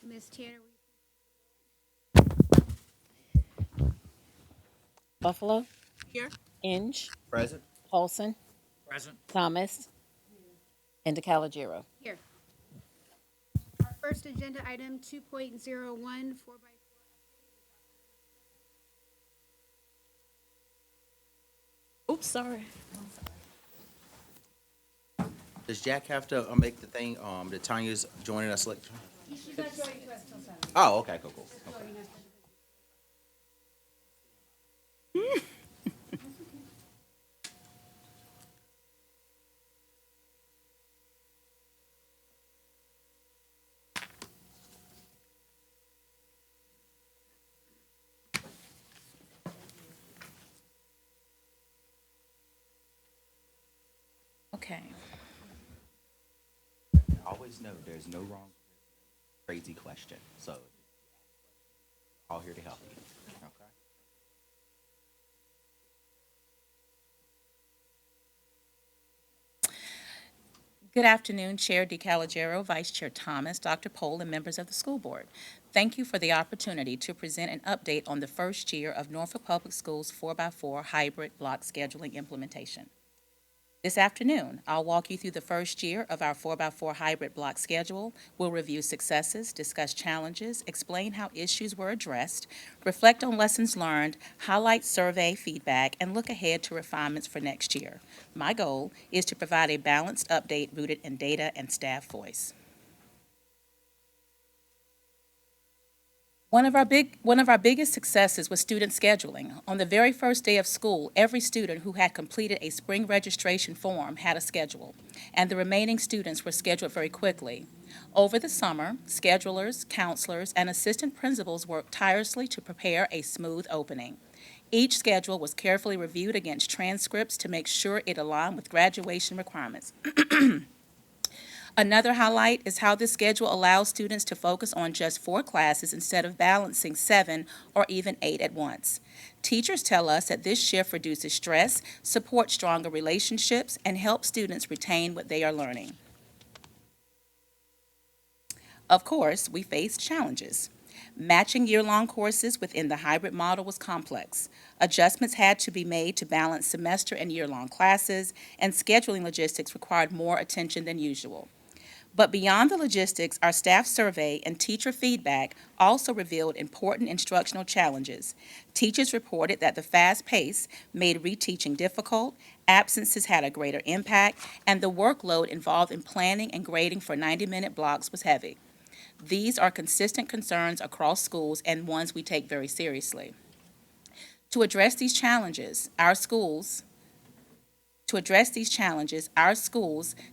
Ms. Tanner, Buffalo, Here. Inge, Present. Paulson, Present. Thomas, and DeCalagero. here. Our first agenda item, 2.01, 4x4. Oops, sorry. Does Jack have to make the thing that Tanya's joining us later? She's not showing to us till 7. Oh, okay, cool. Okay. Okay. Always know there's no wrong, crazy question. So, all here to help you. Okay. Good afternoon, Chair DeCalagero, Vice Chair Thomas, Dr. Pohl, and members of the school board. Thank you for the opportunity to present an update on the first year of Norfolk Public Schools 4x4 hybrid block scheduling implementation. This afternoon, I'll walk you through the first year of our 4x4 hybrid block schedule. We'll review successes, discuss challenges, explain how issues were addressed, reflect on lessons learned, highlight survey feedback, and look ahead to refinements for next year. My goal is to provide a balanced update rooted in data and staff voice. One of our biggest successes was student scheduling. On the very first day of school, every student who had completed a spring registration form had a schedule, and the remaining students were scheduled very quickly. Over the summer, schedulers, counselors, and assistant principals worked tirelessly to prepare a smooth opening. Each schedule was carefully reviewed against transcripts to make sure it aligned with graduation requirements. Another highlight is how this schedule allows students to focus on just 4 classes instead of balancing 7 or even 8 at once. Teachers tell us that this shift reduces stress, supports stronger relationships, and helps students retain what they are learning. Of course, we faced challenges. Matching year-long courses within the hybrid model was complex. Adjustments had to be made to balance semester and year-long classes, and scheduling logistics required more attention than usual. But beyond the logistics, our staff survey and teacher feedback also revealed important instructional challenges. Teachers reported that the fast pace made reteaching difficult, absences had a greater impact, and the workload involved in planning and grading for 90-minute blocks was heavy. These are consistent concerns across schools and ones we take very seriously. To address these challenges, our schools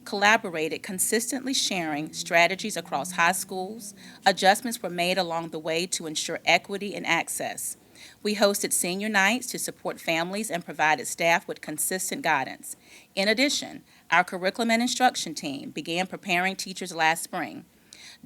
collaborated, consistently sharing strategies across high schools. Adjustments were made along the way to ensure equity and access. We hosted senior nights to support families and provided staff with consistent guidance. In addition, our curriculum and instruction team began preparing teachers last spring.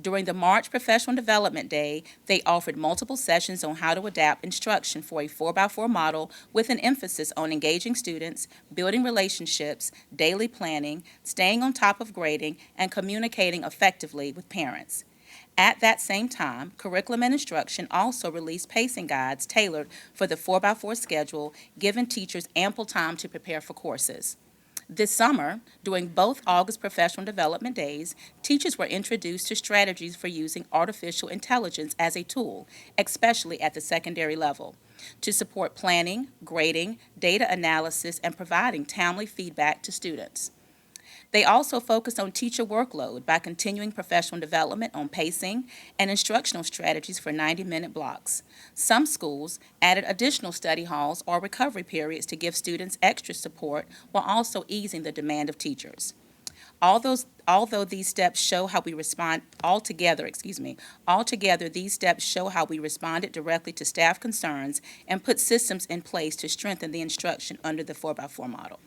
During the March Professional Development Day, they offered multiple sessions on how to adapt instruction for a 4x4 model with an emphasis on engaging students, building relationships, daily planning, staying on top of grading, and communicating effectively with parents. At that same time, Curriculum and Instruction also released pacing guides tailored for the 4x4 schedule, giving teachers ample time to prepare for courses. This summer, during both August Professional Development Days, teachers were introduced to strategies for using artificial intelligence as a tool, especially at the secondary level, to support planning, grading, data analysis, and providing timely feedback to students. They also focused on teacher workload by continuing professional development on pacing and instructional strategies for 90-minute blocks. Some schools added additional study halls or recovery periods to give students extra support while also easing the demand of teachers. Although these steps show how we respond altogether these steps show how we responded directly to staff concerns and put systems in place to strengthen the instruction under the 4x4 model.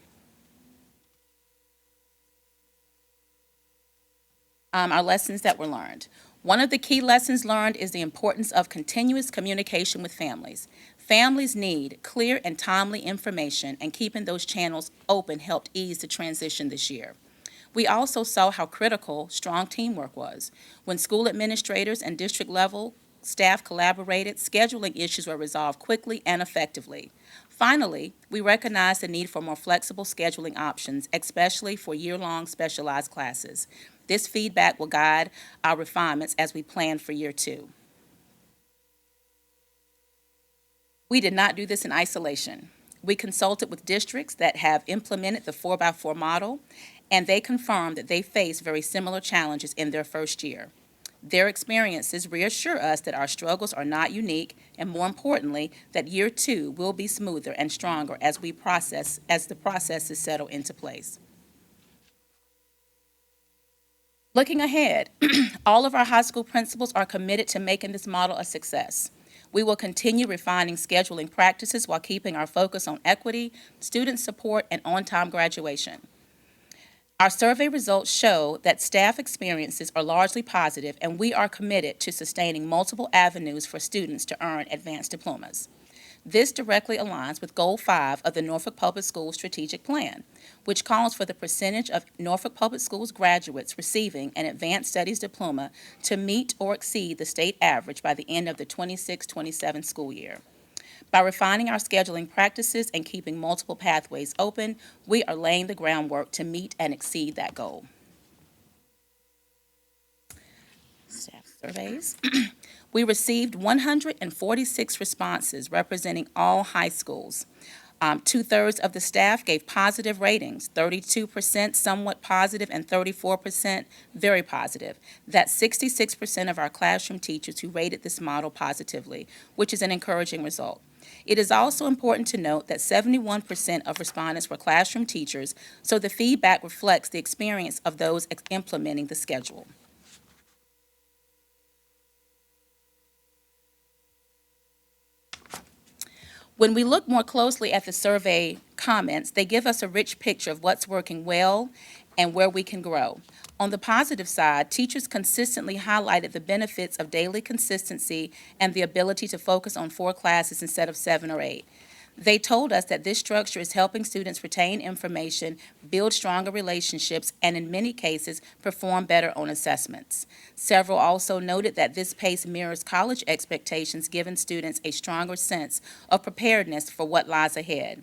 Our lessons that were learned. One of the key lessons learned is the importance of continuous communication with families. Families need clear and timely information, and keeping those channels open helped ease the transition this year. We also saw how critical strong teamwork was. When school administrators and district level staff collaborated, scheduling issues were resolved quickly and effectively. Finally, we recognized the need for more flexible scheduling options, especially for year-long specialized classes. This feedback will guide our refinements as we plan for year 2. We did not do this in isolation. We consulted with districts that have implemented the 4x4 model, and they confirmed that they face very similar challenges in their first year. Their experiences reassure us that our struggles are not unique, and more importantly, that year 2 will be smoother and stronger as the processes settle into place. Looking ahead, all of our high school principals are committed to making this model a success. We will continue refining scheduling practices while keeping our focus on equity, student support, and on-time graduation. Our survey results show that staff experiences are largely positive, and we are committed to sustaining multiple avenues for students to earn advanced diplomas. This directly aligns with Goal 5 of the Norfolk Public Schools Strategic Plan, which calls for the percentage of Norfolk Public Schools graduates receiving an advanced studies diploma to meet or exceed the state average by the end of the 26-27 school year. By refining our scheduling practices and keeping multiple pathways open, we are laying the groundwork to meet and exceed that goal. Staff surveys. We received 146 responses representing all high schools. 2/3 of the staff gave positive ratings, 32% somewhat positive, and 34% very positive. That's 66% of our classroom teachers who rated this model positively, which is an encouraging result. It is also important to note that 71% of respondents were classroom teachers, so the feedback reflects the experience of those implementing the schedule. When we look more closely at the survey comments, they give us a rich picture of what's working well and where we can grow. On the positive side, teachers consistently highlighted the benefits of daily consistency and the ability to focus on 4 classes instead of 7 or 8. They told us that this structure is helping students retain information, build stronger relationships, and in many cases, perform better on assessments. Several also noted that this pace mirrors college expectations, giving students a stronger sense of preparedness for what lies ahead.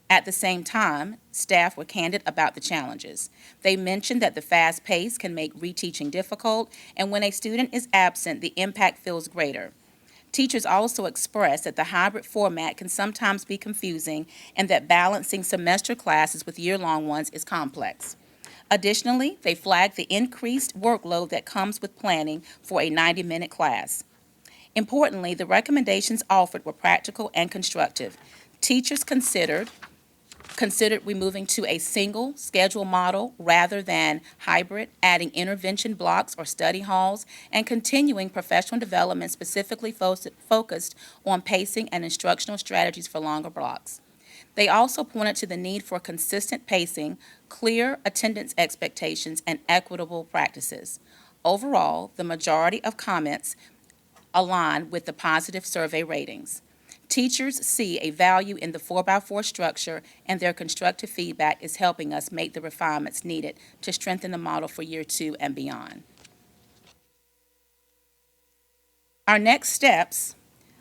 At the same time, staff were candid about the challenges. They mentioned that the fast pace can make reteaching difficult, and when a student is absent, the impact feels greater. Teachers also expressed that the hybrid format can sometimes be confusing and that balancing semester classes with year-long ones is complex. Additionally, they flagged the increased workload that comes with planning for a 90-minute class. Importantly, the recommendations offered were practical and constructive. Teachers considered we moving to a single schedule model rather than hybrid, adding intervention blocks or study halls, and continuing professional development specifically focused on pacing and instructional strategies for longer blocks. They also pointed to the need for consistent pacing, clear attendance expectations, and equitable practices. Overall, the majority of comments align with the positive survey ratings. Teachers see a value in the 4x4 structure, and their constructive feedback is helping us make the refinements needed to strengthen the model for year 2 and beyond. Our next steps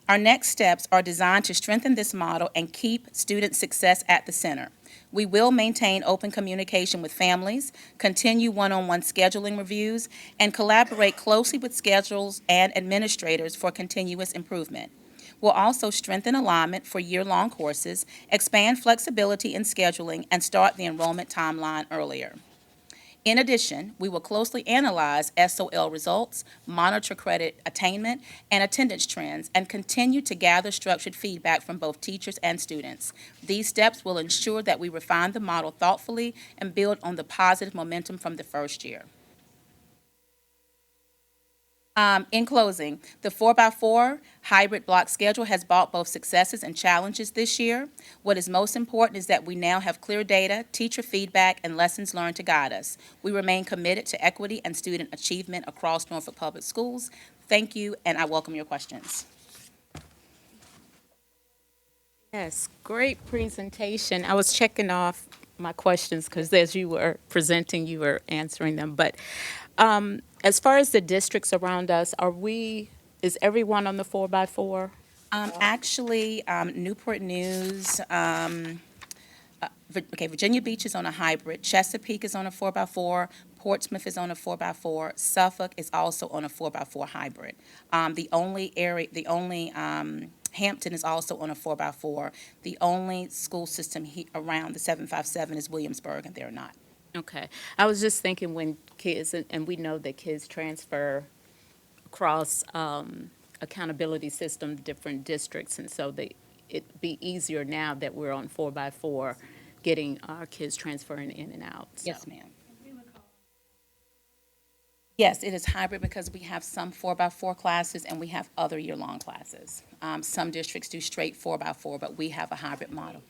are designed to strengthen this model and keep student success at the center. We will maintain open communication with families, continue one-on-one scheduling reviews, and collaborate closely with schedules and administrators for continuous improvement. We'll also strengthen alignment for year-long courses, expand flexibility in scheduling, and start the enrollment timeline earlier. In addition, we will closely analyze SOL results, monitor credit attainment and attendance trends, and continue to gather structured feedback from both teachers and students. These steps will ensure that we refine the model thoughtfully and build on the positive momentum from the first year. In closing, the 4x4 hybrid block schedule has brought both successes and challenges this year. What is most important is that we now have clear data, teacher feedback, and lessons learned to guide us. We remain committed to equity and student achievement across Norfolk Public Schools. Thank you, and I welcome your questions. Yes, great presentation. I was checking off my questions because as you were presenting, you were answering them. But as far as the districts around us, is everyone on the 4x4? Actually, Newport News, Virginia Beach is on a hybrid. Chesapeake is on a 4x4. Portsmouth is on a 4x4. Suffolk is also on a 4x4 hybrid. Hampton is also on a 4x4. The only school system around the 757 is Williamsburg, and they're not. Okay. I was just thinking when kids, and we know that kids transfer across accountability system, different districts, and so it'd be easier now that we're on 4x4, getting our kids transferring in and out. So. Yes, ma'am. Yes, it is hybrid because we have some 4x4 classes and we have other year-long classes. Some districts do straight 4x4, but we have a hybrid model.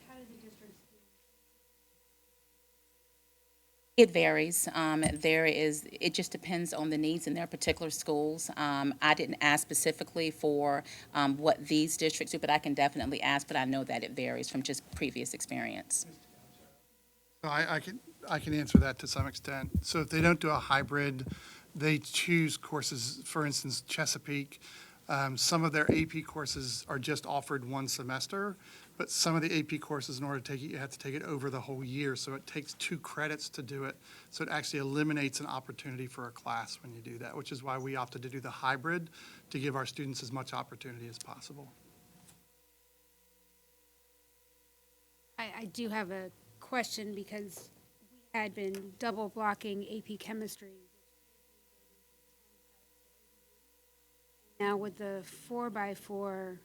It varies. It just depends on the needs in their particular schools. I didn't ask specifically for what these districts do, but I can definitely ask, but I know that it varies from just previous experience. So I can answer that to some extent. So if they don't do a hybrid, they choose courses, for instance, Chesapeake. Some of their AP courses are just offered one semester, but some of the AP courses, in order to take it, you have to take it over the whole year. So it takes 2 credits to do it. So it actually eliminates an opportunity for a class when you do that, which is why we opted to do the hybrid, to give our students as much opportunity as possible. I do have a question because we had been double blocking AP chemistry. Now with the 4x4,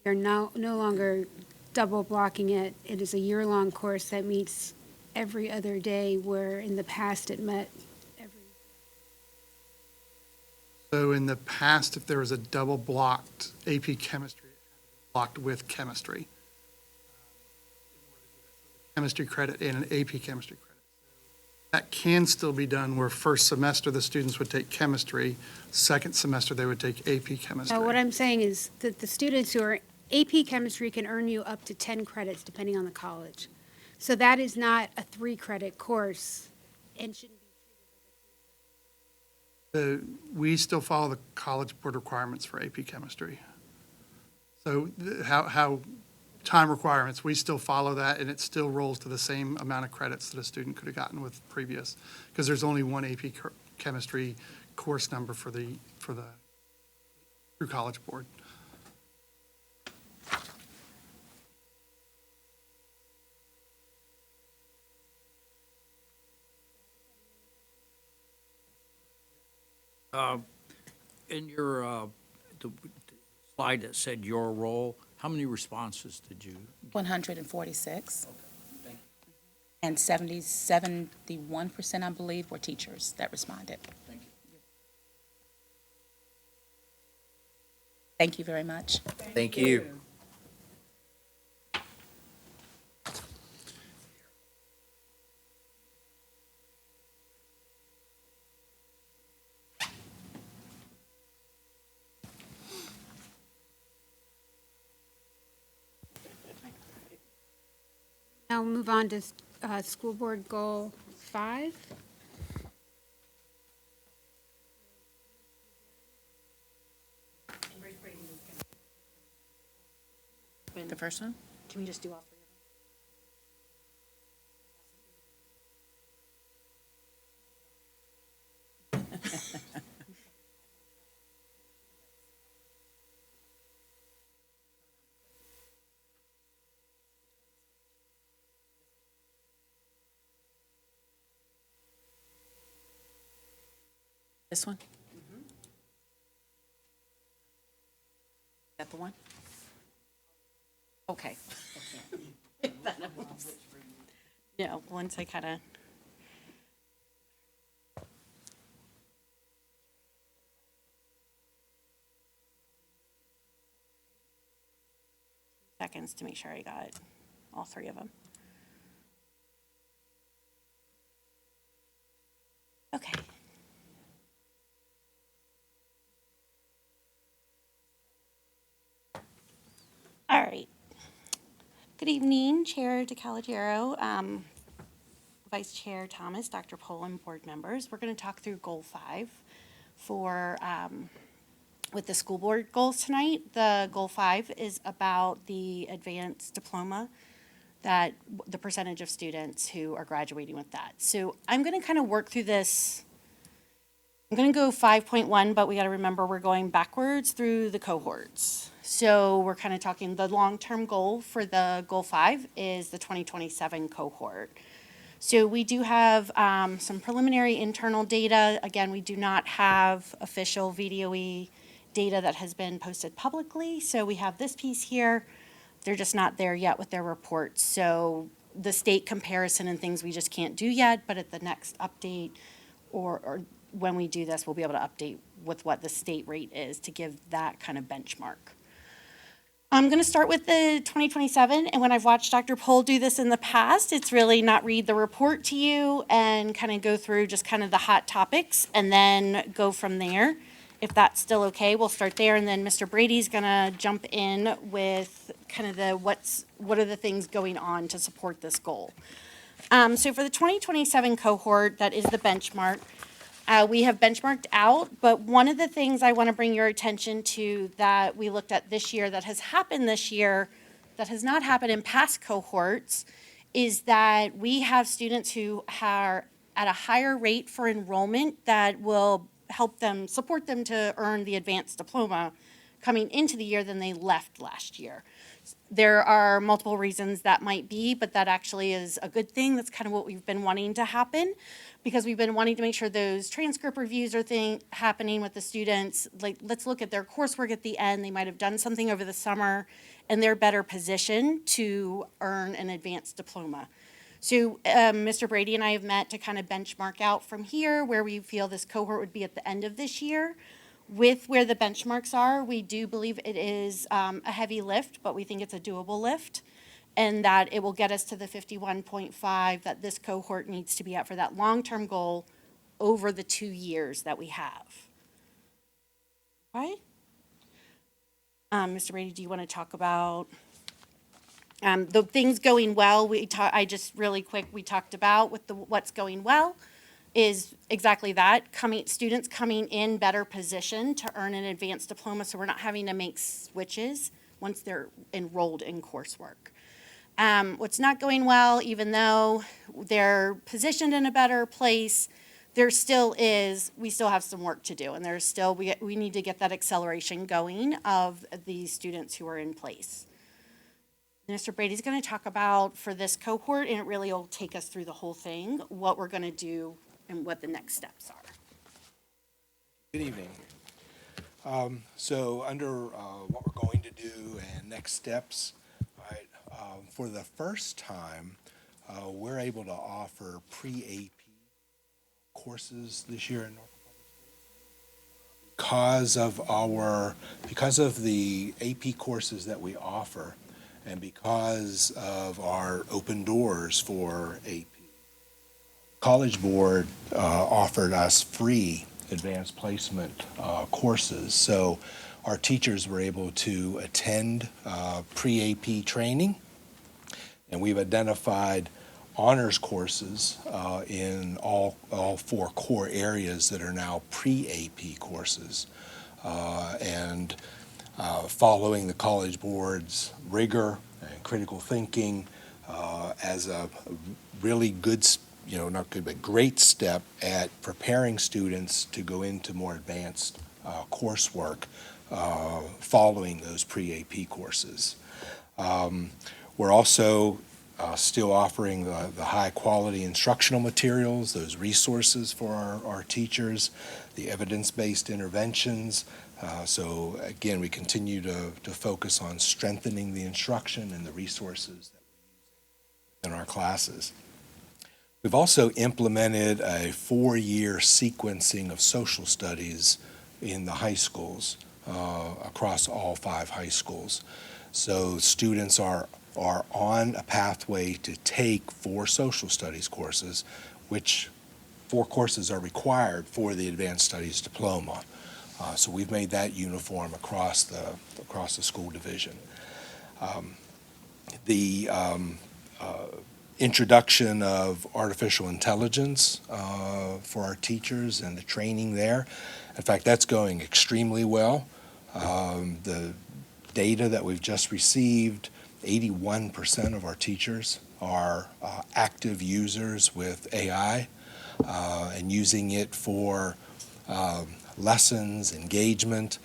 we're no longer double blocking it. It is a year-long course that meets every other day, where in the past it met every. So in the past, if there was a double blocked AP chemistry, it had to be blocked with chemistry. Chemistry credit and an AP chemistry credit. That can still be done where first semester the students would take chemistry, second semester they would take AP chemistry. What I'm saying is that the students who are AP chemistry can earn you up to 10 credits depending on the college. So that is not a 3-credit course and shouldn't be. We still follow the College Board requirements for AP chemistry. So how time requirements, we still follow that, and it still rolls to the same amount of credits that a student could have gotten with previous, because there's only one AP chemistry course number for the through College Board. In your the slide that said your role, how many responses did you? 146. And 71%, I believe, were teachers that responded. Thank you. Thank you very much. Thank you. Now we'll move on to School Board Goal 5. The first one? Can we just do all 3 of them? This one? Is that the one? Okay. Yeah, once I kind of. Seconds to make sure I got all 3 of them. Okay. All right. Good evening, Chair DeCalagero, Vice Chair Thomas, Dr. Pohl, and board members. We're going to talk through Goal 5 with the school board goals tonight. The Goal 5 is about the advanced diploma, that the percentage of students who are graduating with that. So I'm going to kind of work through this. I'm going to go 5.1, but we got to remember we're going backwards through the cohorts. So we're kind of talking the long-term goal for the Goal 5 is the 2027 cohort. So we do have some preliminary internal data. Again, we do not have official VDOE data that has been posted publicly. So we have this piece here. They're just not there yet with their reports. So the state comparison and things we just can't do yet, but at the next update or when we do this, we'll be able to update with what the state rate is to give that kind of benchmark. I'm going to start with the 2027, and when I've watched Dr. Pohl do this in the past, it's really not read the report to you and kind of go through just kind of the hot topics and then go from there. If that's still okay, we'll start there, and then Mr. Brady's going to jump in with kind of what are the things going on to support this goal. So for the 2027 cohort, that is the benchmark. We have benchmarked out, but one of the things I want to bring your attention to that we looked at this year that has happened this year, that has not happened in past cohorts, is that we have students who are at a higher rate for enrollment that will help them, support them to earn the advanced diploma coming into the year than they left last year. There are multiple reasons that might be, but that actually is a good thing. That's kind of what we've been wanting to happen, because we've been wanting to make sure those transcript reviews are happening with the students. Like, let's look at their coursework at the end. They might have done something over the summer, and they're better positioned to earn an advanced diploma. So Mr. Brady and I have met to kind of benchmark out from here where we feel this cohort would be at the end of this year. With where the benchmarks are, we do believe it is a heavy lift, but we think it's a doable lift, and that it will get us to the 51.5 that this cohort needs to be at for that long-term goal over the 2 years that we have. Right? Mr. Brady, do you want to talk about the things going well? I just really quick, we talked about with what's going well is exactly that, students coming in better position to earn an advanced diploma, so we're not having to make switches once they're enrolled in coursework. What's not going well, even though they're positioned in a better place, we still have some work to do, and we need to get that acceleration going of the students who are in place. Mr. Brady's going to talk about, for this cohort, and it really will take us through the whole thing, what we're going to do and what the next steps are. Good evening. So under what we're going to do and next steps, right, for the first time, we're able to offer pre-AP courses this year in Norfolk because of the AP courses that we offer, and because of our open doors for AP. College Board offered us free advanced placement courses, so our teachers were able to attend pre-AP training, and we've identified honors courses in all 4 core areas that are now pre-AP courses. And following the College Board's rigor and critical thinking as a really good, not good, but great step at preparing students to go into more advanced coursework following those pre-AP courses. We're also still offering the high-quality instructional materials, those resources for our teachers, the evidence-based interventions. So again, we continue to focus on strengthening the instruction and the resources that we use in our classes. We've also implemented a 4-year sequencing of social studies in the high schools, across all 5 high schools. So students are on a pathway to take 4 social studies courses, which 4 courses are required for the advanced studies diploma. So we've made that uniform across the school division. the introduction of artificial intelligence for our teachers and the training there. In fact, that's going extremely well. The data that we've just received, 81% of our teachers are active users with AI and using it for lessons, engagement,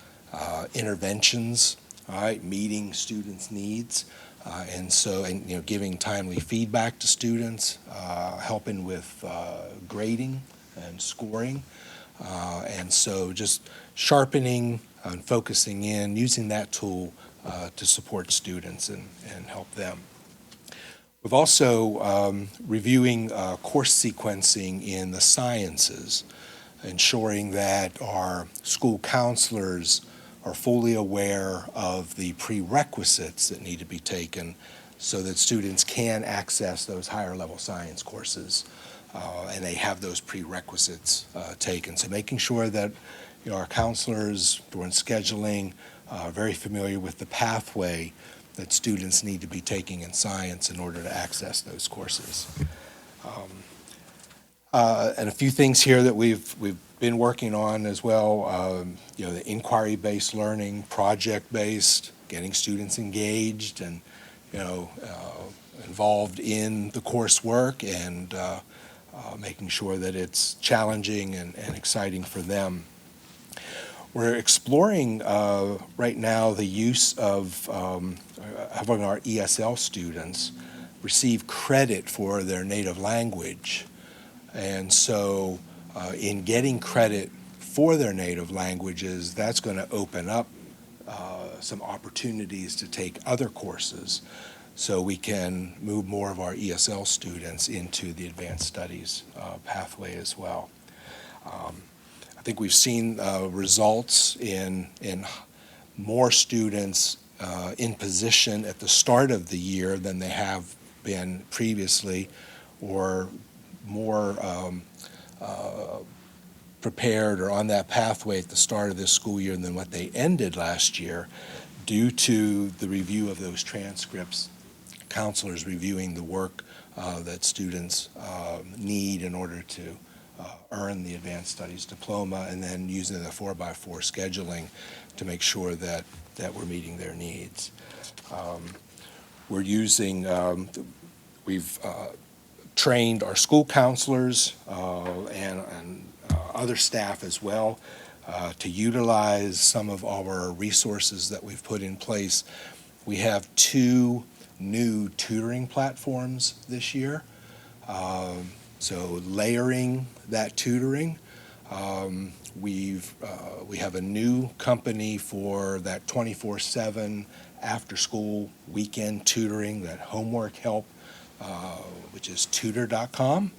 interventions, all right, meeting students' needs. And giving timely feedback to students, helping with grading and scoring. And so just sharpening and focusing in, using that tool to support students and help them. We've also reviewing course sequencing in the sciences, ensuring that our school counselors are fully aware of the prerequisites that need to be taken so that students can access those higher level science courses and they have those prerequisites taken. So making sure that our counselors during scheduling are very familiar with the pathway that students need to be taking in science in order to access those courses. And a few things here that we've been working on as well, the inquiry-based learning, project-based, getting students engaged and, involved in the coursework and making sure that it's challenging and exciting for them. We're exploring right now the use of having our ESL students receive credit for their native language. And so in getting credit for their native languages, that's going to open up some opportunities to take other courses so we can move more of our ESL students into the advanced studies pathway as well. I think we've seen results in more students in position at the start of the year than they have been previously, or more prepared or on that pathway at the start of this school year than what they ended last year due to the review of those transcripts, counselors reviewing the work that students need in order to earn the advanced studies diploma, and then using the 4x4 scheduling to make sure that we're meeting their needs. We're using, we've trained our school counselors and other staff as well to utilize some of our resources that we've put in place. We have 2 new tutoring platforms this year. So layering that tutoring, we have a new company for that 24/7 after-school weekend tutoring, that homework help, which is tutor.com.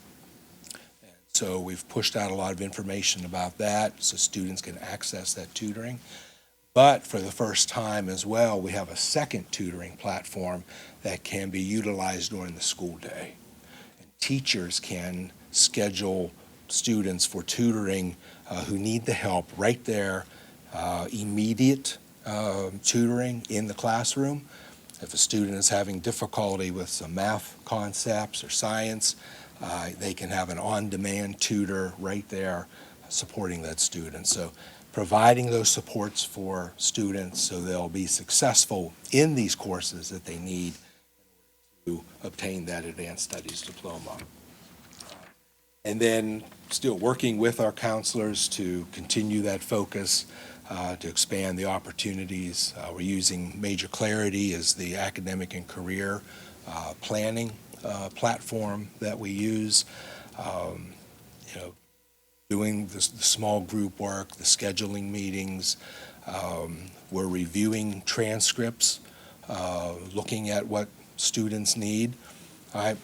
So we've pushed out a lot of information about that so students can access that tutoring. But for the first time as well, we have a second tutoring platform that can be utilized during the school day. And teachers can schedule students for tutoring who need the help right there, immediate tutoring in the classroom. If a student is having difficulty with some math concepts or science, they can have an on-demand tutor right there supporting that student. So providing those supports for students so they'll be successful in these courses that they need to obtain that advanced studies diploma. And then still working with our counselors to continue that focus, to expand the opportunities. We're using Major Clarity as the academic and career planning platform that we use. Doing the small group work, the scheduling meetings. We're reviewing transcripts, looking at what students need. All right,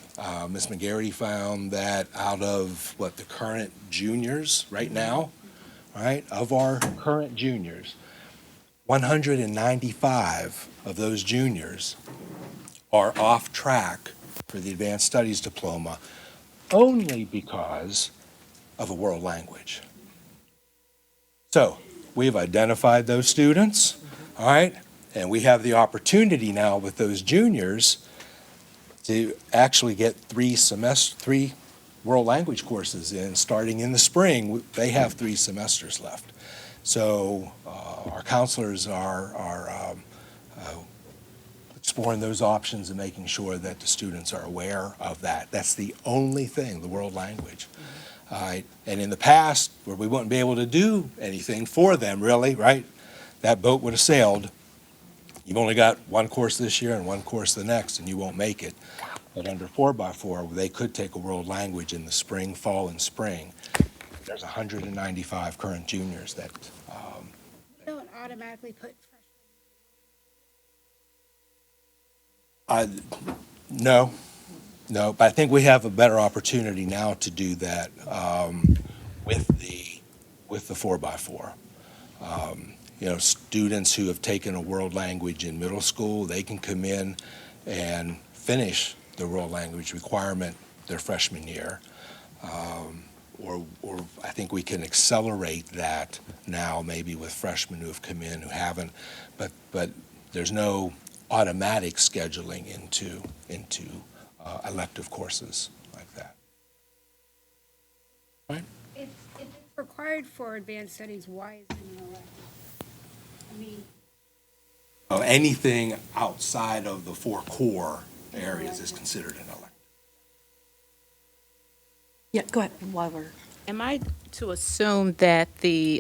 Ms. McGarity found that out of the current juniors right now, right, of our current juniors, 195 of those juniors are off track for the advanced studies diploma only because of a world language. So we've identified those students, all right, and we have the opportunity now with those juniors to actually get three world language courses in, starting in the spring. They have 3 semesters left. So our counselors are exploring those options and making sure that the students are aware of that. That's the only thing, the world language. And in the past, where we wouldn't be able to do anything for them, really, right? That boat would have sailed. You've only got one course this year and one course the next, and you won't make it. But under 4x4, they could take a world language in the spring, fall, and spring. There's 195 current juniors that, Don't automatically put no, but I think we have a better opportunity now to do that with the 4x4. Students who have taken a world language in middle school, they can come in and finish the world language requirement their freshman year. Or I think we can accelerate that now, maybe with freshmen who have come in who haven't, but there's no automatic scheduling into elective courses like that. Right? if it's required for advanced studies, why is it an elective? I mean, Anything outside of the 4 core areas is considered an elective. Yeah, go ahead, while we're. Am I to assume that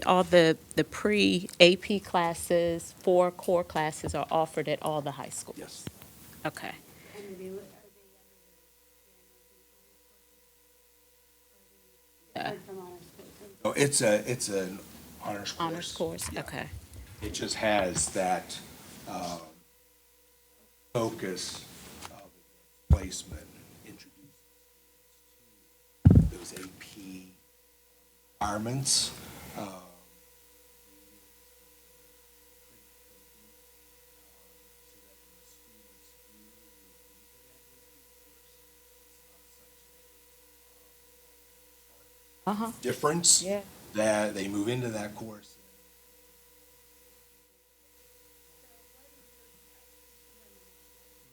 all the pre-AP classes, 4 core classes are offered at all the high schools? Yes. Okay. No, it's an honors course. Honors course, Yeah. okay. It just has that focus of placement, introducing those AP requirements. Uh-huh. Difference. Yeah. That they move into that course.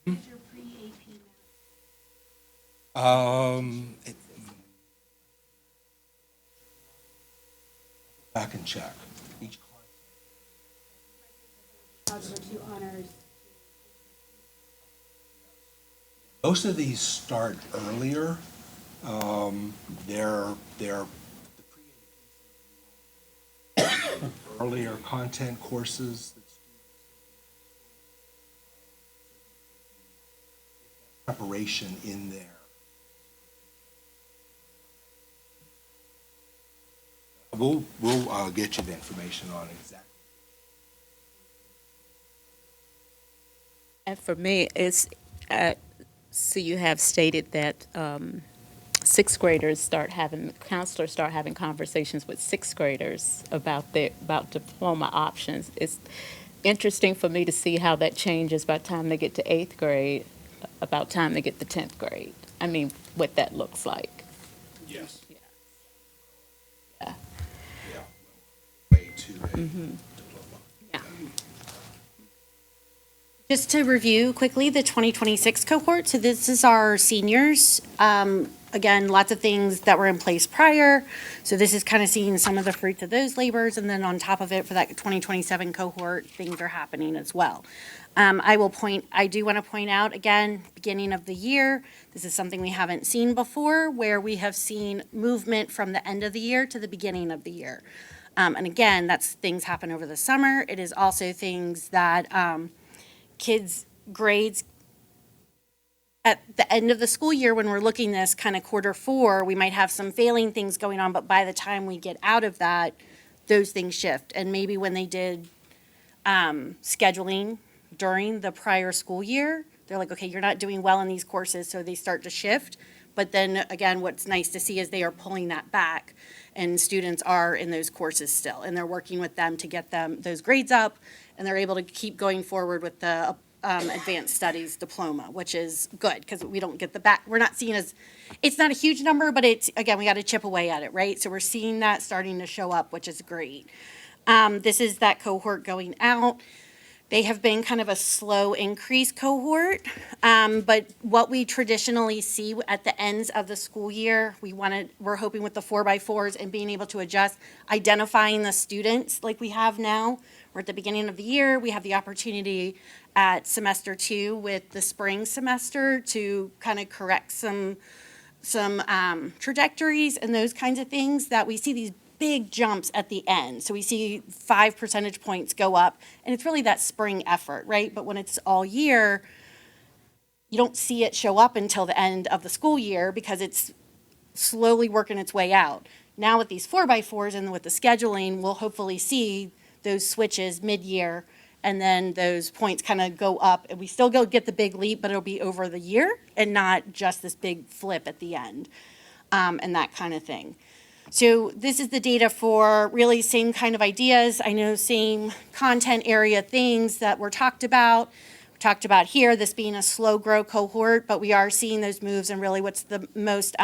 It- Back and check. Each class. to honors. Most of these start earlier. They're earlier content courses. Preparation in there. We'll get you the information on exactly. And for me, so you have stated that 6th graders counselors start having conversations with 6th graders about diploma options. It's interesting for me to see how that changes by the time they get to 8th grade, about time they get to 10th grade. I mean, what that looks like. Yes. Yeah. Yeah. Way to a diploma. Yeah. Just to review quickly, the 2026 cohort, so this is our seniors. Again, lots of things that were in place prior, so this is kind of seeing some of the fruits of those labors, and then on top of it, for that 2027 cohort, things are happening as well. I do want to point out, again, beginning of the year, this is something we haven't seen before, where we have seen movement from the end of the year to the beginning of the year. And again, that's things happen over the summer. It is also things that kids' grades at the end of the school year, when we're looking this kind of Q4, we might have some failing things going on, but by the time we get out of that, those things shift. And maybe when they did scheduling during the prior school year, they're like, okay, you're not doing well in these courses, so they start to shift. But then again, what's nice to see is they are pulling that back, and students are in those courses still, and they're working with them to get them those grades up, and they're able to keep going forward with the advanced studies diploma, which is good, because we don't get the back, we're not seeing as, it's not a huge number, but it's, again, we got to chip away at it, right? So we're seeing that starting to show up, which is great. This is that cohort going out. They have been kind of a slow increase cohort, but what we traditionally see at the ends of the school year, we're hoping with the 4x4s and being able to adjust, identifying the students like we have now. We're at the beginning of the year, we have the opportunity at semester 2 with the spring semester to kind of correct some trajectories and those kinds of things, that we see these big jumps at the end. So we see 5 percentage points go up, and it's really that spring effort, right? But when it's all year, you don't see it show up until the end of the school year because it's slowly working its way out. Now with these 4x4s and with the scheduling, we'll hopefully see those switches mid-year, and then those points kind of go up, and we still go get the big leap, but it'll be over the year and not just this big flip at the end, and that kind of thing. So this is the data for really same kind of ideas. I know same content area things that were talked about. We talked about here, this being a slow grow cohort, but we are seeing those moves, and really what's the most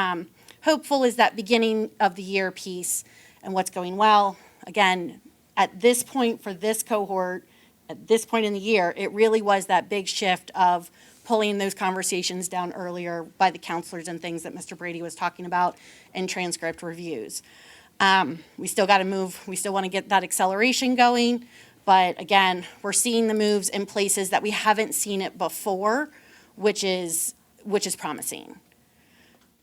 hopeful is that beginning of the year piece and what's going well. Again, at this point for this cohort, at this point in the year, it really was that big shift of pulling those conversations down earlier by the counselors and things that Mr. Brady was talking about in transcript reviews. We still got to move. We still want to get that acceleration going. But again, we're seeing the moves in places that we haven't seen it before, which is promising.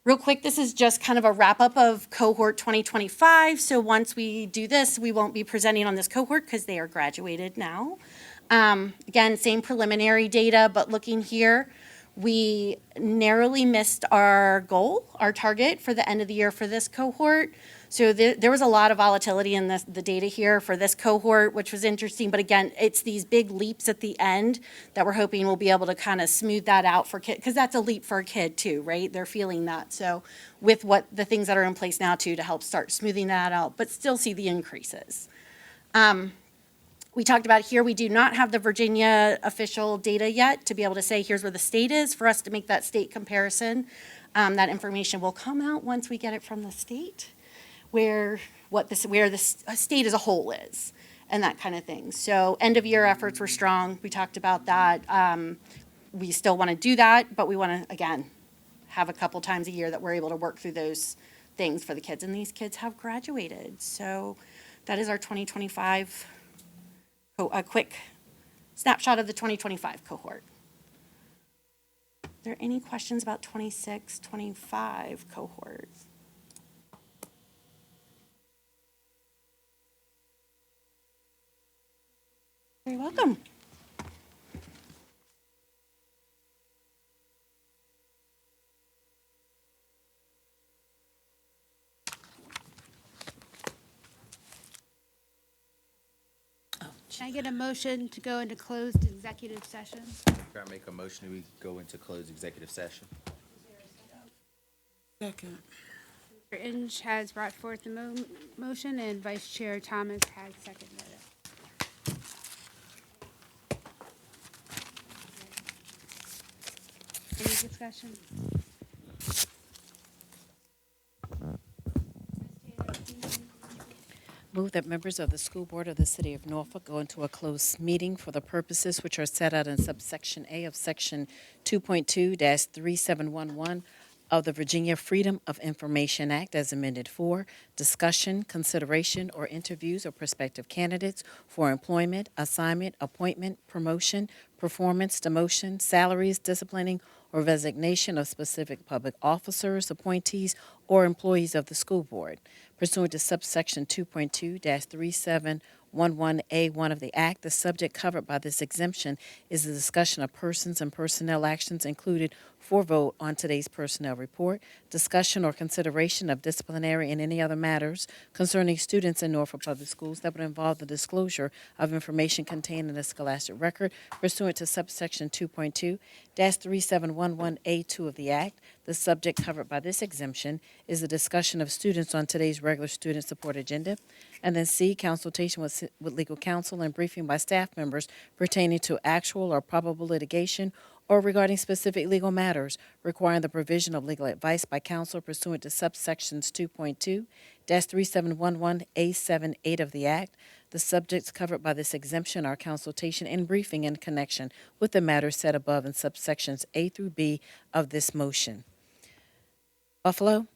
Real quick, this is just kind of a wrap up of cohort 2025. So once we do this, we won't be presenting on this cohort because they are graduated now. Again, same preliminary data, but looking here, we narrowly missed our goal, our target for the end of the year for this cohort. So there was a lot of volatility in the data here for this cohort, which was interesting. But again, it's these big leaps at the end that we're hoping we'll be able to kind of smooth that out for kids, because that's a leap for a kid too, right? They're feeling that. So with what the things that are in place now too, to help start smoothing that out, but still see the increases. We talked about here, we do not have the Virginia official data yet to be able to say, here's where the state is, for us to make that state comparison. That information will come out once we get it from the state, where the state as a whole is, and that kind of thing. So end of year efforts were strong. We talked about that. We still want to do that, but we want to, again, have a couple times a year that we're able to work through those things for the kids. And these kids have graduated. So that is our 2025 a quick snapshot of the 2025 cohort. Are there any questions about 26, 25 cohort? You're welcome. Can I get a motion to go into closed executive session? Can I make a motion that we go into closed executive session? Second. Mr. Inge has brought forth the motion, and Vice Chair Thomas has seconded it. Any discussion? Move that members of the School Board of the City of Norfolk go into a closed meeting for the purposes which are set out in subsection A of Section 2.2-3711 of the Virginia Freedom of Information Act as amended for discussion, consideration, or interviews of prospective candidates for employment, assignment, appointment, promotion, performance, demotion, salaries, disciplining, or resignation of specific public officers, appointees, or employees of the school board. Pursuant to subsection 2.2-3711A1 of the Act, the subject covered by this exemption is the discussion of persons and personnel actions included for vote on today's personnel report, discussion or consideration of disciplinary and any other matters concerning students in Norfolk Public Schools that would involve the disclosure of information contained in the scholastic record pursuant to subsection 2.2-3711A2 of the Act. The subject covered by this exemption is the discussion of students on today's regular student support agenda. And then C, consultation with legal counsel and briefing by staff members pertaining to actual or probable litigation or regarding specific legal matters requiring the provision of legal advice by counsel pursuant to subsections 2.2-3711A78 of the Act. The subjects covered by this exemption are consultation and briefing in connection with the matters set above in subsections A through B of this motion. Buffalo?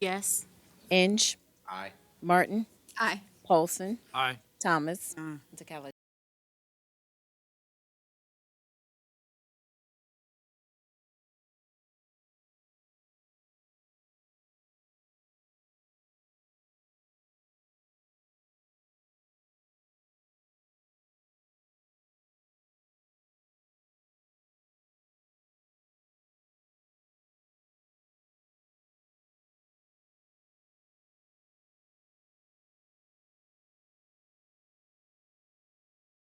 Yes. Inge? Aye. Martin? Aye. Paulson? Aye. Thomas? DeCalagero.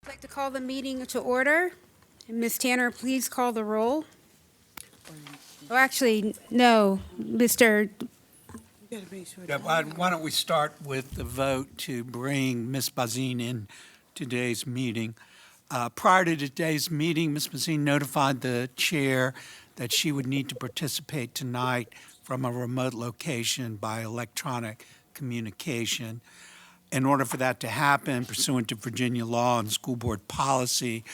I'd like to call the meeting to order. Ms. Tanner, please call the roll. Oh, actually, no, Mr. Yeah, why don't we start with the vote to bring Ms. Bazine in today's meeting? Prior to today's meeting, Ms. Bazine notified the chair that she would need to participate tonight from a remote location by electronic communication. In order for that to happen, pursuant to Virginia law and school board policy,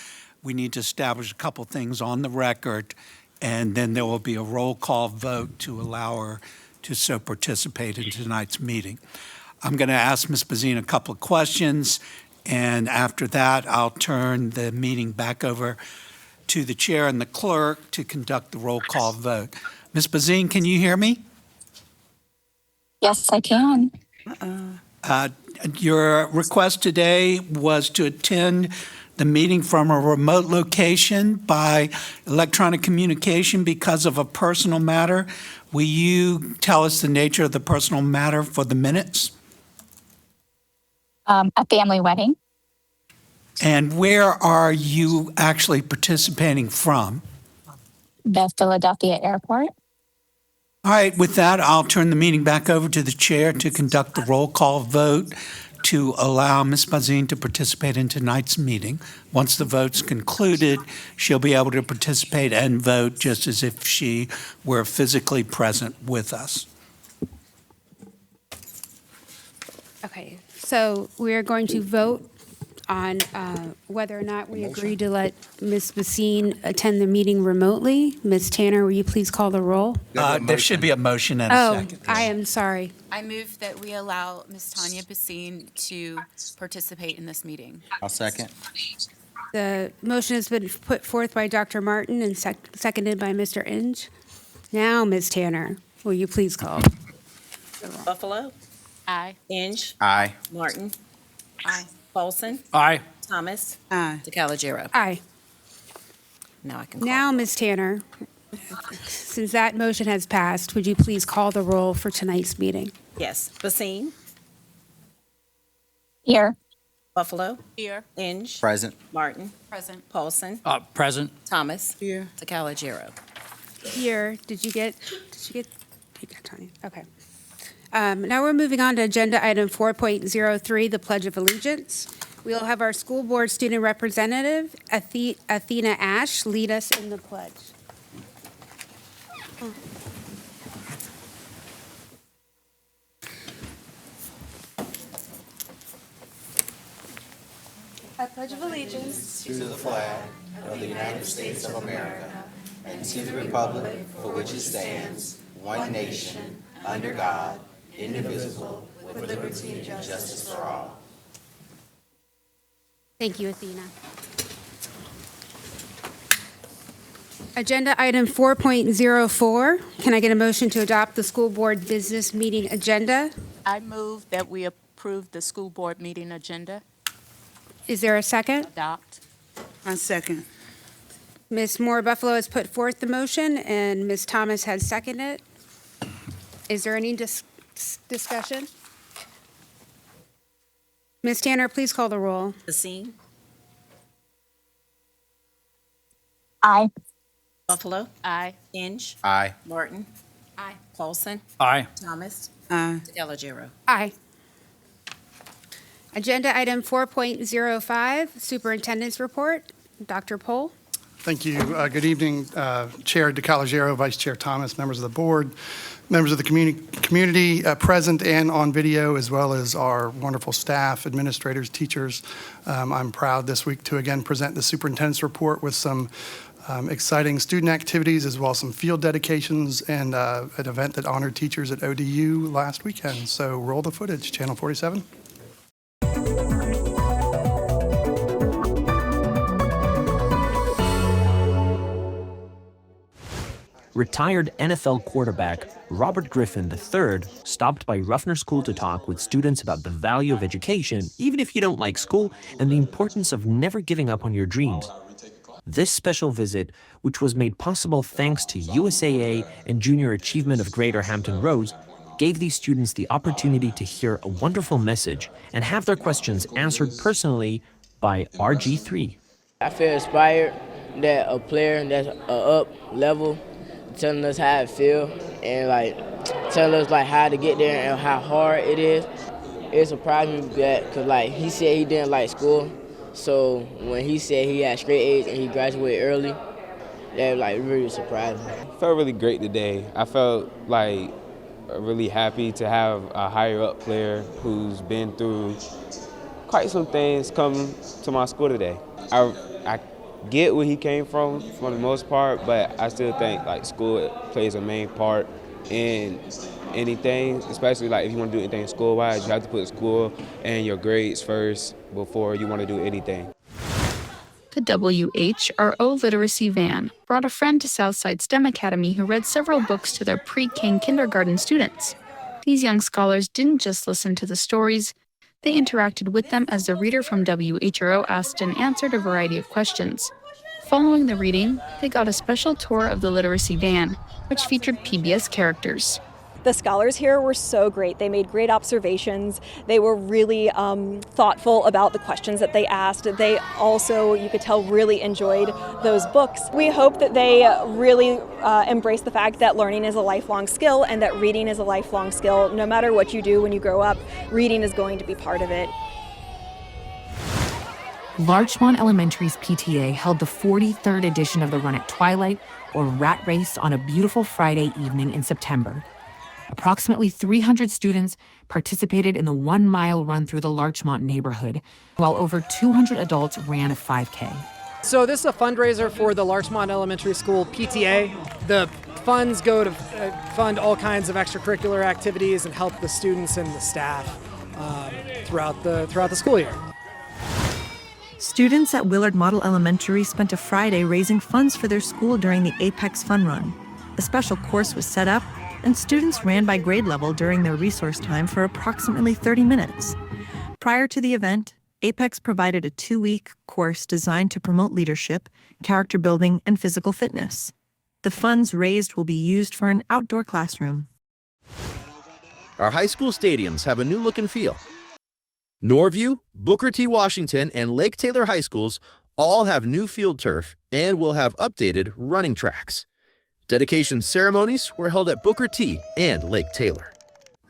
we need to establish a couple things on the record, and then there will be a roll call vote to allow her to so participate in tonight's meeting. I'm going to ask Ms. Bazine a couple of questions, and after that, I'll turn the meeting back over to the chair and the clerk to conduct the roll call vote. Ms. Bazine, can you hear me? Yes, I can. Your request today was to attend the meeting from a remote location by electronic communication because of a personal matter. Will you tell us the nature of the personal matter for the minutes? A family wedding. And where are you actually participating from? The Philadelphia airport. All right, with that, I'll turn the meeting back over to the chair to conduct the roll call vote to allow Ms. Bazine to participate in tonight's meeting. Once the vote's concluded, she'll be able to participate and vote just as if she were physically present with us. Okay, so we're going to vote on whether or not we agree to let Ms. Basine attend the meeting remotely. Ms. Tanner, will you please call the roll? There should be a motion and a Oh, second. I am sorry. I move that we allow Ms. Tanya Basine to participate in this meeting. I'll second. The motion has been put forth by Dr. Martin and seconded by Mr. Inge. Now, Ms. Tanner, will you please call? Buffalo? Aye. Inge? Aye. Martin? Aye. Paulson? Aye. Thomas? Aye. DeCalagero. Aye. Now I can call. Now, Ms. Tanner, since that motion has passed, would you please call the roll for tonight's meeting? Yes. Basine? Here. Buffalo? Here. Inge? Present. Martin? Present. Paulson? Present. Thomas? Here. DeCalagero. Here, did you get, you got Tanya, okay. Now we're moving on to agenda item 4.03, the Pledge of Allegiance. We'll have our school board student representative, Athena Ash, lead us in the pledge. I pledge of allegiance To the flag of the United States of America and to the republic for which it stands, one nation, under God, indivisible, with liberty and justice for all. Thank you, Athena. Agenda item 4.04, can I get a motion to adopt the school board business meeting agenda? I move that we approve the school board meeting agenda. Is there a second? Adopt. I second. Ms. Moore Buffalo has put forth the motion, and Ms. Thomas has seconded it. Is there any discussion? Ms. Tanner, please call the roll. Basine? Aye. Buffalo? Aye. Inge? Aye. Martin? Aye. Paulson? Aye. Thomas? Aye. DeCalagero. Aye. Agenda item 4.05, Superintendent's Report. Dr. Pohl. Thank you. Good evening, Chair DeCalagero, Vice Chair Thomas, members of the board, members of the community present and on video, as well as our wonderful staff, administrators, teachers. I'm proud this week to again present the superintendent's report with some exciting student activities, as well as some field dedications and an event that honored teachers at ODU last weekend. So roll the footage, Channel 47. Retired NFL quarterback Robert Griffin III stopped by Ruffner School to talk with students about the value of education, even if you don't like school, and the importance of never giving up on your dreams. This special visit, which was made possible thanks to USAA and Junior Achievement of Greater Hampton Roads, gave these students the opportunity to hear a wonderful message and have their questions answered personally by RG3. I feel inspired that a player that's up level telling us how it feel and telling us how to get there and how hard it is. It surprised me that because he said he didn't like school, so when he said he had straight A's and he graduated early, that really surprised me. I felt really great today. I felt really happy to have a higher up player who's been through quite some things come to my school today. I get where he came from for the most part, but I still think school plays a main part in anything, especially if you want to do anything school-wise. You have to put school and your grades first before you want to do anything. The WHRO literacy van brought a friend to Southside STEM Academy who read several books to their pre-K and kindergarten students. These young scholars didn't just listen to the stories, they interacted with them as the reader from WHRO asked and answered a variety of questions. Following the reading, they got a special tour of the literacy van, which featured PBS characters. The scholars here were so great. They made great observations. They were really thoughtful about the questions that they asked. They also, you could tell, really enjoyed those books. We hope that they really embrace the fact that learning is a lifelong skill and that reading is a lifelong skill. No matter what you do when you grow up, reading is going to be part of it. Larchmont Elementary's PTA held the 43rd edition of the Run at Twilight, or Rat Race, on a beautiful Friday evening in September. Approximately 300 students participated in the 1-mile run through the Larchmont neighborhood, while over 200 adults ran a 5K. So this is a fundraiser for the Larchmont Elementary School PTA. The funds go to fund all kinds of extracurricular activities and help the students and the staff throughout the school year. Students at Willard Model Elementary spent a Friday raising funds for their school during the Apex Fun Run. A special course was set up, and students ran by grade level during their resource time for approximately 30 minutes. Prior to the event, Apex provided a 2-week course designed to promote leadership, character building, and physical fitness. The funds raised will be used for an outdoor classroom. Our high school stadiums have a new look and feel. Norview, Booker T. Washington, and Lake Taylor High Schools all have new field turf and will have updated running tracks. Dedication ceremonies were held at Booker T. and Lake Taylor.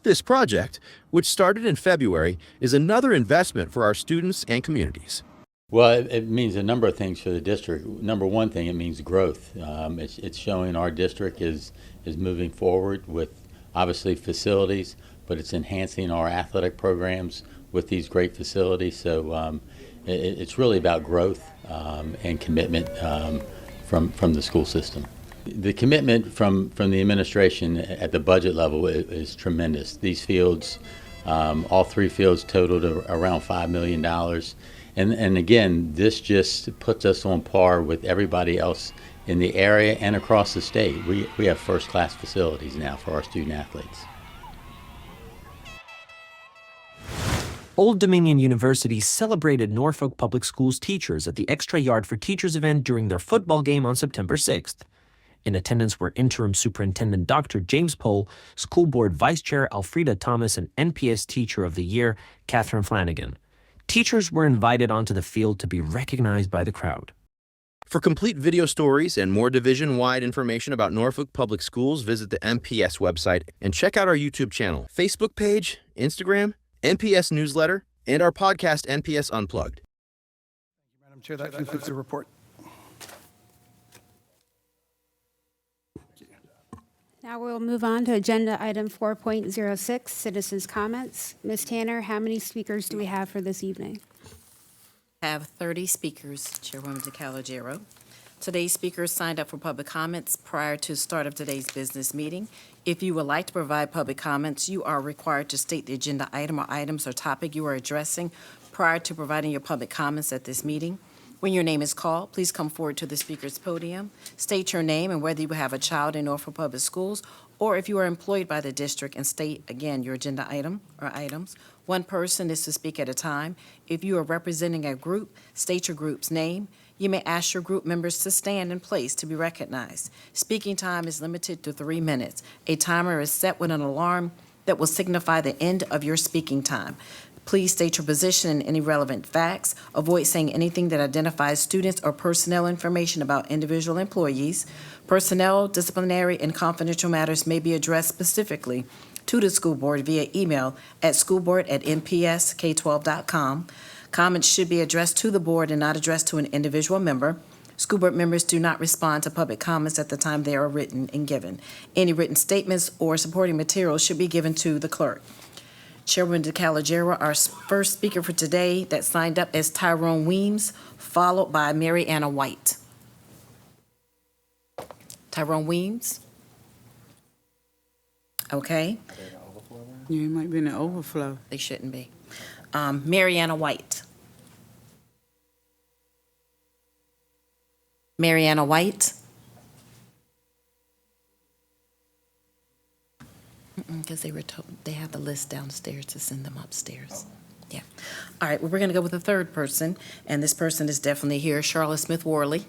This project, which started in February, is another investment for our students and communities. Well, it means a number of things for the district. Number one thing, it means growth. It's showing our district is moving forward with obviously facilities, but it's enhancing our athletic programs with these great facilities. So it's really about growth and commitment from the school system. The commitment from the administration at the budget level is tremendous. These fields, all 3 fields totaled around $5 million. And again, this just puts us on par with everybody else in the area and across the state. We have first-class facilities now for our student athletes. Old Dominion University celebrated Norfolk Public Schools teachers at the Extra Yard for Teachers event during their football game on September 6th. In attendance were Interim Superintendent Dr. James Pohl, School Board Vice Chair Alfreda Thomas, and NPS Teacher of the Year, Catherine Flanagan. Teachers were invited onto the field to be recognized by the crowd. For complete video stories and more division-wide information about Norfolk Public Schools, visit the NPS website and check out our YouTube channel, Facebook page, Instagram, NPS newsletter, and our podcast, NPS Unplugged. Madam Chair, that concludes the report. Now we'll move on to agenda item 4.06, citizens' comments. Ms. Tanner, how many speakers do we have for this evening? Have 30 speakers, Chairwoman DeCalagero. Today's speakers signed up for public comments prior to start of today's business meeting. If you would like to provide public comments, you are required to state the agenda item or items or topic you are addressing prior to providing your public comments at this meeting. When your name is called, please come forward to the speaker's podium. State your name and whether you have a child in Norfolk Public Schools or if you are employed by the district, and state again your agenda item or items. One person is to speak at a time. If you are representing a group, state your group's name. You may ask your group members to stand in place to be recognized. Speaking time is limited to 3 minutes. A timer is set with an alarm that will signify the end of your speaking time. Please state your position and any relevant facts. Avoid saying anything that identifies students or personnel information about individual employees. Personnel, disciplinary, and confidential matters may be addressed specifically to the school board via email at schoolboard@npsk12.com. Comments should be addressed to the board and not addressed to an individual member. School board members do not respond to public comments at the time they are written and given. Any written statements or supporting materials should be given to the clerk. Chairwoman DeCalagero, our first speaker for today that signed up is Tyrone Weems, followed by Mary Anna White. Tyrone Weems? Okay. Yeah, it might be in the overflow. They shouldn't be. Mary Anna White. Mary Anna White? Because they were told, they have the list downstairs to send them upstairs. Yeah. All right, well, we're going to go with the third person, and this person is definitely here, Charlotte Smith Worley.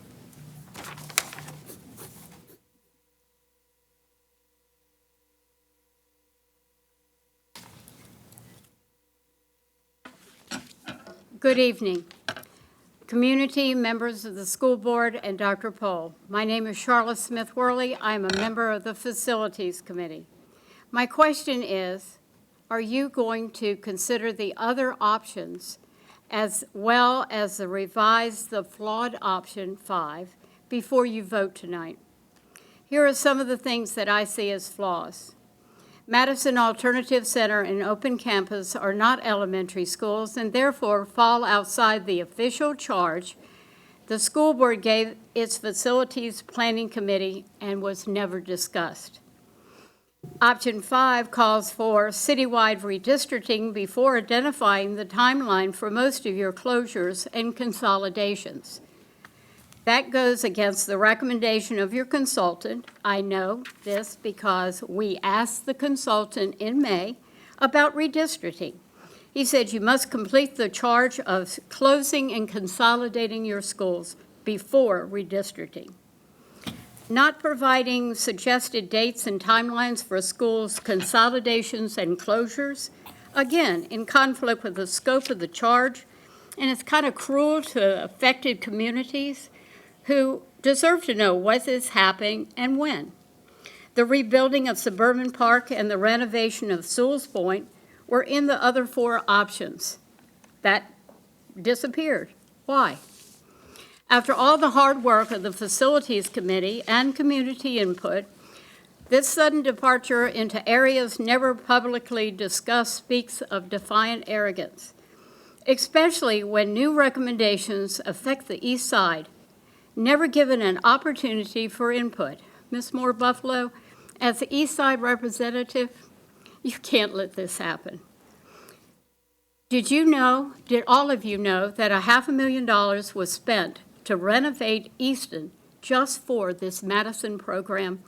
Good evening, community, members of the school board, and Dr. Pohl. My name is Charlotte Smith Worley. I am a member of the Facilities Committee. My question is, are you going to consider the other options as well as the revised, the flawed option 5 before you vote tonight? Here are some of the things that I see as flaws. Madison Alternative Center and Open Campus are not elementary schools and therefore fall outside the official charge the school board gave its facilities planning committee and was never discussed. Option 5 calls for citywide redistricting before identifying the timeline for most of your closures and consolidations. That goes against the recommendation of your consultant. I know this because we asked the consultant in May about redistricting. He said you must complete the charge of closing and consolidating your schools before redistricting. Not providing suggested dates and timelines for schools' consolidations and closures, again, in conflict with the scope of the charge, and it's kind of cruel to affected communities who deserve to know what is happening and when. The rebuilding of Suburban Park and the renovation of Sewell's Point were in the other 4 options. That disappeared. Why? After all the hard work of the Facilities Committee and community input, this sudden departure into areas never publicly discussed speaks of defiant arrogance, especially when new recommendations affect the East Side, never given an opportunity for input. Ms. Moore Buffalo, as the East Side representative, you can't let this happen. Did all of you know that $500,000 was spent to renovate Easton just for this Madison program,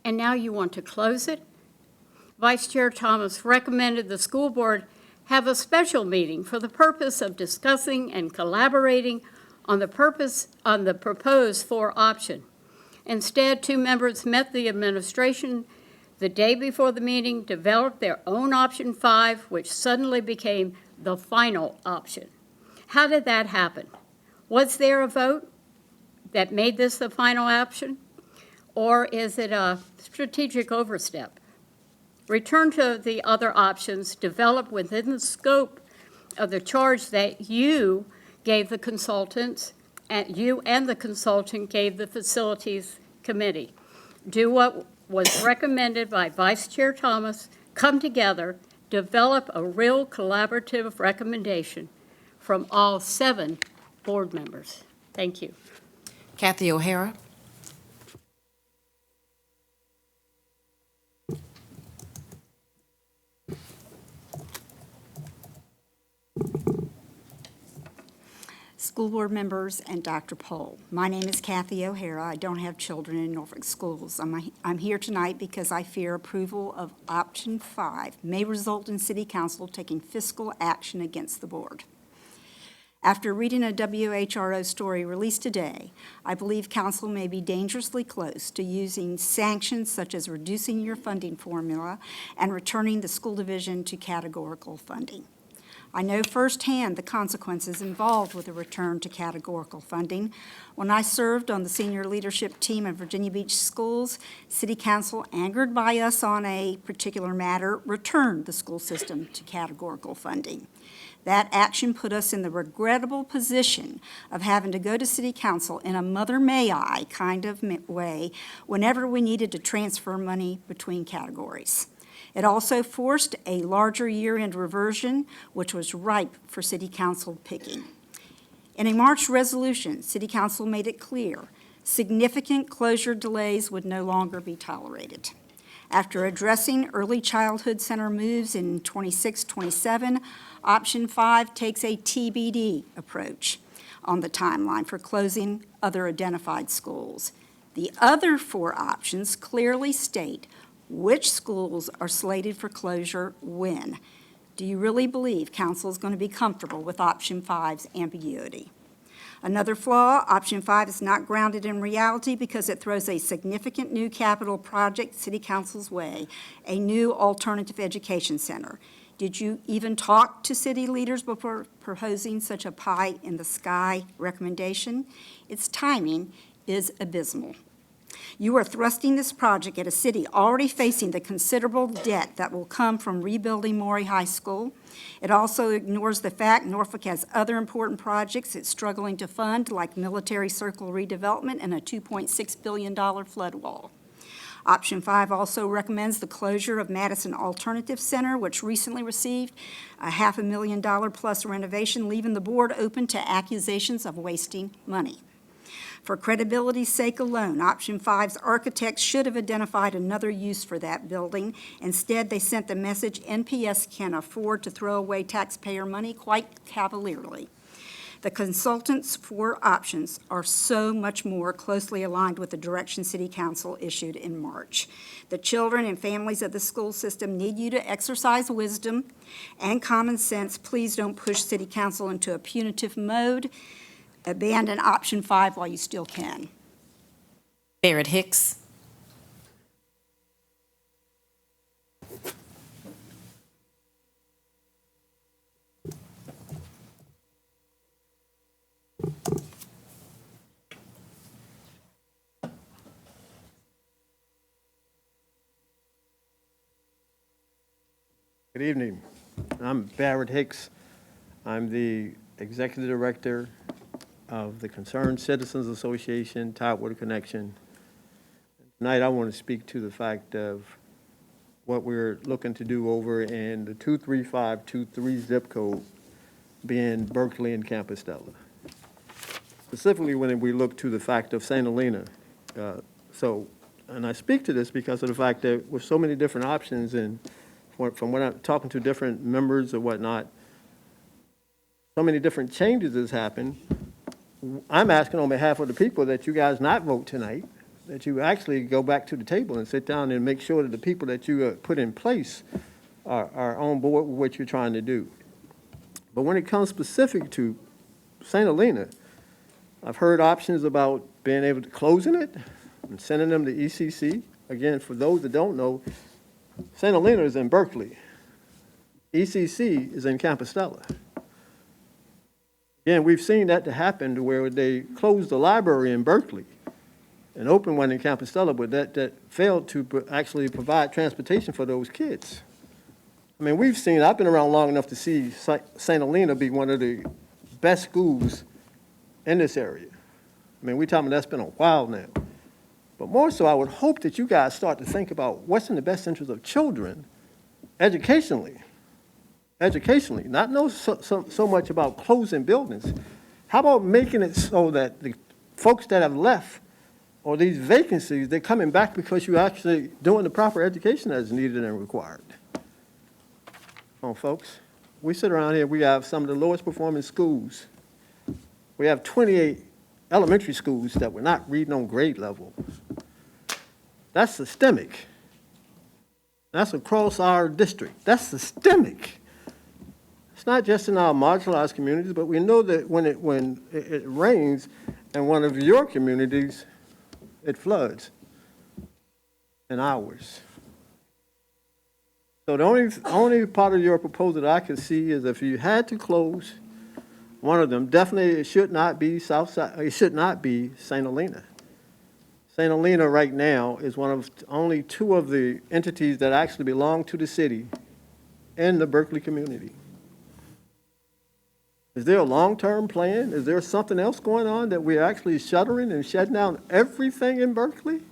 and now you want to close it? Vice Chair Thomas recommended the school board have a special meeting for the purpose of discussing and collaborating on the proposed 4 option. Instead, 2 members met the administration the day before the meeting, developed their own option 5, which suddenly became the final option. How did that happen? Was there a vote that made this the final option? Or is it a strategic overstep? Return to the other options developed within the scope of the charge that you gave the consultants, and you and the consultant gave the Facilities Committee. Do what was recommended by Vice Chair Thomas, come together, develop a real collaborative recommendation from all 7 board members. Thank you. Kathy O'Hara. School board members and Dr. Pohl. My name is Kathy O'Hara. I don't have children in Norfolk schools. I'm here tonight because I fear approval of option 5 may result in City Council taking fiscal action against the board. After reading a WHRO story released today, I believe Council may be dangerously close to using sanctions such as reducing your funding formula and returning the school division to categorical funding. I know firsthand the consequences involved with a return to categorical funding. When I served on the senior leadership team in Virginia Beach schools, City Council, angered by us on a particular matter, returned the school system to categorical funding. That action put us in the regrettable position of having to go to City Council in a mother may I kind of way whenever we needed to transfer money between categories. It also forced a larger year-end reversion, which was ripe for City Council picking. In a March resolution, City Council made it clear significant closure delays would no longer be tolerated. After addressing early childhood center moves in 26-27, option 5 takes a TBD approach on the timeline for closing other identified schools. The other 4 options clearly state which schools are slated for closure when. Do you really believe Council is going to be comfortable with option 5's ambiguity? Another flaw, option 5 is not grounded in reality because it throws a significant new capital project City Council's way, a new alternative education center. Did you even talk to city leaders before proposing such a pie-in-the-sky recommendation? Its timing is abysmal. You are thrusting this project at a city already facing the considerable debt that will come from rebuilding Maury High School. It also ignores the fact Norfolk has other important projects it's struggling to fund, like military circle redevelopment and a $2.6 billion flood wall. Option 5 also recommends the closure of Madison Alternative Center, which recently received a $500,000 plus renovation, leaving the board open to accusations of wasting money. For credibility's sake alone, option 5's architects should have identified another use for that building. Instead, they sent the message NPS can afford to throw away taxpayer money quite cavalierly. The consultants' 4 options are so much more closely aligned with the direction City Council issued in March. The children and families of the school system need you to exercise wisdom and common sense. Please don't push City Council into a punitive mode. Abandon option 5 while you still can. Barrett Hicks. Good evening. I'm Barrett Hicks. I'm the Executive Director of the Concerned Citizens Association, Tidewater Connection. Tonight I want to speak to the fact of what we're looking to do over in the 23523 zip code, being Berkeley and Compostela. Specifically when we look to the fact of St. Helena. And I speak to this because of the fact that with so many different options and from what I'm talking to different members or whatnot, so many different changes has happened. I'm asking on behalf of the people that you guys not vote tonight, that you actually go back to the table and sit down and make sure that the people that you put in place are on board with what you're trying to do. But when it comes specific to St. Helena, I've heard options about being able to closing it and sending them to ECC. Again, for those that don't know, St. Helena is in Berkeley. ECC is in Compostela. Again, we've seen that to happen to where they closed the library in Berkeley and opened one in Compostela, but that failed to actually provide transportation for those kids. I mean, I've been around long enough to see St. Helena be one of the best schools in this area. I mean, we're talking that's been a while now. But more so, I would hope that you guys start to think about what's in the best interest of children educationally. Educationally, not know so much about closing buildings. How about making it so that the folks that have left or these vacancies, they're coming back because you're actually doing the proper education that is needed and required? Come on, folks. We sit around here, we have some of the lowest performing schools. We have 28 elementary schools that we're not reading on grade level. That's systemic. That's across our district. That's systemic. It's not just in our marginalized communities, but we know that when it rains in one of your communities, it floods in ours. So the only part of your proposal that I can see is if you had to close one of them, definitely it should not be Southside, it should not be St. Helena. St. Helena right now is one of only two of the entities that actually belong to the city in the Berkeley community. Is there a long-term plan? Is there something else going on that we're actually shuttering and shutting down everything in Berkeley?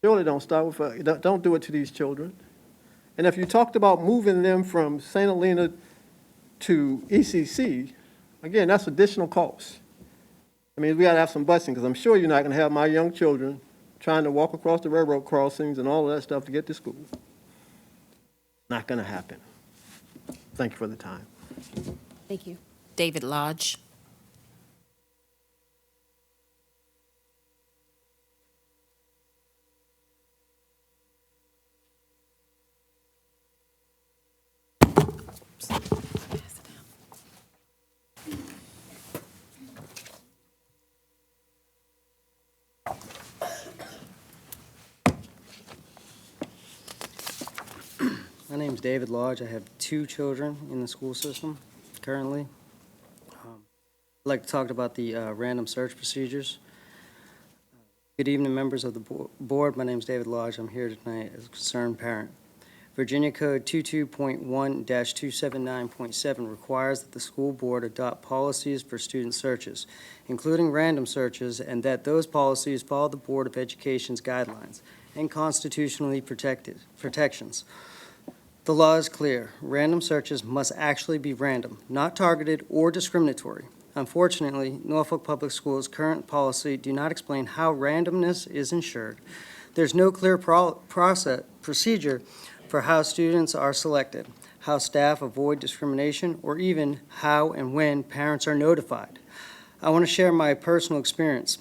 Surely don't start with, don't do it to these children. And if you talked about moving them from St. Helena to ECC, again, that's additional costs. I mean, we got to have some busing, because I'm sure you're not going to have my young children trying to walk across the railroad crossings and all of that stuff to get to school. Not going to happen. Thank you for the time. Thank you. David Lodge. My name is David Lodge. I have 2 children in the school system currently. I'd like to talk about the random search procedures. Good evening, members of the board. My name is David Lodge. I'm here tonight as a concerned parent. Virginia Code 22.1-279.7 requires that the school board adopt policies for student searches, including random searches, and that those policies follow the Board of Education's guidelines and constitutionally protections. The law is clear. Random searches must actually be random, not targeted or discriminatory. Unfortunately, Norfolk Public Schools' current policy do not explain how randomness is ensured. There's no clear procedure for how students are selected, how staff avoid discrimination, or even how and when parents are notified. I want to share my personal experience.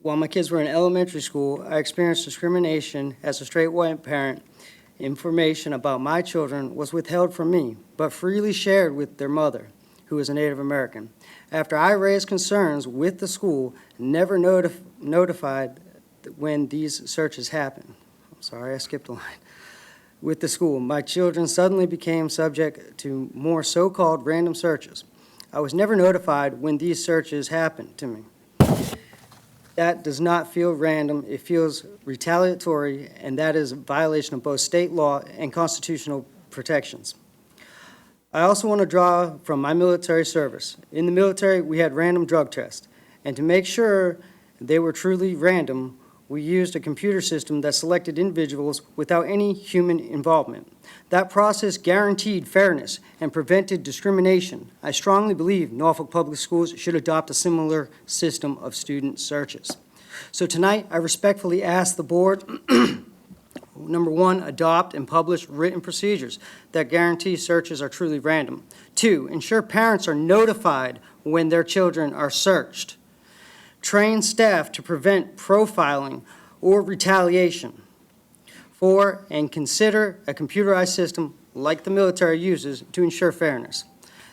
While my kids were in elementary school, I experienced discrimination as a straight white parent. Information about my children was withheld from me, but freely shared with their mother, who is a Native American. After I raised concerns with the school, never notified when these searches happened. I'm sorry, I skipped a line. With the school, my children suddenly became subject to more so-called random searches. I was never notified when these searches happened to me. That does not feel random. It feels retaliatory, and that is a violation of both state law and constitutional protections. I also want to draw from my military service. In the military, we had random drug tests, and to make sure they were truly random, we used a computer system that selected individuals without any human involvement. That process guaranteed fairness and prevented discrimination. I strongly believe Norfolk Public Schools should adopt a similar system of student searches. So tonight, I respectfully ask the board, number 1, adopt and publish written procedures that guarantee searches are truly random. 2, ensure parents are notified when their children are searched. Train staff to prevent profiling or retaliation. 4, and consider a computerized system like the military uses to ensure fairness.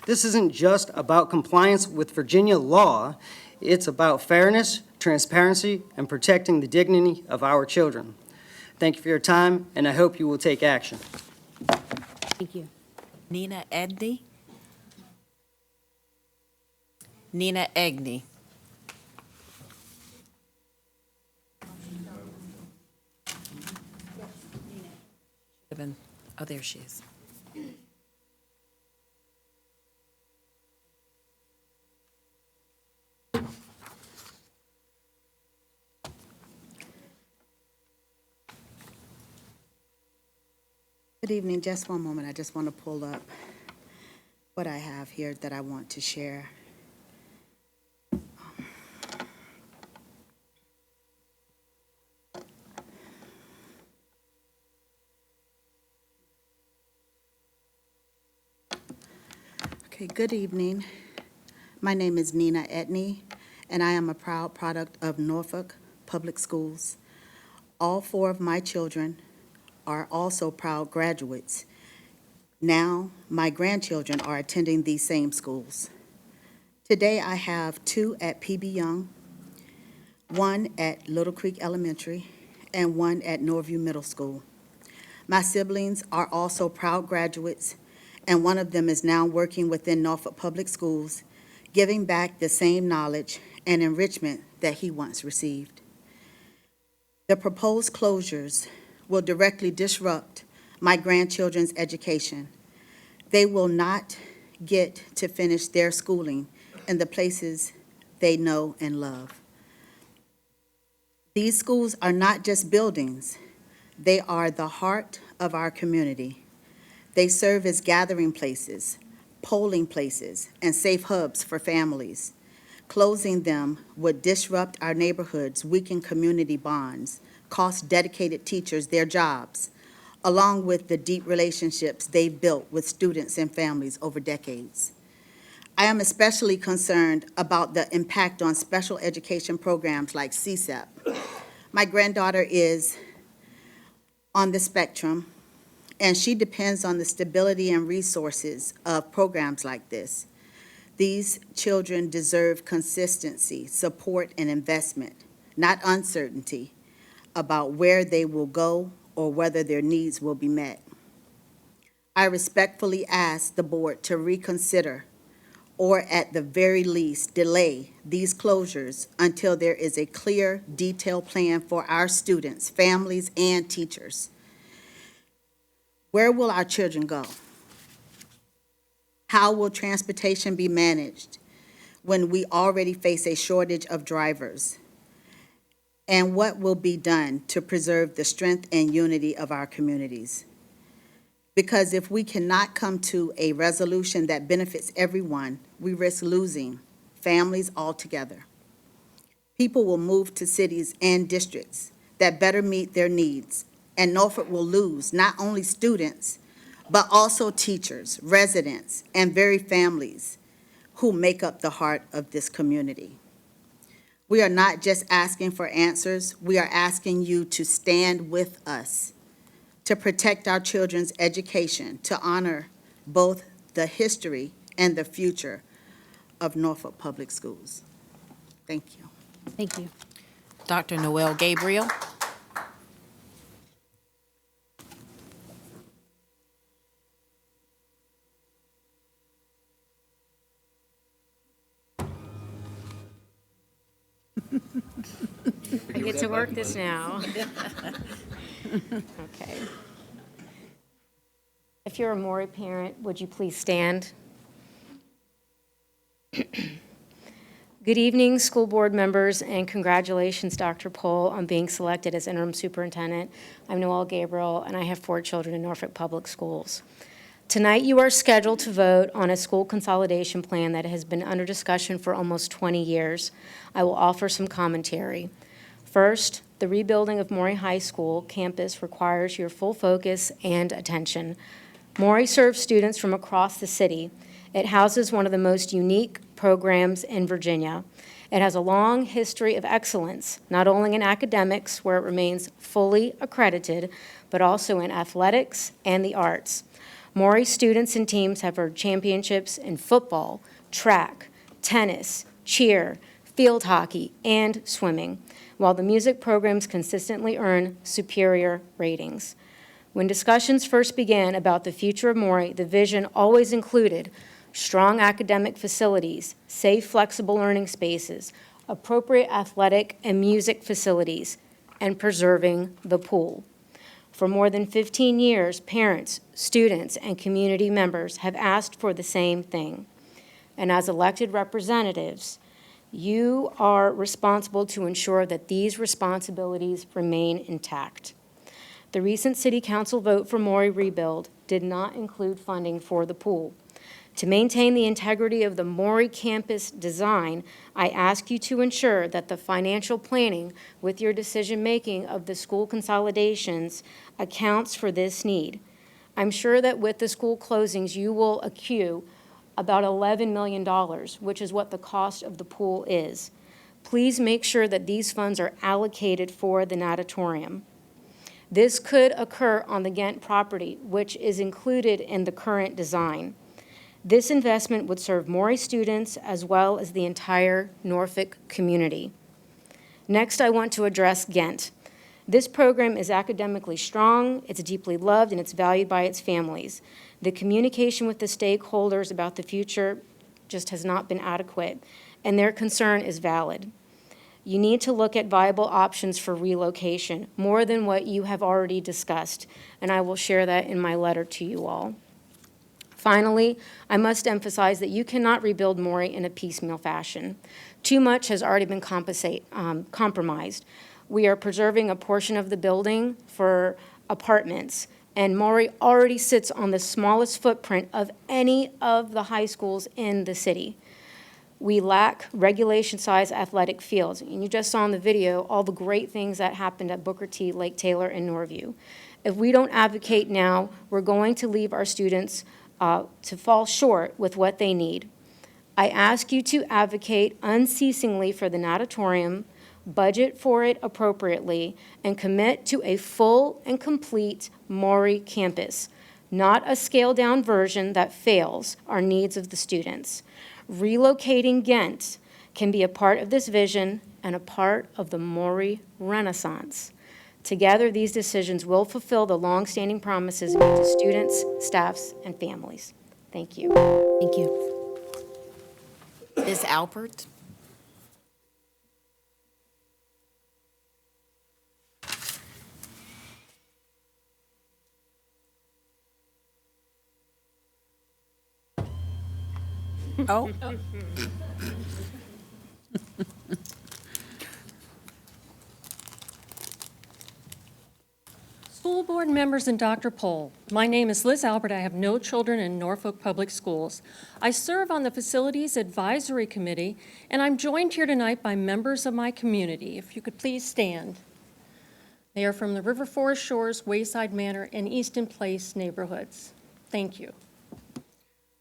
This isn't just about compliance with Virginia law. It's about fairness, transparency, and protecting the dignity of our children. Thank you for your time, and I hope you will take action. Thank you. Nina Egny. Nina Egny. Oh, there she is. Good evening. Just one moment. I just want to pull up what I have here that I want to share. Okay, good evening. My name is Nina Etney, and I am a proud product of Norfolk Public Schools. All 4 of my children are also proud graduates. Now, my grandchildren are attending these same schools. Today, I have 2 at PB Young, 1 at Little Creek Elementary, and 1 at Norview Middle School. My siblings are also proud graduates, and one of them is now working within Norfolk Public Schools, giving back the same knowledge and enrichment that he once received. The proposed closures will directly disrupt my grandchildren's education. They will not get to finish their schooling in the places they know and love. These schools are not just buildings, they are the heart of our community. They serve as gathering places, polling places, and safe hubs for families. Closing them would disrupt our neighborhoods, weaken community bonds, cost dedicated teachers their jobs, along with the deep relationships they've built with students and families over decades. I am especially concerned about the impact on special education programs like CSEP. My granddaughter is on the spectrum, and she depends on the stability and resources of programs like this. These children deserve consistency, support, and investment, not uncertainty about where they will go or whether their needs will be met. I respectfully ask the board to reconsider, or at the very least, delay these closures until there is a clear, detailed plan for our students, families, and teachers. Where will our children go? How will transportation be managed when we already face a shortage of drivers? And what will be done to preserve the strength and unity of our communities? Because if we cannot come to a resolution that benefits everyone, we risk losing families altogether. People will move to cities and districts that better meet their needs, and Norfolk will lose not only students, but also teachers, residents, and very families who make up the heart of this community. We are not just asking for answers, we are asking you to stand with us to protect our children's education, to honor both the history and the future of Norfolk Public Schools. Thank you. Thank you. Dr. Noel Gabriel. I get to work this now. Okay. If you're a Maury parent, would you please stand? Good evening, school board members, and congratulations, Dr. Pohl, on being selected as interim superintendent. I'm Noelle Gabriel, and I have 4 children in Norfolk Public Schools. Tonight, you are scheduled to vote on a school consolidation plan that has been under discussion for almost 20 years. I will offer some commentary. First, the rebuilding of Maury High School campus requires your full focus and attention. Maury serves students from across the city. It houses one of the most unique programs in Virginia. It has a long history of excellence, not only in academics, where it remains fully accredited, but also in athletics and the arts. Maury students and teams have earned championships in football, track, tennis, cheer, field hockey, and swimming, while the music programs consistently earn superior ratings. When discussions first began about the future of Maury, the vision always included strong academic facilities, safe, flexible learning spaces, appropriate athletic and music facilities, and preserving the pool. For more than 15 years, parents, students, and community members have asked for the same thing. And as elected representatives, you are responsible to ensure that these responsibilities remain intact. The recent City Council vote for Maury rebuild did not include funding for the pool. To maintain the integrity of the Maury campus design, I ask you to ensure that the financial planning with your decision-making of the school consolidations accounts for this need. I'm sure that with the school closings, you will accrue about $11 million, which is what the cost of the pool is. Please make sure that these funds are allocated for the natatorium. This could occur on the Ghent property, which is included in the current design. This investment would serve Maury students as well as the entire Norfolk community. Next, I want to address Ghent. This program is academically strong, it's deeply loved, and it's valued by its families. The communication with the stakeholders about the future just has not been adequate, and their concern is valid. You need to look at viable options for relocation, more than what you have already discussed, and I will share that in my letter to you all. Finally, I must emphasize that you cannot rebuild Maury in a piecemeal fashion. Too much has already been compromised. We are preserving a portion of the building for apartments, and Maury already sits on the smallest footprint of any of the high schools in the city. We lack regulation-size athletic fields, and you just saw in the video all the great things that happened at Booker T, Lake Taylor, and Norview. If we don't advocate now, we're going to leave our students to fall short with what they need. I ask you to advocate unceasingly for the natatorium, budget for it appropriately, and commit to a full and complete Maury campus, not a scaled-down version that fails our needs of the students. Relocating Ghent can be a part of this vision and a part of the Maury Renaissance. Together, these decisions will fulfill the long-standing promises made to students, staffs, and families. Thank you. Thank you. Ms. Albert? Oh. School board members and Dr. Pohl, my name is Liz Albert. I have no children in Norfolk Public Schools. I serve on the Facilities Advisory Committee, and I'm joined here tonight by members of my community. If you could please stand. They are from the River Forest Shores, Wayside Manor, and Easton Place neighborhoods. Thank you.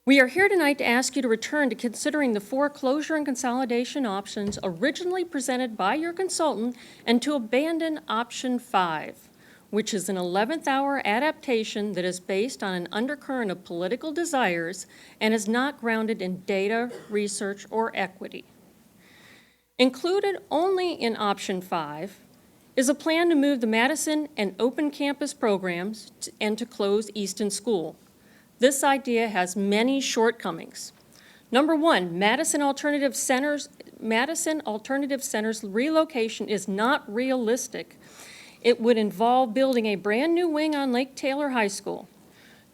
We are here tonight to ask you to return to considering the 4 closure and consolidation options originally presented by your consultant and to abandon option 5. Which is an 11th hour adaptation that is based on an undercurrent of political desires and is not grounded in data, research, or equity. Included only in option 5 is a plan to move the Madison and open campus programs and to close Easton School. This idea has many shortcomings. Number 1, Madison Alternative Center's relocation is not realistic. It would involve building a brand new wing on Lake Taylor High School.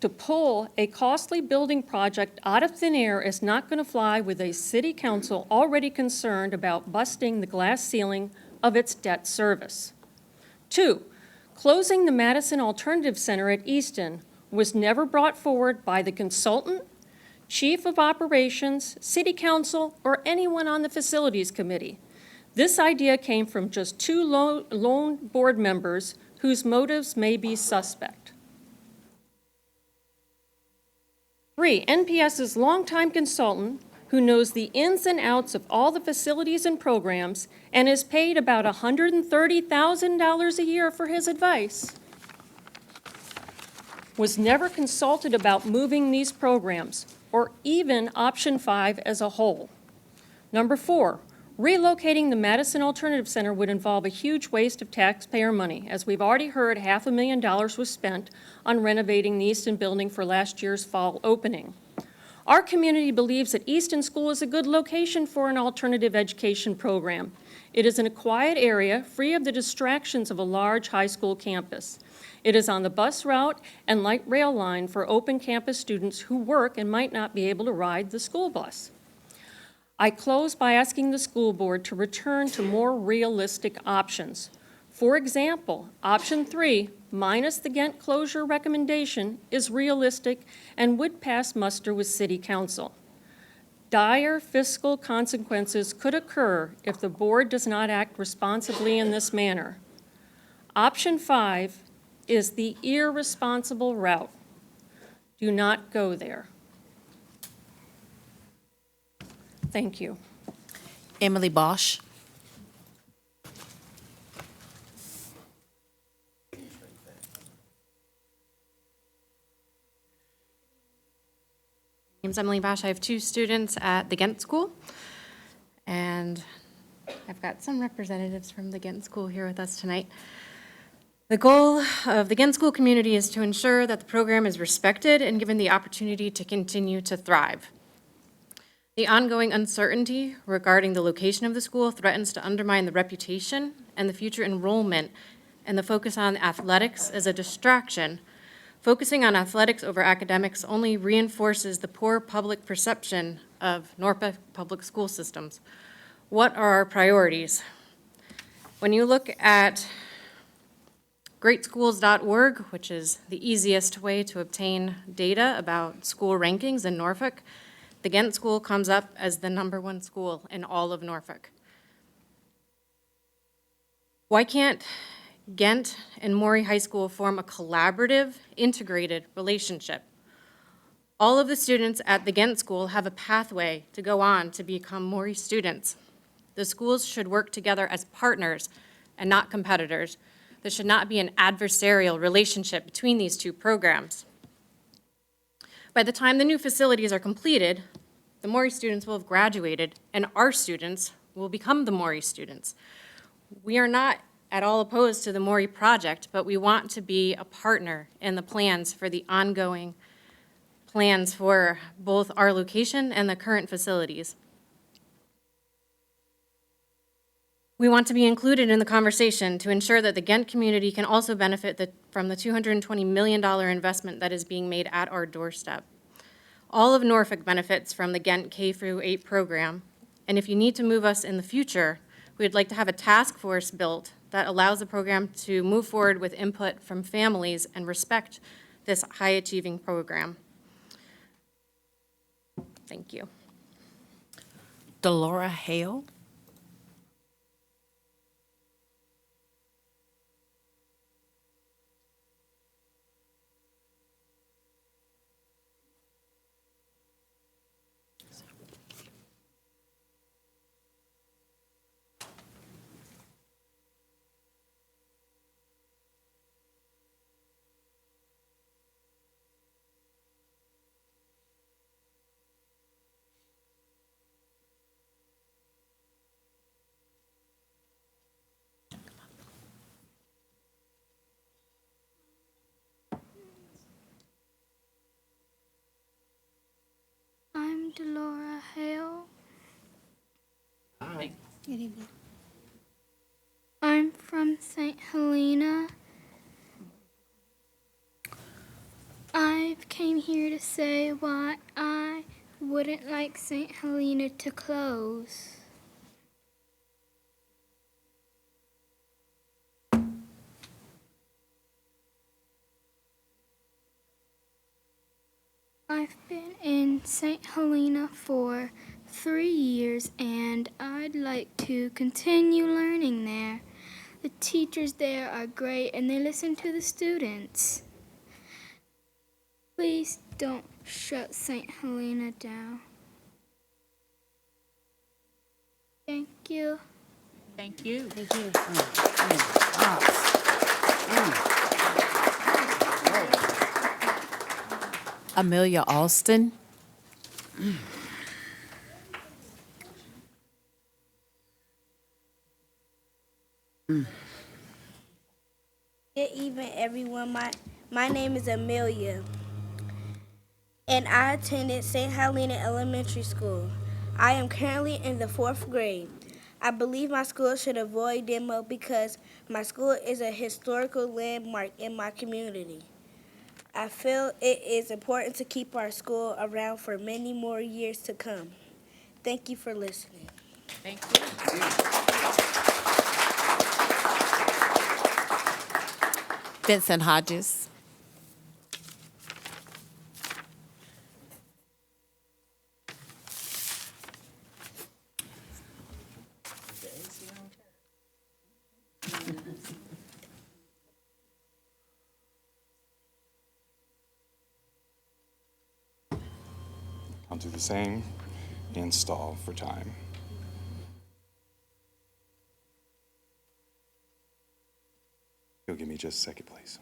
To pull a costly building project out of thin air is not going to fly with a city council already concerned about busting the glass ceiling of its debt service. 2, closing the Madison Alternative Center at Easton was never brought forward by the consultant, chief of operations, city council, or anyone on the facilities committee. This idea came from just 2 lone board members whose motives may be suspect. 3, NPS's longtime consultant who knows the ins and outs of all the facilities and programs and is paid about $130,000 a year for his advice, was never consulted about moving these programs or even option 5 as a whole. Number 4, relocating the Madison Alternative Center would involve a huge waste of taxpayer money. As we've already heard, $500,000 was spent on renovating the Easton building for last year's fall opening. Our community believes that Easton School is a good location for an alternative education program. It is in a quiet area, free of the distractions of a large high school campus. It is on the bus route and light rail line for open campus students who work and might not be able to ride the school bus. I close by asking the school board to return to more realistic options. For example, option 3, minus the Ghent closure recommendation, is realistic and would pass muster with City Council. Dire fiscal consequences could occur if the board does not act responsibly in this manner. Option 5 is the irresponsible route. Do not go there. Thank you. Emily Bosch. My name's Emily Bosch. I have 2 students at the Ghent School, and I've got some representatives from the Ghent School here with us tonight. The goal of the Ghent School community is to ensure that the program is respected and given the opportunity to continue to thrive. The ongoing uncertainty regarding the location of the school threatens to undermine the reputation and the future enrollment, and the focus on athletics as a distraction. Focusing on athletics over academics only reinforces the poor public perception of Norfolk public school systems. What are our priorities? When you look at greatschools.org, which is the easiest way to obtain data about school rankings in Norfolk, the Ghent School comes up as the #1 school in all of Norfolk. Why can't Ghent and Maury High School form a collaborative, integrated relationship? All of the students at the Ghent School have a pathway to go on to become Maury students. The schools should work together as partners and not competitors. There should not be an adversarial relationship between these 2 programs. By the time the new facilities are completed, the Maury students will have graduated, and our students will become the Maury students. We are not at all opposed to the Maury project, but we want to be a partner in the plans for the ongoing plans for both our location and the current facilities. We want to be included in the conversation to ensure that the Ghent community can also benefit from the $220 million investment that is being made at our doorstep. All of Norfolk benefits from the Ghent K-8 program, and if you need to move us in the future, we'd like to have a task force built that allows the program to move forward with input from families and respect this high-achieving program. Thank you. Delora Hale. I'm Delora Hale. Hi. Good evening. I'm from St. Helena. I came here to say why I wouldn't like St. Helena to close. I've been in St. Helena for 3 years, and I'd like to continue learning there. The teachers there are great, and they listen to the students. Please don't shut St. Helena down. Thank you. Thank you. Thank you. Amelia Alston. Good evening, everyone. My name is Amelia, and I attended St. Helena Elementary School. I am currently in the 4th grade. I believe my school should avoid demo because my school is a historical landmark in my community. I feel it is important to keep our school around for many more years to come. Thank you for listening. Thank you. Vincent Hodges. I'll do the same and stall for time. You'll give me just a second, please.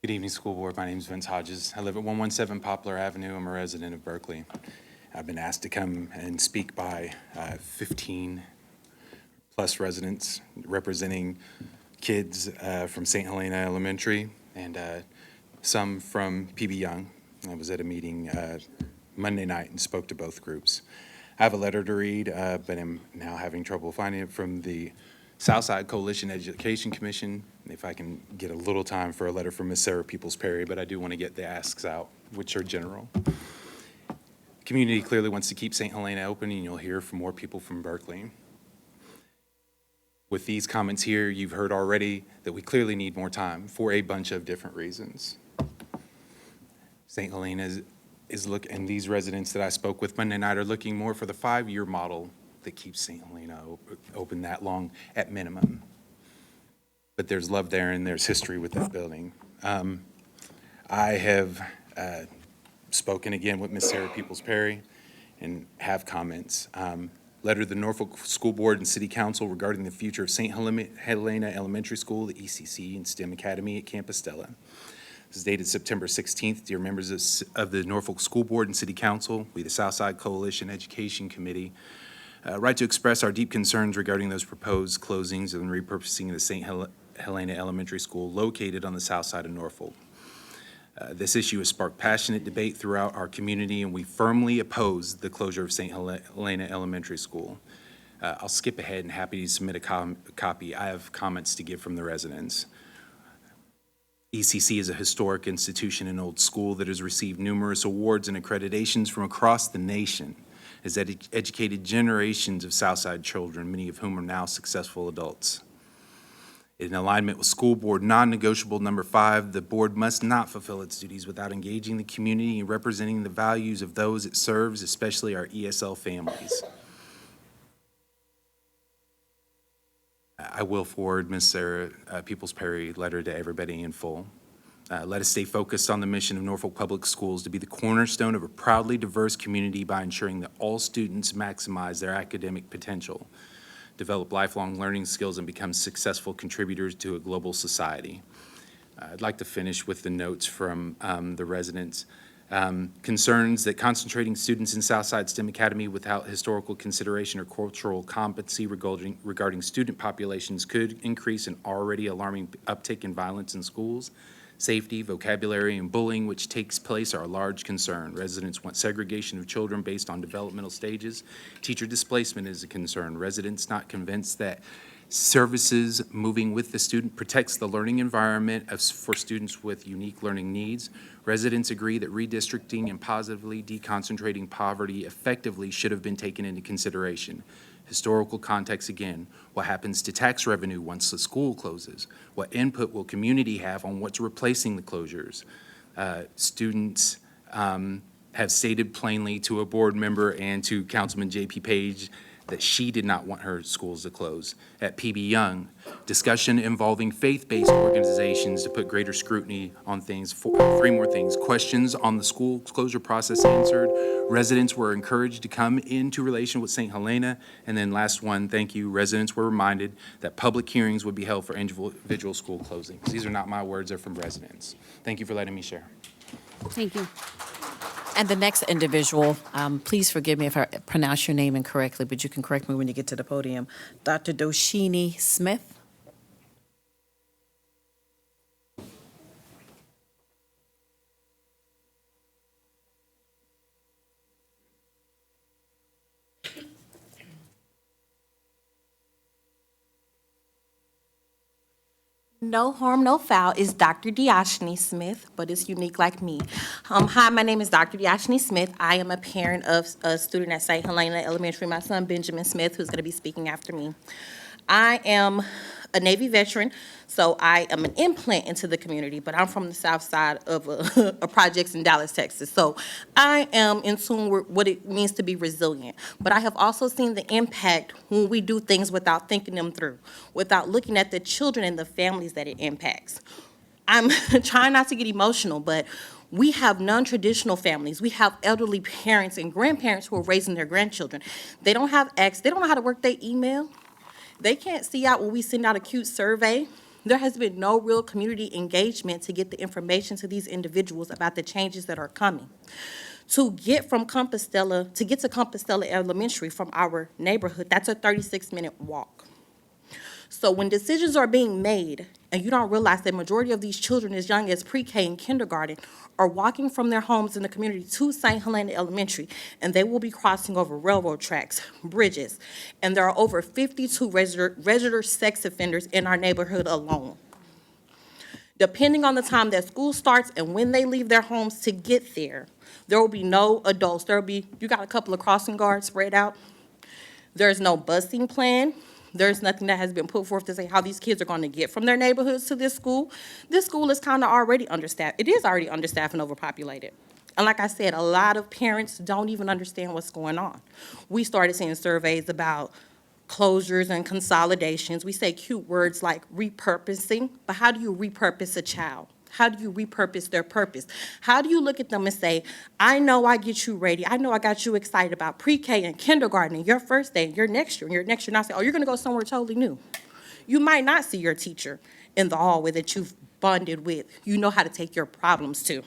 Good evening, school board. My name is Vince Hodges. I live at 117 Poplar Avenue. I'm a resident of Berkeley. I've been asked to come and speak by 15 plus residents representing kids from St. Helena Elementary and some from PB Young. I was at a meeting Monday night and spoke to both groups. I have a letter to read, but I'm now having trouble finding it from the Southside Coalition Education Commission. If I can get a little time for a letter from Ms. Sarah Peoples-Perry, but I do want to get the asks out, which are general. The community clearly wants to keep St. Helena open, and you'll hear from more people from Berkeley. With these comments here, you've heard already that we clearly need more time for a bunch of different reasons. St. Helena and these residents that I spoke with Monday night are looking more for the 5-year model that keeps St. Helena open that long at minimum. But there's love there and there's history with that building. I have spoken again with Ms. Sarah Peoples-Perry and have comments. Letter to the Norfolk School Board and City Council regarding the future of St. Helena Elementary School, the ECC, and STEM Academy at Camp Estella. This is dated September 16th. Dear members of the Norfolk School Board and City Council, we, the Southside Coalition Education Committee, write to express our deep concerns regarding those proposed closings and repurposing of the St. Helena Elementary School located on the south side of Norfolk. This issue has sparked passionate debate throughout our community, and we firmly oppose the closure of St. Helena Elementary School. I'll skip ahead and happy to submit a copy. I have comments to give from the residents. ECC is a historic institution and old school that has received numerous awards and accreditations from across the nation. Has educated generations of Southside children, many of whom are now successful adults. In alignment with School Board Non-Negotiable Number 5, the board must not fulfill its duties without engaging the community and representing the values of those it serves, especially our ESL families. I will forward Ms. Sarah Peoples-Perry letter to everybody in full. Let us stay focused on the mission of Norfolk Public Schools to be the cornerstone of a proudly diverse community by ensuring that all students maximize their academic potential, develop lifelong learning skills, and become successful contributors to a global society. I'd like to finish with the notes from the residents. Concerns that concentrating students in Southside STEM Academy without historical consideration or cultural competency regarding student populations could increase an already alarming uptick in violence in schools. Safety, vocabulary, and bullying, which takes place, are a large concern. Residents want segregation of children based on developmental stages. Teacher displacement is a concern. Residents not convinced that services moving with the student protects the learning environment for students with unique learning needs. Residents agree that redistricting and positively deconcentrating poverty effectively should have been taken into consideration. Historical context again, what happens to tax revenue once the school closes? What input will community have on what's replacing the closures? Students have stated plainly to a board member and to Councilman J.P. Page that she did not want her schools to close. At PB Young, discussion involving faith-based organizations to put greater scrutiny on things. 3 more things. Questions on the school closure process answered. Residents were encouraged to come into relation with St. Helena. And then last one, thank you. Residents were reminded that public hearings would be held for individual school closings. These are not my words, they're from residents. Thank you for letting me share. Thank you. And the next individual, please forgive me if I pronounce your name incorrectly, but you can correct me when you get to the podium. Dr. Doshini Smith. No harm, no foul is Dr. Deoshany Smith, but it's unique like me. Hi, my name is Dr. Deoshany Smith. I am a parent of a student at St. Helena Elementary, my son Benjamin Smith, who's going to be speaking after me. I am a Navy veteran, so I am an implant into the community, but I'm from the south side of a projects in Dallas, Texas. So I am in tune with what it means to be resilient. But I have also seen the impact when we do things without thinking them through, without looking at the children and the families that it impacts. I'm trying not to get emotional, but we have non-traditional families. We have elderly parents and grandparents who are raising their grandchildren. They don't have access. They don't know how to work their email. They can't see out when we send out a cute survey. There has been no real community engagement to get the information to these individuals about the changes that are coming. To get to Compostela Elementary from our neighborhood, that's a 36-minute walk. So when decisions are being made and you don't realize the majority of these children as young as pre-K and kindergarten are walking from their homes in the community to St. Helena Elementary, and they will be crossing over railroad tracks, bridges, and there are over 52 registered sex offenders in our neighborhood alone. Depending on the time that school starts and when they leave their homes to get there will be no adults. You got a couple of crossing guards spread out. There's no busing plan. There's nothing that has been put forth to say how these kids are going to get from their neighborhoods to this school. This school is kind of already understaffed. It is already understaffed and overpopulated. And like I said, a lot of parents don't even understand what's going on. We started seeing surveys about closures and consolidations. We say cute words like repurposing, but how do you repurpose a child? How do you repurpose their purpose? How do you look at them and say, I know I get you ready. I know I got you excited about pre-K and kindergarten and your first day and your next year. And your next year, not say, oh, you're going to go somewhere totally new. You might not see your teacher in the hallway that you've bonded with. You know how to take your problems to.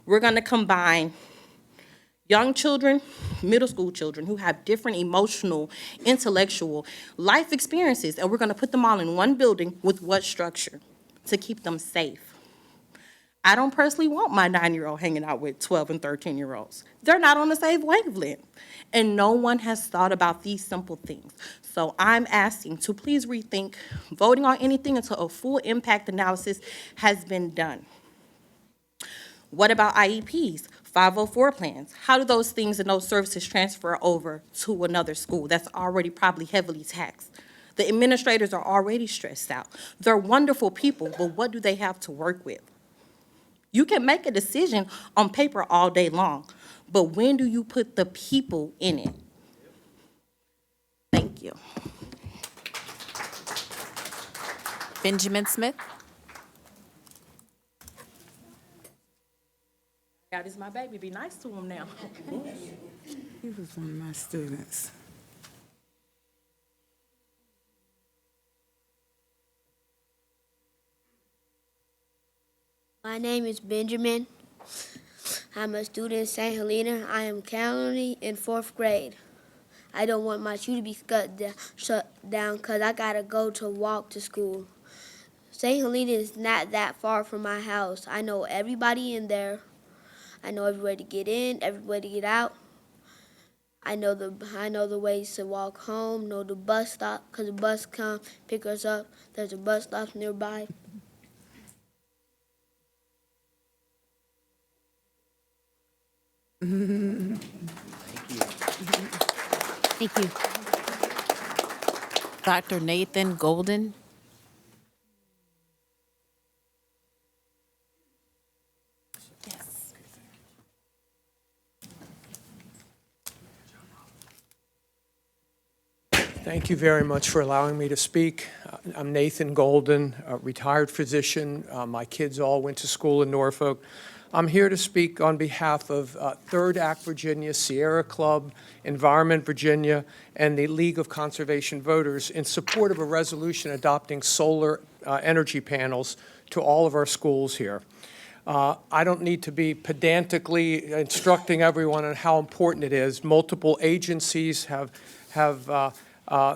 We're going to combine young children, middle school children who have different emotional, intellectual life experiences, and we're going to put them all in one building with what structure? To keep them safe. I don't personally want my 9-year-old hanging out with 12 and 13-year-olds. They're not on the same wavelength. And no one has thought about these simple things. So I'm asking to please rethink voting on anything until a full impact analysis has been done. What about IEPs, 504 plans? How do those things and those services transfer over to another school that's already probably heavily taxed? The administrators are already stressed out. They're wonderful people, but what do they have to work with? You can make a decision on paper all day long, but when do you put the people in it? Thank you. Benjamin Smith. God is my baby. Be nice to him now. He was one of my students. My name is Benjamin. I'm a student at St. Helena. I am currently in 4th grade. I don't want my shoe to be shut down because I got to go to walk to school. St. Helena is not that far from my house. I know everybody in there. I know everywhere to get in, everywhere to get out. I know the ways to walk home, know the bus stop because the bus come pick us up. There's a bus stop nearby. Thank you. Dr. Nathan Golden. Thank you very much for allowing me to speak. I'm Nathan Golden, a retired physician. My kids all went to school in Norfolk. I'm here to speak on behalf of 3rd Act Virginia, Sierra Club, Environment Virginia, and the League of Conservation Voters in support of a resolution adopting solar energy panels to all of our schools here. I don't need to be pedantically instructing everyone on how important it is. Multiple agencies have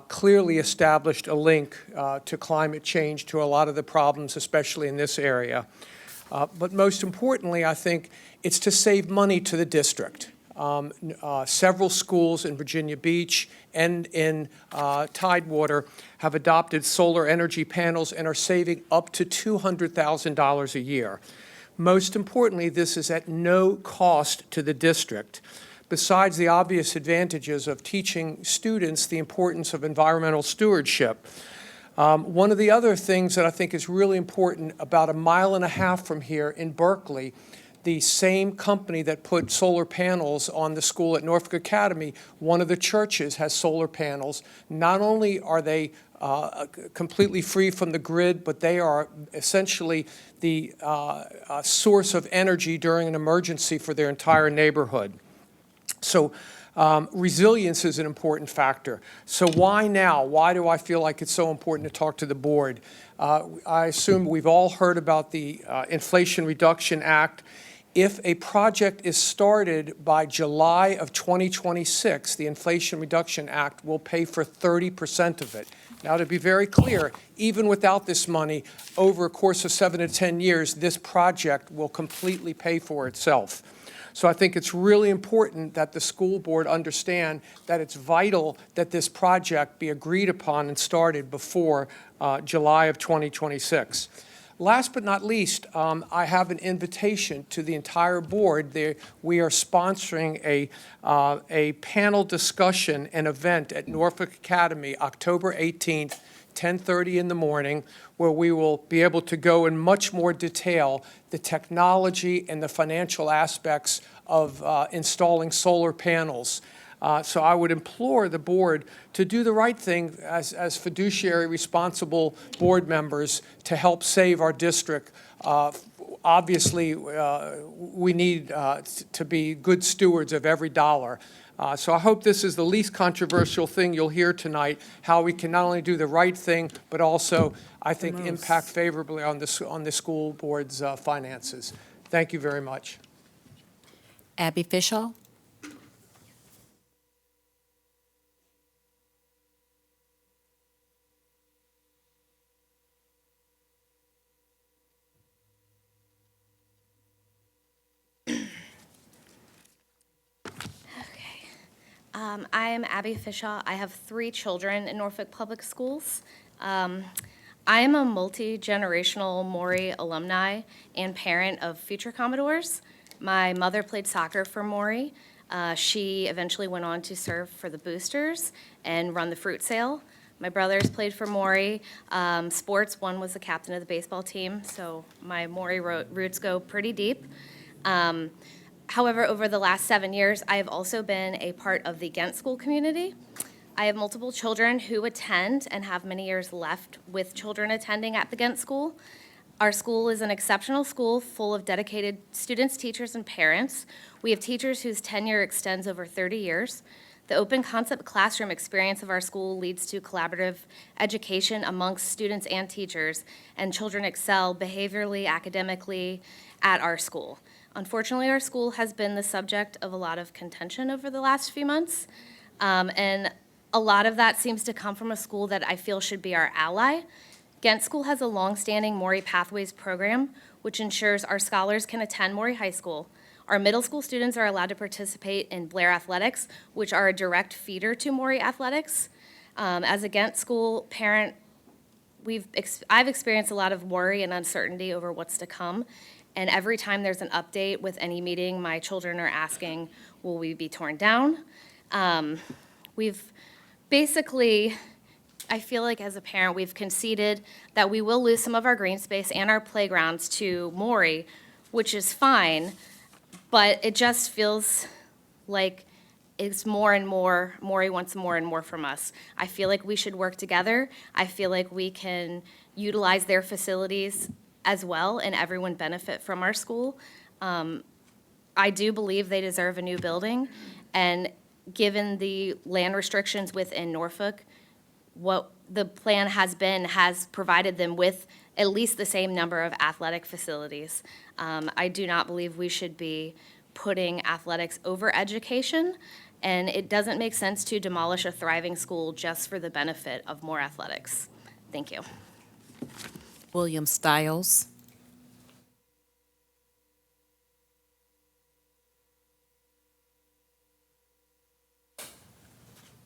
clearly established a link to climate change, to a lot of the problems, especially in this area. But most importantly, I think it's to save money to the district. Several schools in Virginia Beach and in Tidewater have adopted solar energy panels and are saving up to $200,000 a year. Most importantly, this is at no cost to the district. Besides the obvious advantages of teaching students the importance of environmental stewardship, one of the other things that I think is really important, about 1.5 miles from here in Berkeley, the same company that put solar panels on the school at Norfolk Academy, one of the churches has solar panels. Not only are they completely free from the grid, but they are essentially the source of energy during an emergency for their entire neighborhood. So resilience is an important factor. So why now? Why do I feel like it's so important to talk to the board? I assume we've all heard about the Inflation Reduction Act. If a project is started by July of 2026, the Inflation Reduction Act will pay for 30% of it. Now, to be very clear, even without this money, over a course of 7 to 10 years, this project will completely pay for itself. So I think it's really important that the school board understand that it's vital that this project be agreed upon and started before July of 2026. Last but not least, I have an invitation to the entire board. We are sponsoring a panel discussion and event at Norfolk Academy, October 18th, 10:30 in the morning, where we will be able to go in much more detail the technology and the financial aspects of installing solar panels. So I would implore the board to do the right thing as fiduciary responsible board members to help save our district. Obviously, we need to be good stewards of every dollar. So I hope this is the least controversial thing you'll hear tonight, how we can not only do the right thing, but also, I think, impact favorably on the school board's finances. Thank you very much. Abby Fisher. I am Abby Fishaw. I have 3 children in Norfolk Public Schools. I am a multi-generational Maury alumni and parent of future Commodores. My mother played soccer for Maury. She eventually went on to serve for the Boosters and run the fruit sale. My brothers played for Maury. Sports, one was the captain of the baseball team, so my Maury roots go pretty deep. However, over the last 7 years, I have also been a part of the Ghent School community. I have multiple children who attend and have many years left with children attending at the Ghent School. Our school is an exceptional school full of dedicated students, teachers, and parents. We have teachers whose tenure extends over 30 years. The open concept classroom experience of our school leads to collaborative education amongst students and teachers, and children excel behaviorally, academically at our school. Unfortunately, our school has been the subject of a lot of contention over the last few months, and a lot of that seems to come from a school that I feel should be our ally. Ghent School has a longstanding Maury Pathways program, which ensures our scholars can attend Maury High School. Our middle school students are allowed to participate in Blair Athletics, which are a direct feeder to Maury Athletics. As a Ghent School parent, I've experienced a lot of worry and uncertainty over what's to come. And every time there's an update with any meeting, my children are asking, will we be torn down? We've basically, I feel like as a parent, we've conceded that we will lose some of our green space and our playgrounds to Maury, which is fine, but it just feels like it's more and more, Maury wants more and more from us. I feel like we should work together. I feel like we can utilize their facilities as well, and everyone benefit from our school. I do believe they deserve a new building, and given the land restrictions within Norfolk, what the plan has provided them with at least the same number of athletic facilities. I do not believe we should be putting athletics over education, and it doesn't make sense to demolish a thriving school just for the benefit of more athletics. Thank you. William Stiles.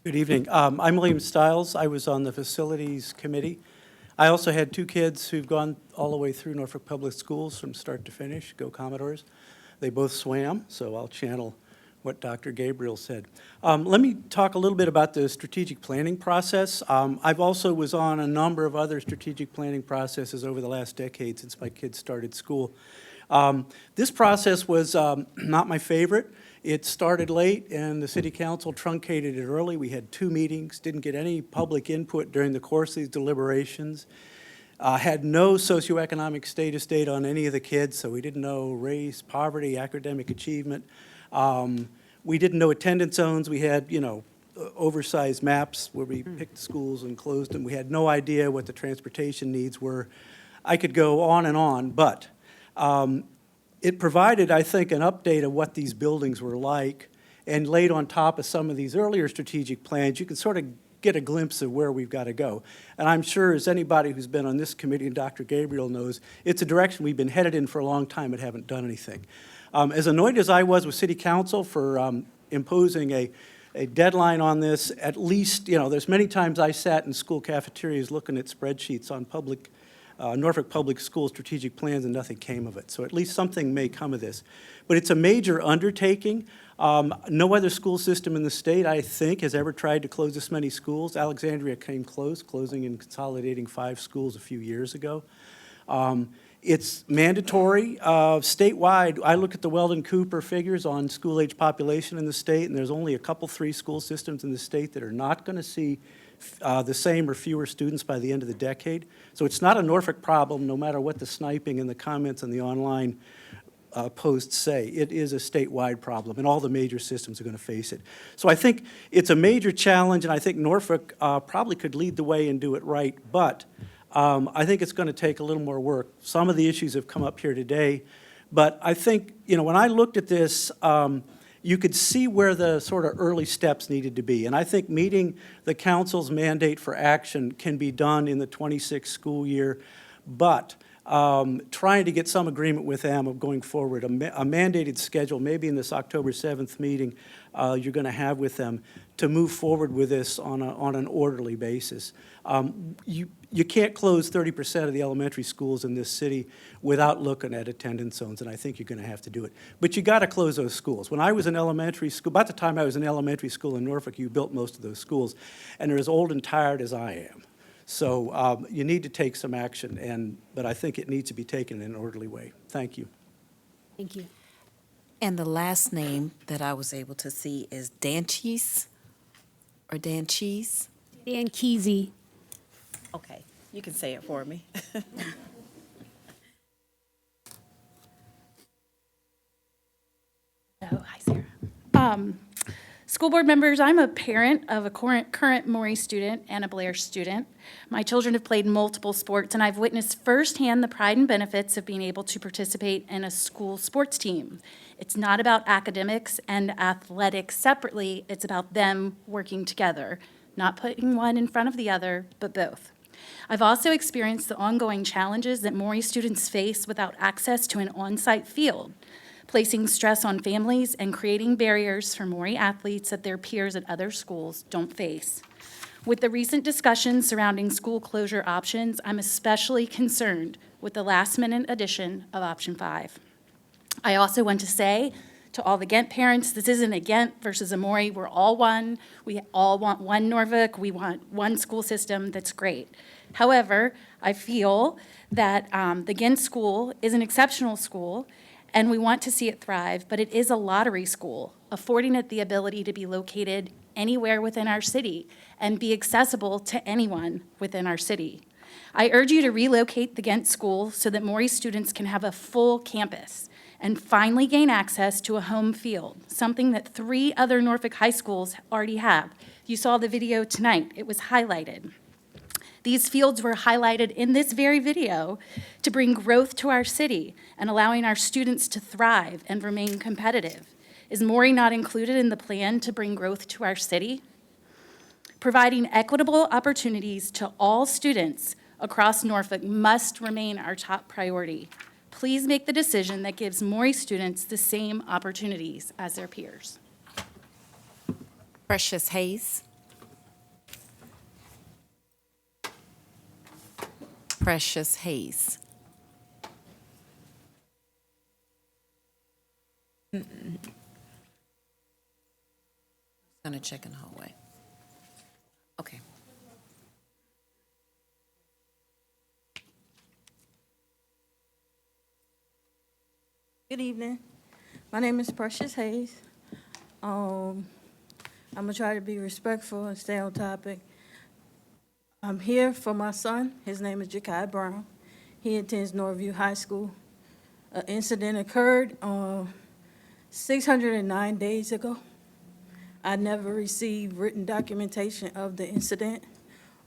Good evening. I'm William Stiles. I was on the Facilities Committee. I also had two kids who've gone all the way through Norfolk Public Schools from start to finish, go Commodores. They both swam, so I'll channel what Dr. Gabriel said. Let me talk a little bit about the strategic planning process. I've also was on a number of other strategic planning processes over the last decade since my kids started school. This process was not my favorite. It started late, and the city council truncated it early. We had 2 meetings, didn't get any public input during the course of these deliberations, had no socioeconomic status data on any of the kids, so we didn't know race, poverty, academic achievement. We didn't know attendance zones. We had, oversized maps where we picked schools and closed them. We had no idea what the transportation needs were. I could go on, but it provided, I think, an update of what these buildings were like, and laid on top of some of these earlier strategic plans, you can sort of get a glimpse of where we've got to go. And I'm sure, as anybody who's been on this committee, and Dr. Gabriel knows, it's a direction we've been headed in for a long time but haven't done anything. As annoyed as I was with City Council for imposing a deadline on this, at least, there's many times I sat in school cafeterias looking at spreadsheets on Norfolk Public School strategic plans, and nothing came of it. So at least something may come of this. But it's a major undertaking. No other school system in the state, I think, has ever tried to close this many schools. Alexandria came close, closing and consolidating 5 schools a few years ago. It's mandatory statewide. I look at the Weldon-Cooper figures on school-age population in the state, and there's only a couple, 3 school systems in the state that are not going to see the same or fewer students by the end of the decade. So it's not a Norfolk problem, no matter what the sniping and the comments on the online posts say. It is a statewide problem, and all the major systems are going to face it. So I think it's a major challenge, and I think Norfolk probably could lead the way and do it right, but I think it's going to take a little more work. Some of the issues have come up here today, but I think, when I looked at this, you could see where the sort of early steps needed to be. And I think meeting the council's mandate for action can be done in the 26th school year, but trying to get some agreement with them of going forward, a mandated schedule, maybe in this October 7th meeting you're going to have with them, to move forward with this on an orderly basis. You can't close 30% of the elementary schools in this city without looking at attendance zones, and I think you're going to have to do it. But you got to close those schools. When I was in elementary school, about the time I was in elementary school in Norfolk, you built most of those schools, and they're as old and tired as I am. So you need to take some action, but I think it needs to be taken in an orderly way. Thank you. Thank you. And the last name that I was able to see is Dancheese or Dancheese? Dan Kesey. Okay, you can say it for me. Hi, Sarah. School board members, I'm a parent of a current Maury student and a Blair student. My children have played multiple sports, and I've witnessed firsthand the pride and benefits of being able to participate in a school sports team. It's not about academics and athletics separately, it's about them working together, not putting one in front of the other, but both. I've also experienced the ongoing challenges that Maury students face without access to an on-site field, placing stress on families and creating barriers for Maury athletes that their peers at other schools don't face. With the recent discussions surrounding school closure options, I'm especially concerned with the last-minute addition of option 5. I also want to say to all the Ghent parents, this isn't a Ghent versus a Maury. We're all one. We all want one Norfolk. We want one school system. That's great. However, I feel that the Ghent school is an exceptional school, and we want to see it thrive, but it is a lottery school, affording it the ability to be located anywhere within our city and be accessible to anyone within our city. I urge you to relocate the Ghent school so that Maury students can have a full campus and finally gain access to a home field, something that 3 other Norfolk high schools already have. You saw the video tonight. It was highlighted. These fields were highlighted in this very video to bring growth to our city and allowing our students to thrive and remain competitive. Is Maury not included in the plan to bring growth to our city? Providing equitable opportunities to all students across Norfolk must remain our top priority. Please make the decision that gives Maury students the same opportunities as their peers. Precious Hayes. Precious Hayes. Gonna check in the hallway. Okay. Good evening. My name is Precious Hayes. I'm gonna try to be respectful and stay on topic. I'm here for my son. His name is Jakai Brown. He attends Norview High School. An incident occurred 609 days ago. I never received written documentation of the incident.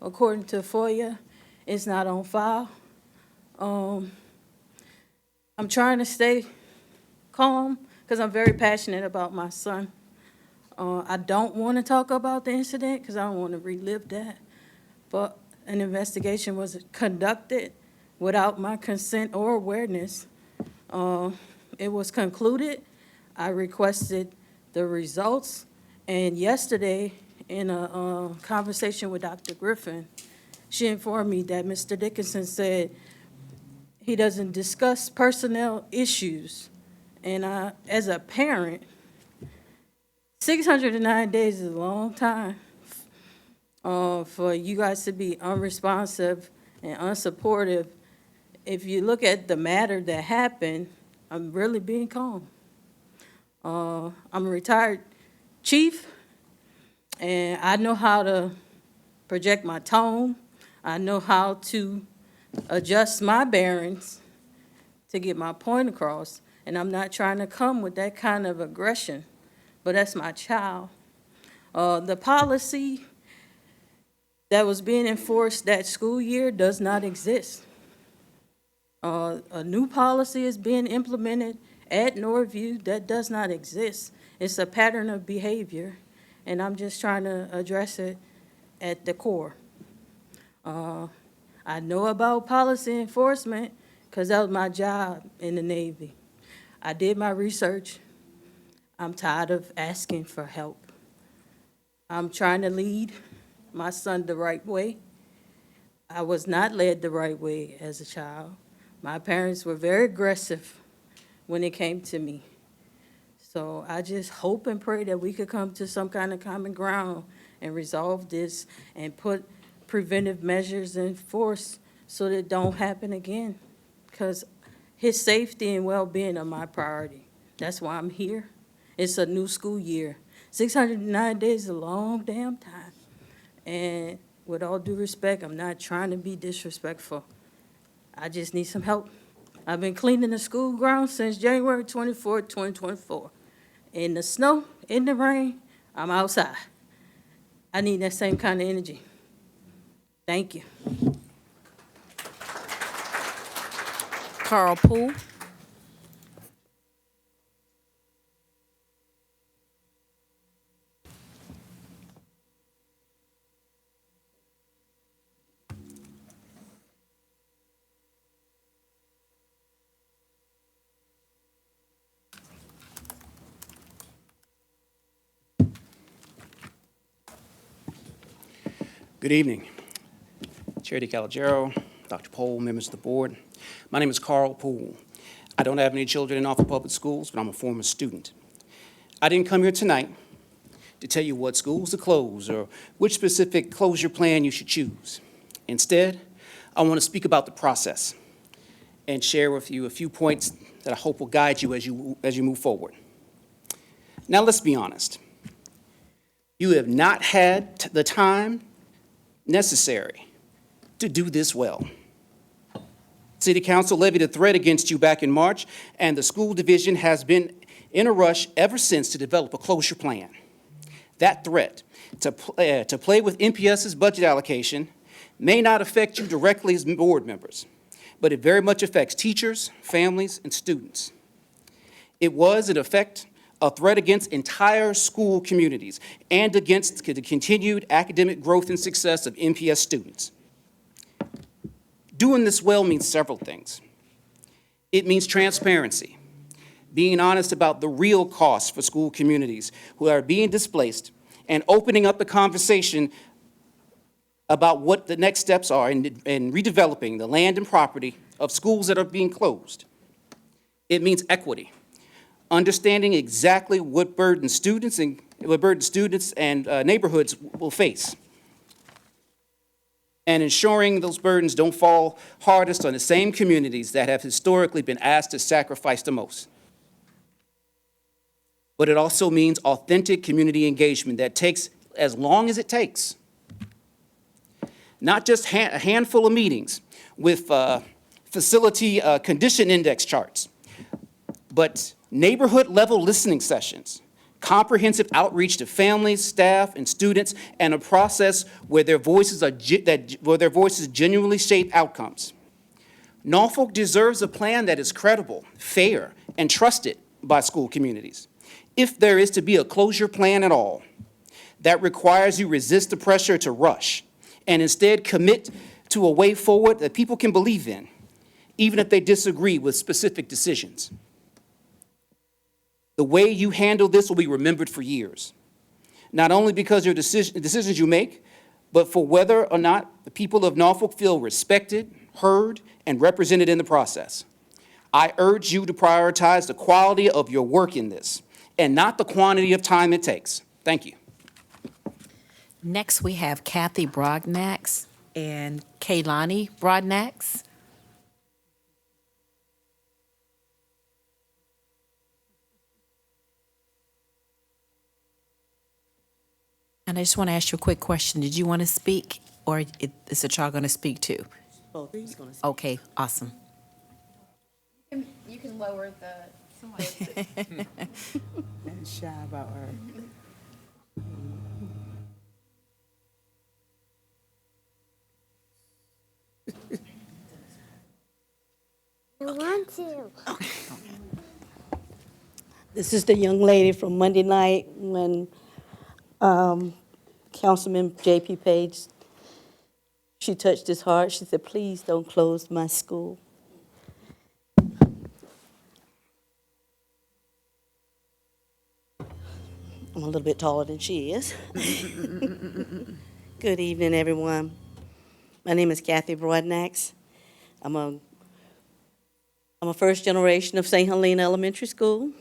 According to FOIA, it's not on file. I'm trying to stay calm because I'm very passionate about my son. I don't want to talk about the incident because I don't want to relive that. But an investigation was conducted without my consent or awareness. It was concluded. I requested the results. And yesterday, in a conversation with Dr. Griffin, she informed me that Mr. Dickinson said he doesn't discuss personnel issues. And as a parent, 609 days is a long time for you guys to be unresponsive and unsupportive. If you look at the matter that happened, I'm really being calm. I'm a retired chief, and I know how to project my tone. I know how to adjust my bearings to get my point across, and I'm not trying to come with that kind of aggression, but that's my child. The policy that was being enforced that school year does not exist. A new policy is being implemented at Norview that does not exist. It's a pattern of behavior, and I'm just trying to address it at the core. I know about policy enforcement because that was my job in the Navy. I did my research. I'm tired of asking for help. I'm trying to lead my son the right way. I was not led the right way as a child. My parents were very aggressive when it came to me. So I just hope and pray that we could come to some kind of common ground and resolve this and put preventive measures in force so that it don't happen again. Because his safety and well-being are my priority. That's why I'm here. It's a new school year. 609 days is a long damn time. And with all due respect, I'm not trying to be disrespectful. I just need some help. I've been cleaning the school grounds since January 24, 2024. In the snow, in the rain, I'm outside. I need that same kind of energy. Thank you. Carl Poole. Good evening. Chair DeCalagero, Dr. Pohl, members of the board. My name is Carl Poole. I don't have any children in Norfolk Public Schools, but I'm a former student. I didn't come here tonight to tell you what schools to close or which specific closure plan you should choose. Instead, I want to speak about the process and share with you a few points that I hope will guide you as you move forward. Now, let's be honest. You have not had the time necessary to do this well. City Council levied a threat against you back in March, and the school division has been in a rush ever since to develop a closure plan. That threat to play with NPS's budget allocation may not affect you directly as board members, but it very much affects teachers, families, and students. It was, in effect, a threat against entire school communities and against the continued academic growth and success of NPS students. Doing this well means several things. It means transparency, being honest about the real costs for school communities who are being displaced, and opening up the conversation about what the next steps are in redeveloping the land and property of schools that are being closed. It means equity, understanding exactly what burden students and neighborhoods will face, and ensuring those burdens don't fall hardest on the same communities that have historically been asked to sacrifice the most. But it also means authentic community engagement that takes as long as it takes. Not just a handful of meetings with facility condition index charts, but neighborhood-level listening sessions, comprehensive outreach to families, staff, and students, and a process where their voices genuinely shape outcomes. Norfolk deserves a plan that is credible, fair, and trusted by school communities. If there is to be a closure plan at all, that requires you resist the pressure to rush and instead commit to a way forward that people can believe in, even if they disagree with specific decisions. The way you handle this will be remembered for years, not only because of your decisions you make, but for whether or not the people of Norfolk feel respected, heard, and represented in the process. I urge you to prioritize the quality of your work in this, and not the quantity of time it takes. Thank you. Next, we have Kathy Brognax and Kaylani Brognax. And I just want to ask you a quick question. Did you want to speak, or is it y'all going to speak too? Both. He's gonna speak. Okay, awesome. You can lower the. Not shy about her. I want to. This is the young lady from Monday night when Councilman J.P. Page, she touched his heart. She said, please don't close my school. I'm a little bit taller than she is. Good evening, everyone. My name is Kathy Broadnax. I'm a first generation of St. Helena Elementary School.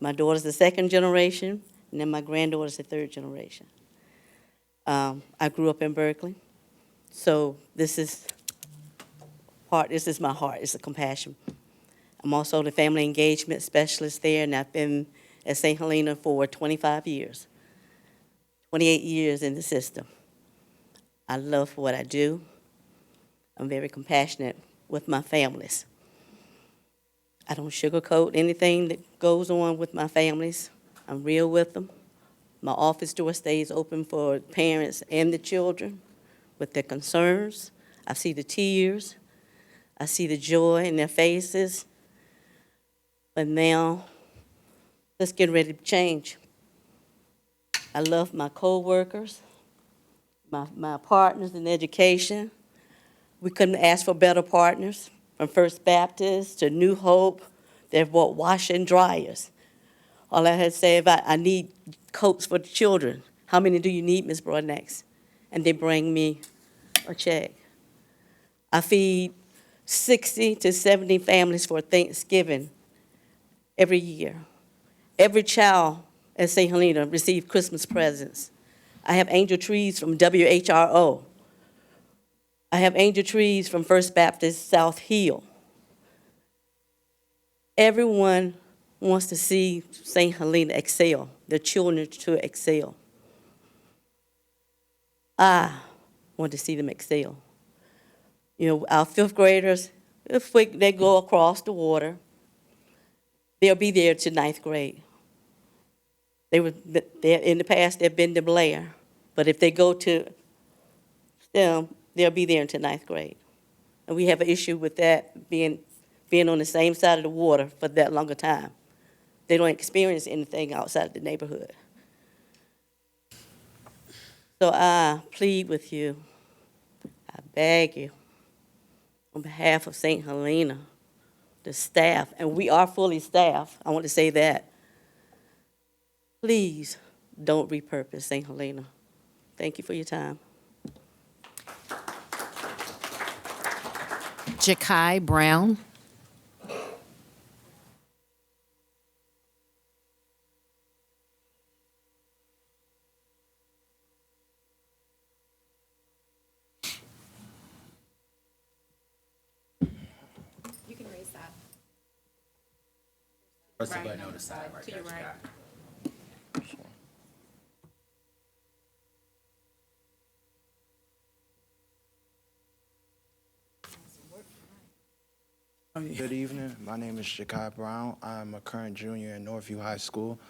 My daughter's the second generation, and then my granddaughter's the third generation. I grew up in Berkeley, so this is my heart, it's a compassion. I'm also the family engagement specialist there, and I've been at St. Helena for 25 years, 28 years in the system. I love what I do. I'm very compassionate with my families. I don't sugarcoat anything that goes on with my families. I'm real with them. My office door stays open for parents and the children with their concerns. I see the tears. I see the joy in their faces. But now, let's get ready to change. I love my co-workers, my partners in education. We couldn't ask for better partners, from First Baptist to New Hope. They've bought wash and dryers. All I had to say about, I need coats for the children. How many do you need, Ms. Broadnax? And they bring me a check. I feed 60 to 70 families for Thanksgiving every year. Every child at St. Helena receives Christmas presents. I have angel trees from WHRO. I have angel trees from First Baptist South Hill. Everyone wants to see St. Helena excel, their children to excel. I want to see them excel. You know, our fifth graders, if they go across the water, they'll be there to ninth grade. In the past, they've been to Blair, but if they go to STEM, they'll be there until ninth grade. And we have an issue with that being on the same side of the water for that longer time. They don't experience anything outside of the neighborhood. So I plead with you, I beg you, on behalf of St. Helena, the staff, and we are fully staffed, I want to say that. Please don't repurpose St. Helena. Thank you for your time. Jakai Brown. You can raise that. Press the button on the side. To your right. Good evening. My name is Jakai Brown. I'm a current junior in Northview High School.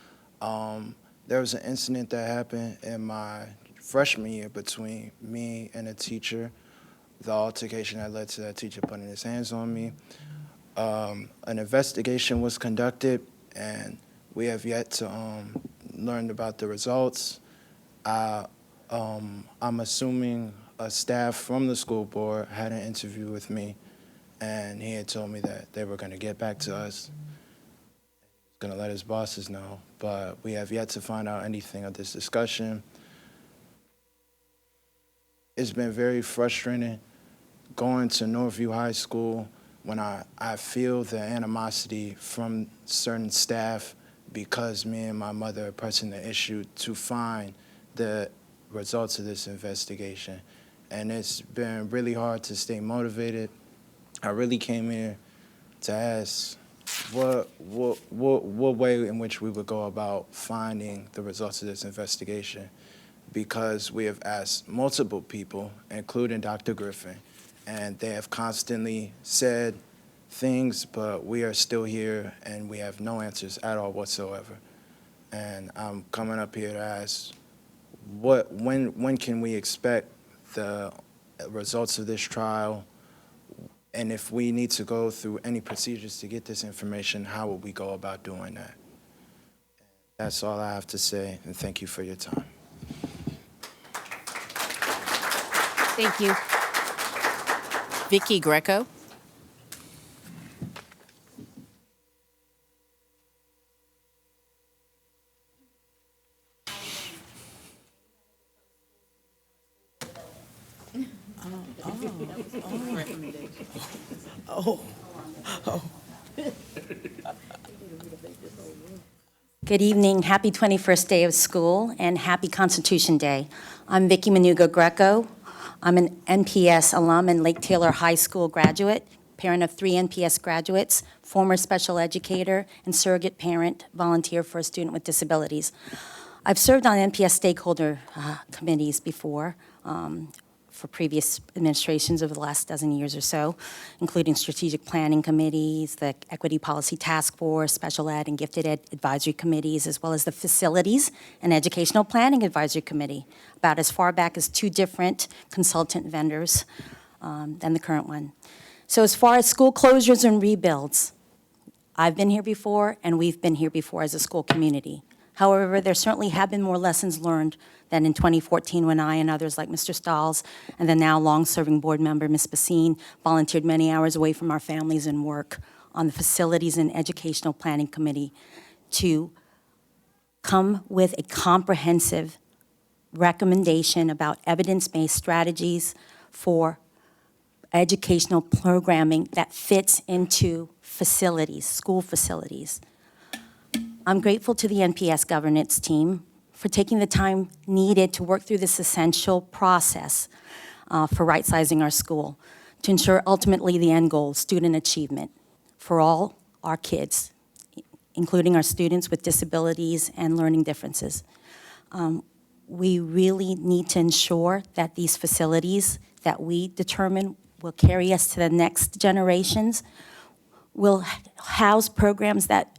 There was an incident that happened in my freshman year between me and a teacher. The altercation that led to that teacher putting his hands on me. An investigation was conducted, and we have yet to learn about the results. I'm assuming a staff from the school board had an interview with me, and he had told me that they were going to get back to us, going to let his bosses know, but we have yet to find out anything of this discussion. It's been very frustrating going to Northview High School when I feel the animosity from certain staff because me and my mother are pressing the issue to find the results of this investigation. And it's been really hard to stay motivated. I really came here to ask what way in which we would go about finding the results of this investigation, because we have asked multiple people, including Dr. Griffin, and they have constantly said things, but we are still here and we have no answers at all whatsoever. And I'm coming up here to ask, when can we expect the results of this trial? And if we need to go through any procedures to get this information, how will we go about doing that? That's all I have to say, and thank you for your time. Thank you. Vicky Greco. Good evening, happy 21st day of school, and happy Constitution Day. I'm Vicky Manuga Greco. I'm an NPS alum and Lake Taylor High School graduate, parent of 3 NPS graduates, former special educator, and surrogate parent, volunteer for a student with disabilities. I've served on NPS stakeholder committees before, for previous administrations over the last dozen years or so, including strategic planning committees, the Equity Policy Task Force, Special Ed and Gifted Ed Advisory Committees, as well as the Facilities and Educational Planning Advisory Committee, about as far back as 2 different consultant vendors than the current one. So as far as school closures and rebuilds, I've been here before, and we've been here before as a school community. However, there certainly have been more lessons learned than in 2014 when I and others like Mr. Stahls and the now long-serving board member, Ms. Basine, volunteered many hours away from our families and work on the Facilities and Educational Planning Committee to come with a comprehensive recommendation about evidence-based strategies for educational programming that fits into facilities, school facilities. I'm grateful to the NPS governance team for taking the time needed to work through this essential process for right-sizing our school to ensure ultimately the end goal, student achievement for all our kids, including our students with disabilities and learning differences. We really need to ensure that these facilities that we determine will carry us to the next generations will house programs that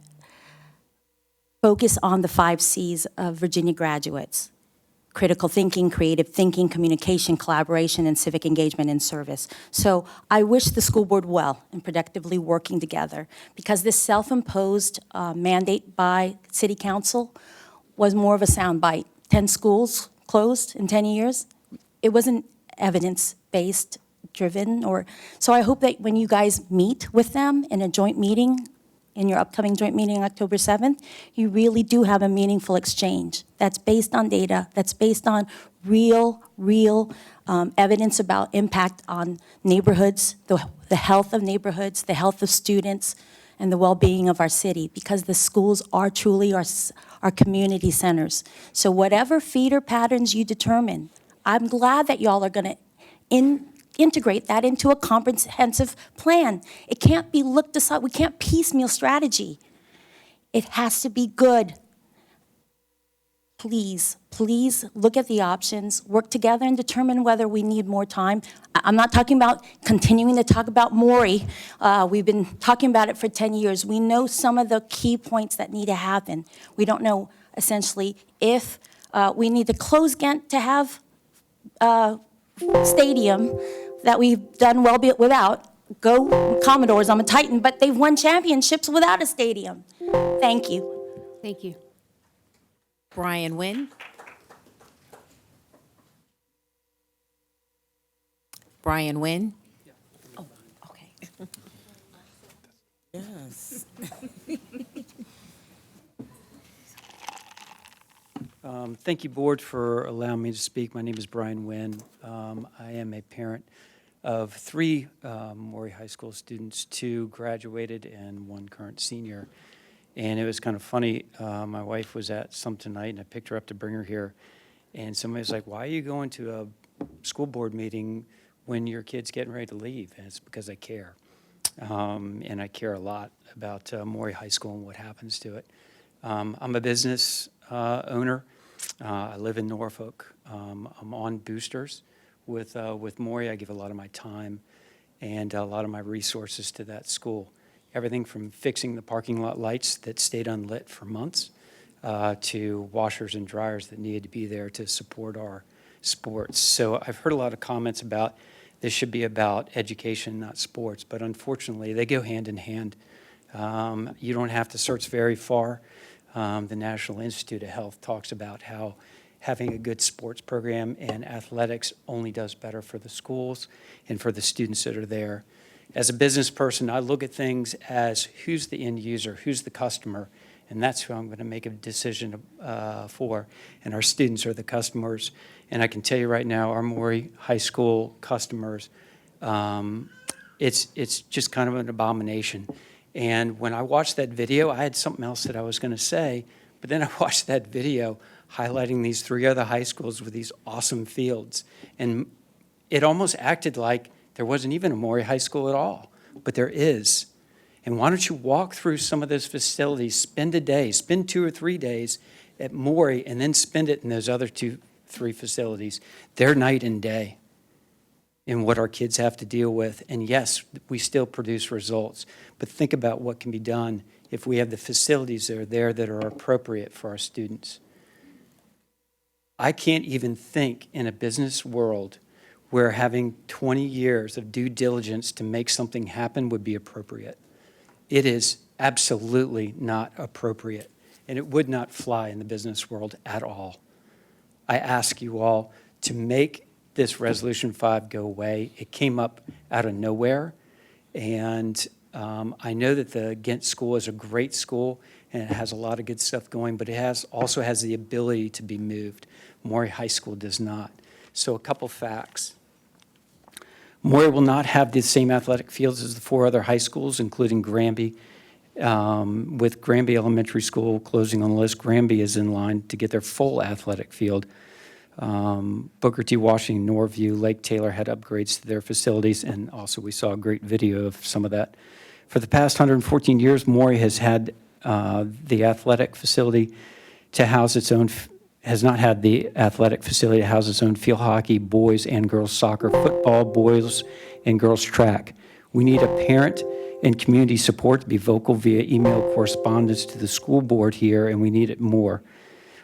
focus on the 5 C's of Virginia graduates: critical thinking, creative thinking, communication, collaboration, and civic engagement and service. So I wish the school board well in productively working together, because this self-imposed mandate by city council was more of a soundbite. 10 schools closed in 10 years. It wasn't evidence-based driven, so I hope that when you guys meet with them in a joint meeting, in your upcoming joint meeting on October 7th, you really do have a meaningful exchange that's based on data, that's based on real evidence about impact on neighborhoods, the health of neighborhoods, the health of students, and the well-being of our city, because the schools are truly our community centers. So whatever feeder patterns you determine, I'm glad that y'all are going to integrate that into a comprehensive plan. It can't be looked aside. We can't piecemeal strategy. It has to be good. Please, please look at the options, work together and determine whether we need more time. I'm not talking about continuing to talk about Maury. We've been talking about it for 10 years. We know some of the key points that need to happen. We don't know essentially if we need to close Ghent to have stadium that we've done well without. Go Commodores, I'm a Titan, but they've won championships without a stadium. Thank you. Thank you. Brian Nguyen. Brian Nguyen. Oh, okay. Yes. Thank you, Board, for allowing me to speak. My name is Brian Nguyen. I am a parent of 3 Maury High School students, 2 graduated and 1 current senior. And it was kind of funny, my wife was at some tonight, and I picked her up to bring her here, and somebody was like, why are you going to a school board meeting when your kid's getting ready to leave? And it's because I care. And I care a lot about Maury High School and what happens to it. I'm a business owner. I live in Norfolk. I'm on boosters with Maury. I give a lot of my time and a lot of my resources to that school. Everything from fixing the parking lot lights that stayed unlit for months to washers and dryers that needed to be there to support our sports. So I've heard a lot of comments about this should be about education, not sports, but unfortunately they go hand in hand. You don't have to search very far. The National Institute of Health talks about how having a good sports program and athletics only does better for the schools and for the students that are there. As a business person, I look at things as who's the end user, who's the customer, and that's who I'm going to make a decision for, and our students are the customers. And I can tell you right now, our Maury High School customers, it's just kind of an abomination. And when I watched that video, I had something else that I was going to say, but then I watched that video highlighting these 3 other high schools with these awesome fields, and it almost acted like there wasn't even a Maury High School at all, but there is. And why don't you walk through some of those facilities, spend a day, spend 2 or 3 days at Maury, and then spend it in those other 2, 3 facilities. They're night and day in what our kids have to deal with. And yes, we still produce results, but think about what can be done if we have the facilities that are there that are appropriate for our students. I can't even think in a business world where having 20 years of due diligence to make something happen would be appropriate. It is absolutely not appropriate, and it would not fly in the business world at all. I ask you all to make this Resolution 5 go away. It came up out of nowhere, and I know that the Ghent School is a great school, and it has a lot of good stuff going, but it also has the ability to be moved. Maury High School does not. So a couple facts. Maury will not have the same athletic fields as the 4 other high schools, including Granby. With Granby Elementary School closing on the list, Granby is in line to get their full athletic field. Booker T. Washington, Norview, Lake Taylor had upgrades to their facilities, and also we saw a great video of some of that. For the past 114 years, Maury has had the athletic facility to house its own has not had the athletic facility to house its own field hockey, boys and girls soccer, football, boys and girls track. We need a parent and community support to be vocal via email correspondence to the school board here, and we need it more.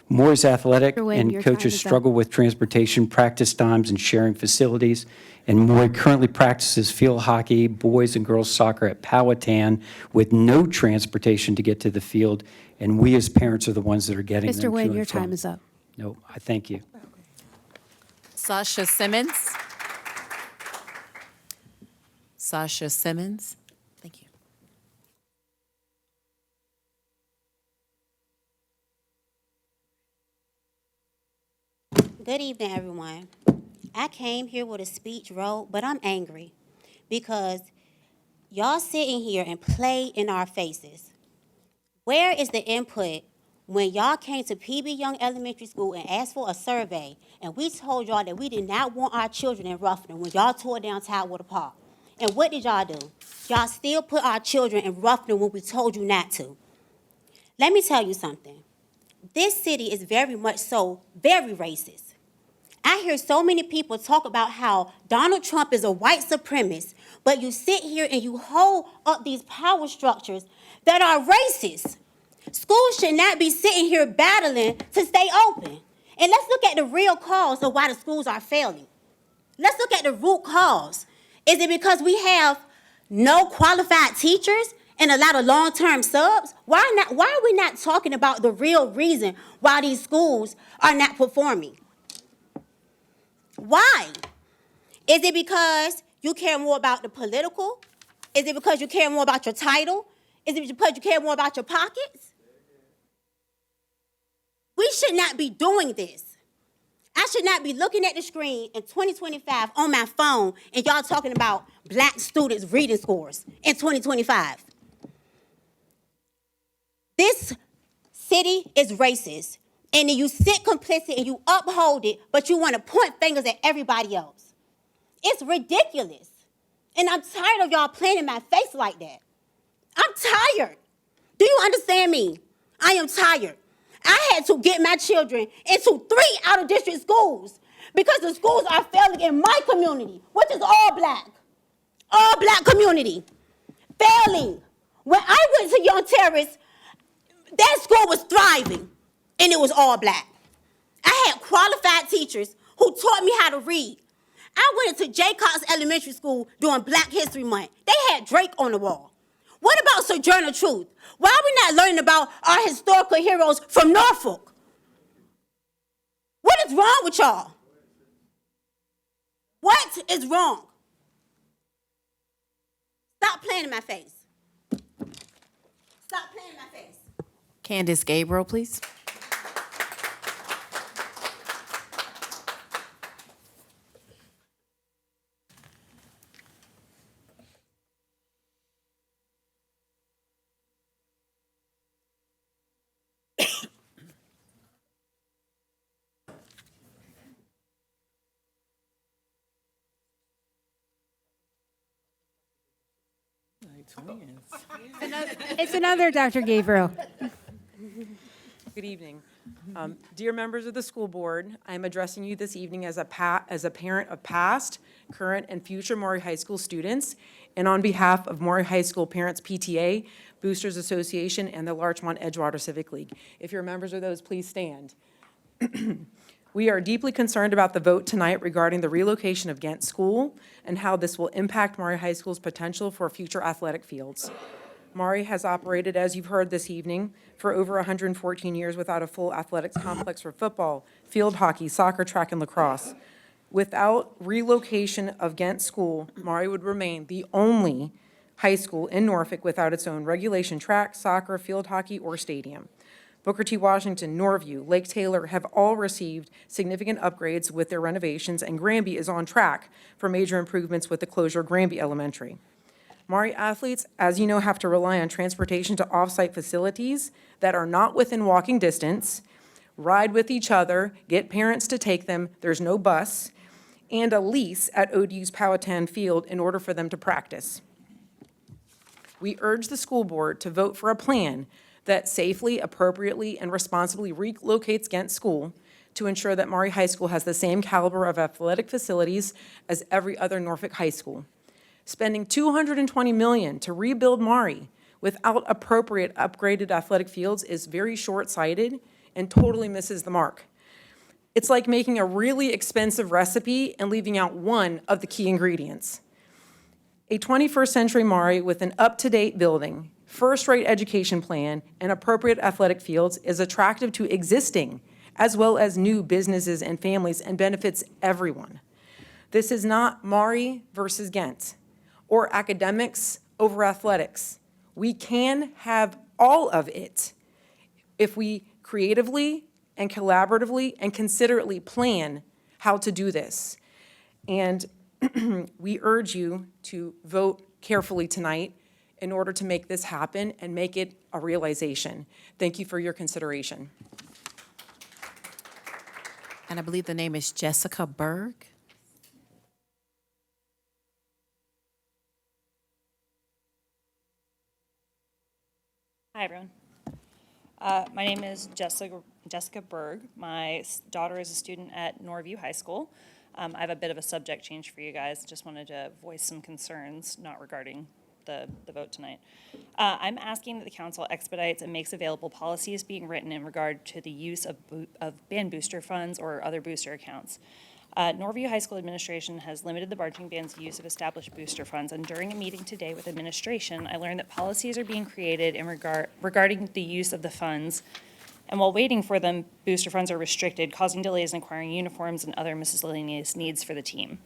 Maury's athletic and coaches struggle with transportation, practice times, and sharing facilities. And Maury currently practices field hockey, boys and girls soccer at Powhatan with no transportation to get to the field. And we as parents are the ones that are getting them to and from. Mr. Nguyen, your time is up. No, I thank you. Sasha Simmons. Sasha Simmons. Thank you. Good evening, everyone. I came here with a speech wrote, but I'm angry because y'all sitting here and play in our faces. Where is the input when y'all came to PB Young Elementary School and asked for a survey, and we told y'all that we did not want our children in Ruffin when y'all tore down Tidewater Park? And what did y'all do? Y'all still put our children in Ruffin when we told you not to. Let me tell you something. This city is very much so very racist. I hear so many people talk about how Donald Trump is a white supremacist, but you sit here and you hold up these power structures that are racist. Schools should not be sitting here battling to stay open. And let's look at the real cause of why the schools are failing. Let's look at the root cause. Is it because we have no qualified teachers and a lot of long-term subs? Why are we not talking about the real reason why these schools are not performing? Why? Is it because you care more about the political? Is it because you care more about your title? Is it because you care more about your pockets? We should not be doing this. I should not be looking at the screen in 2025 on my phone and y'all talking about black students' reading scores in 2025. This city is racist, and then you sit complicit and you uphold it, but you want to point fingers at everybody else. It's ridiculous. And I'm tired of y'all playing in my face like that. I'm tired. Do you understand me? I am tired. I had to get my children into 3 out-of-district schools because the schools are failing in my community, which is all black community, failing. When I went to Young Terrace, that school was thriving, and it was all black. I had qualified teachers who taught me how to read. I went into J. Cox Elementary School during Black History Month. They had Drake on the wall. What about Sojourner Truth? Why are we not learning about our historical heroes from Norfolk? What is wrong with y'all? What is wrong? Stop playing in my face. Stop playing in my face. Candace Gabriel, please. It's another Dr. Gabriel. Good evening. Dear members of the school board, I'm addressing you this evening as a parent of past, current, and future Maury High School students, and on behalf of Maury High School Parents PTA, Boosters Association, and the Larchmont Edgewater Civic League. If you're members of those, please stand. We are deeply concerned about the vote tonight regarding the relocation of Ghent School and how this will impact Maury High School's potential for future athletic fields. Maury has operated, as you've heard this evening, for over 114 years without a full athletics complex for football, field hockey, soccer, track, and lacrosse. Without relocation of Ghent School, Maury would remain the only high school in Norfolk without its own regulation track, soccer, field hockey, or stadium. Booker T. Washington, Norview, Lake Taylor have all received significant upgrades with their renovations, and Granby is on track for major improvements with the closure of Granby Elementary. Maury athletes, as you know, have to rely on transportation to off-site facilities that are not within walking distance, ride with each other, get parents to take them, there's no bus, and a lease at ODU's Powhatan Field in order for them to practice. We urge the school board to vote for a plan that safely, appropriately, and responsibly relocates Ghent School to ensure that Maury High School has the same caliber of athletic facilities as every other Norfolk high school. Spending $220 million to rebuild Maury without appropriate upgraded athletic fields is very short-sighted and totally misses the mark. It's like making a really expensive recipe and leaving out one of the key ingredients. A 21st century Maury with an up-to-date building, first-rate education plan, and appropriate athletic fields is attractive to existing as well as new businesses and families and benefits everyone. This is not Maury versus Ghent or academics over athletics. We can have all of it if we creatively and collaboratively and considerately plan how to do this. And we urge you to vote carefully tonight in order to make this happen and make it a realization. Thank you for your consideration. And I believe the name is Jessica Berg. Hi, everyone. My name is Jessica Berg. My daughter is a student at Norview High School. I have a bit of a subject change for you guys. Just wanted to voice some concerns, not regarding the vote tonight. I'm asking that the council expedites and makes available policies being written in regard to the use of band booster funds or other booster accounts. Norview High School administration has limited the marching band's use of established booster funds, and during a meeting today with administration, I learned that policies are being created in regarding the use of the funds, and while waiting for them, booster funds are restricted, causing delays in acquiring uniforms and other miscellaneous needs for the team.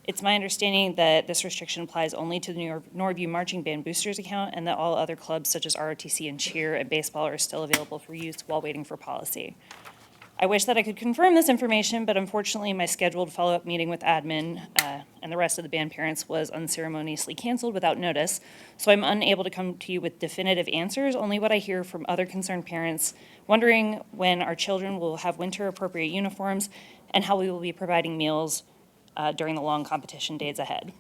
It's my understanding that this restriction applies only to the Norview Marching Band Boosters account, and that all other clubs such as ROTC and cheer and baseball are still available for use while waiting for policy. I wish that I could confirm this information, but unfortunately my scheduled follow-up meeting with admin and the rest of the band parents was unceremoniously canceled without notice, so I'm unable to come to you with definitive answers, only what I hear from other concerned parents wondering when our children will have winter-appropriate uniforms and how we will be providing meals during the long competition days ahead.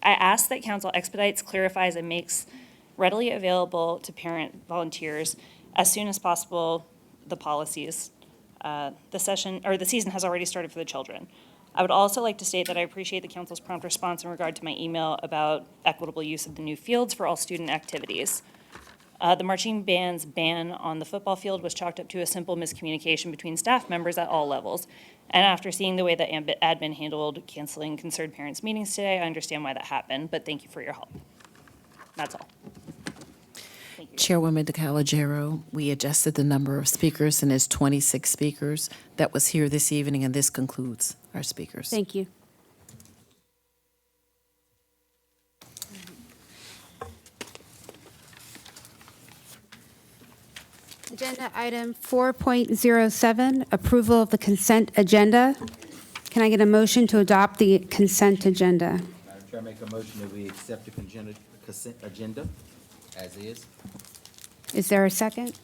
I ask that council expedites, clarifies, and makes readily available to parent volunteers as soon as possible the policies. The season has already started for the children. I would also like to state that I appreciate the council's prompt response in regard to my email about equitable use of the new fields for all student activities. The marching band's ban on the football field was chalked up to a simple miscommunication between staff members at all levels. And after seeing the way that admin handled canceling concerned parents' meetings today, I understand why that happened, but thank you for your help. That's all. Chairwoman DeCalagero, we adjusted the number of speakers, and it's 26 speakers that was here this evening, and this concludes our speakers. Thank you. Agenda item 4.07, approval of the consent agenda. Can I get a motion to adopt the consent agenda? Madam Chair, I make a motion that we accept the consent agenda as is. Is there a second?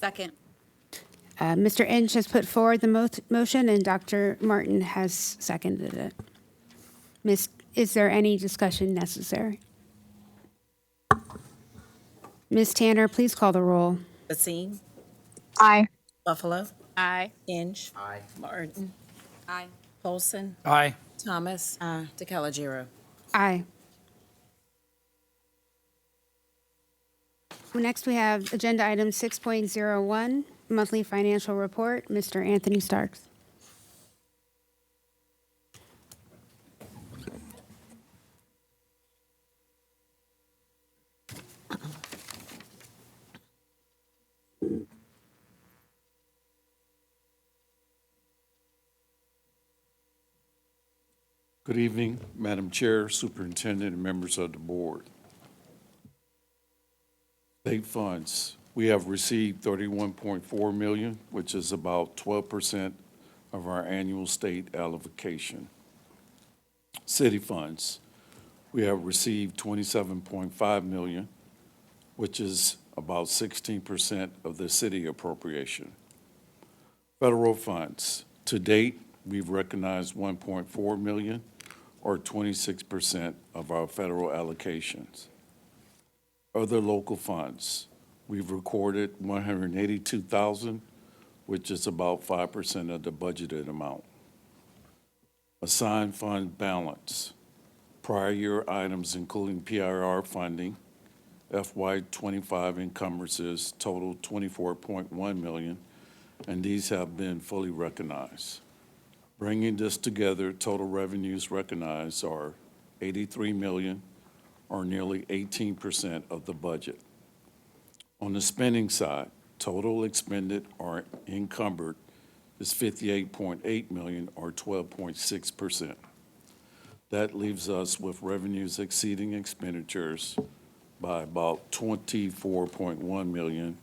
Second. Mr. Inch has put forward the motion, and Dr. Martin has seconded it. Is there any discussion necessary? Ms. Tanner, please call the roll. Basine? Aye. Buffalo? Aye. Inch? Aye. Martin? Aye. Polson? Aye. Thomas? DeCalagero. Aye. Next, we have agenda item 6.01, monthly financial report. Mr. Anthony Starks. Good evening, Madam Chair, Superintendent, and members of the board. State funds, we have received $31.4 million, which is about 12% of our annual state allocation. City funds, we have received $27.5 million, which is about 16% of the city appropriation. Federal funds, to date, we've recognized $1.4 million, or 26% of our federal allocations. Other local funds, we've recorded $182,000, which is about 5% of the budgeted amount. Assigned fund balance, prior year items including PIR funding, FY25 encumbrances total $24.1 million, and these have been fully recognized. Bringing this together, total revenues recognized are $83 million, or nearly 18% of the budget. On the spending side, total expended or encumbered is $58.8 million, or 12.6%. That leaves us with revenues exceeding expenditures by about $24.1 million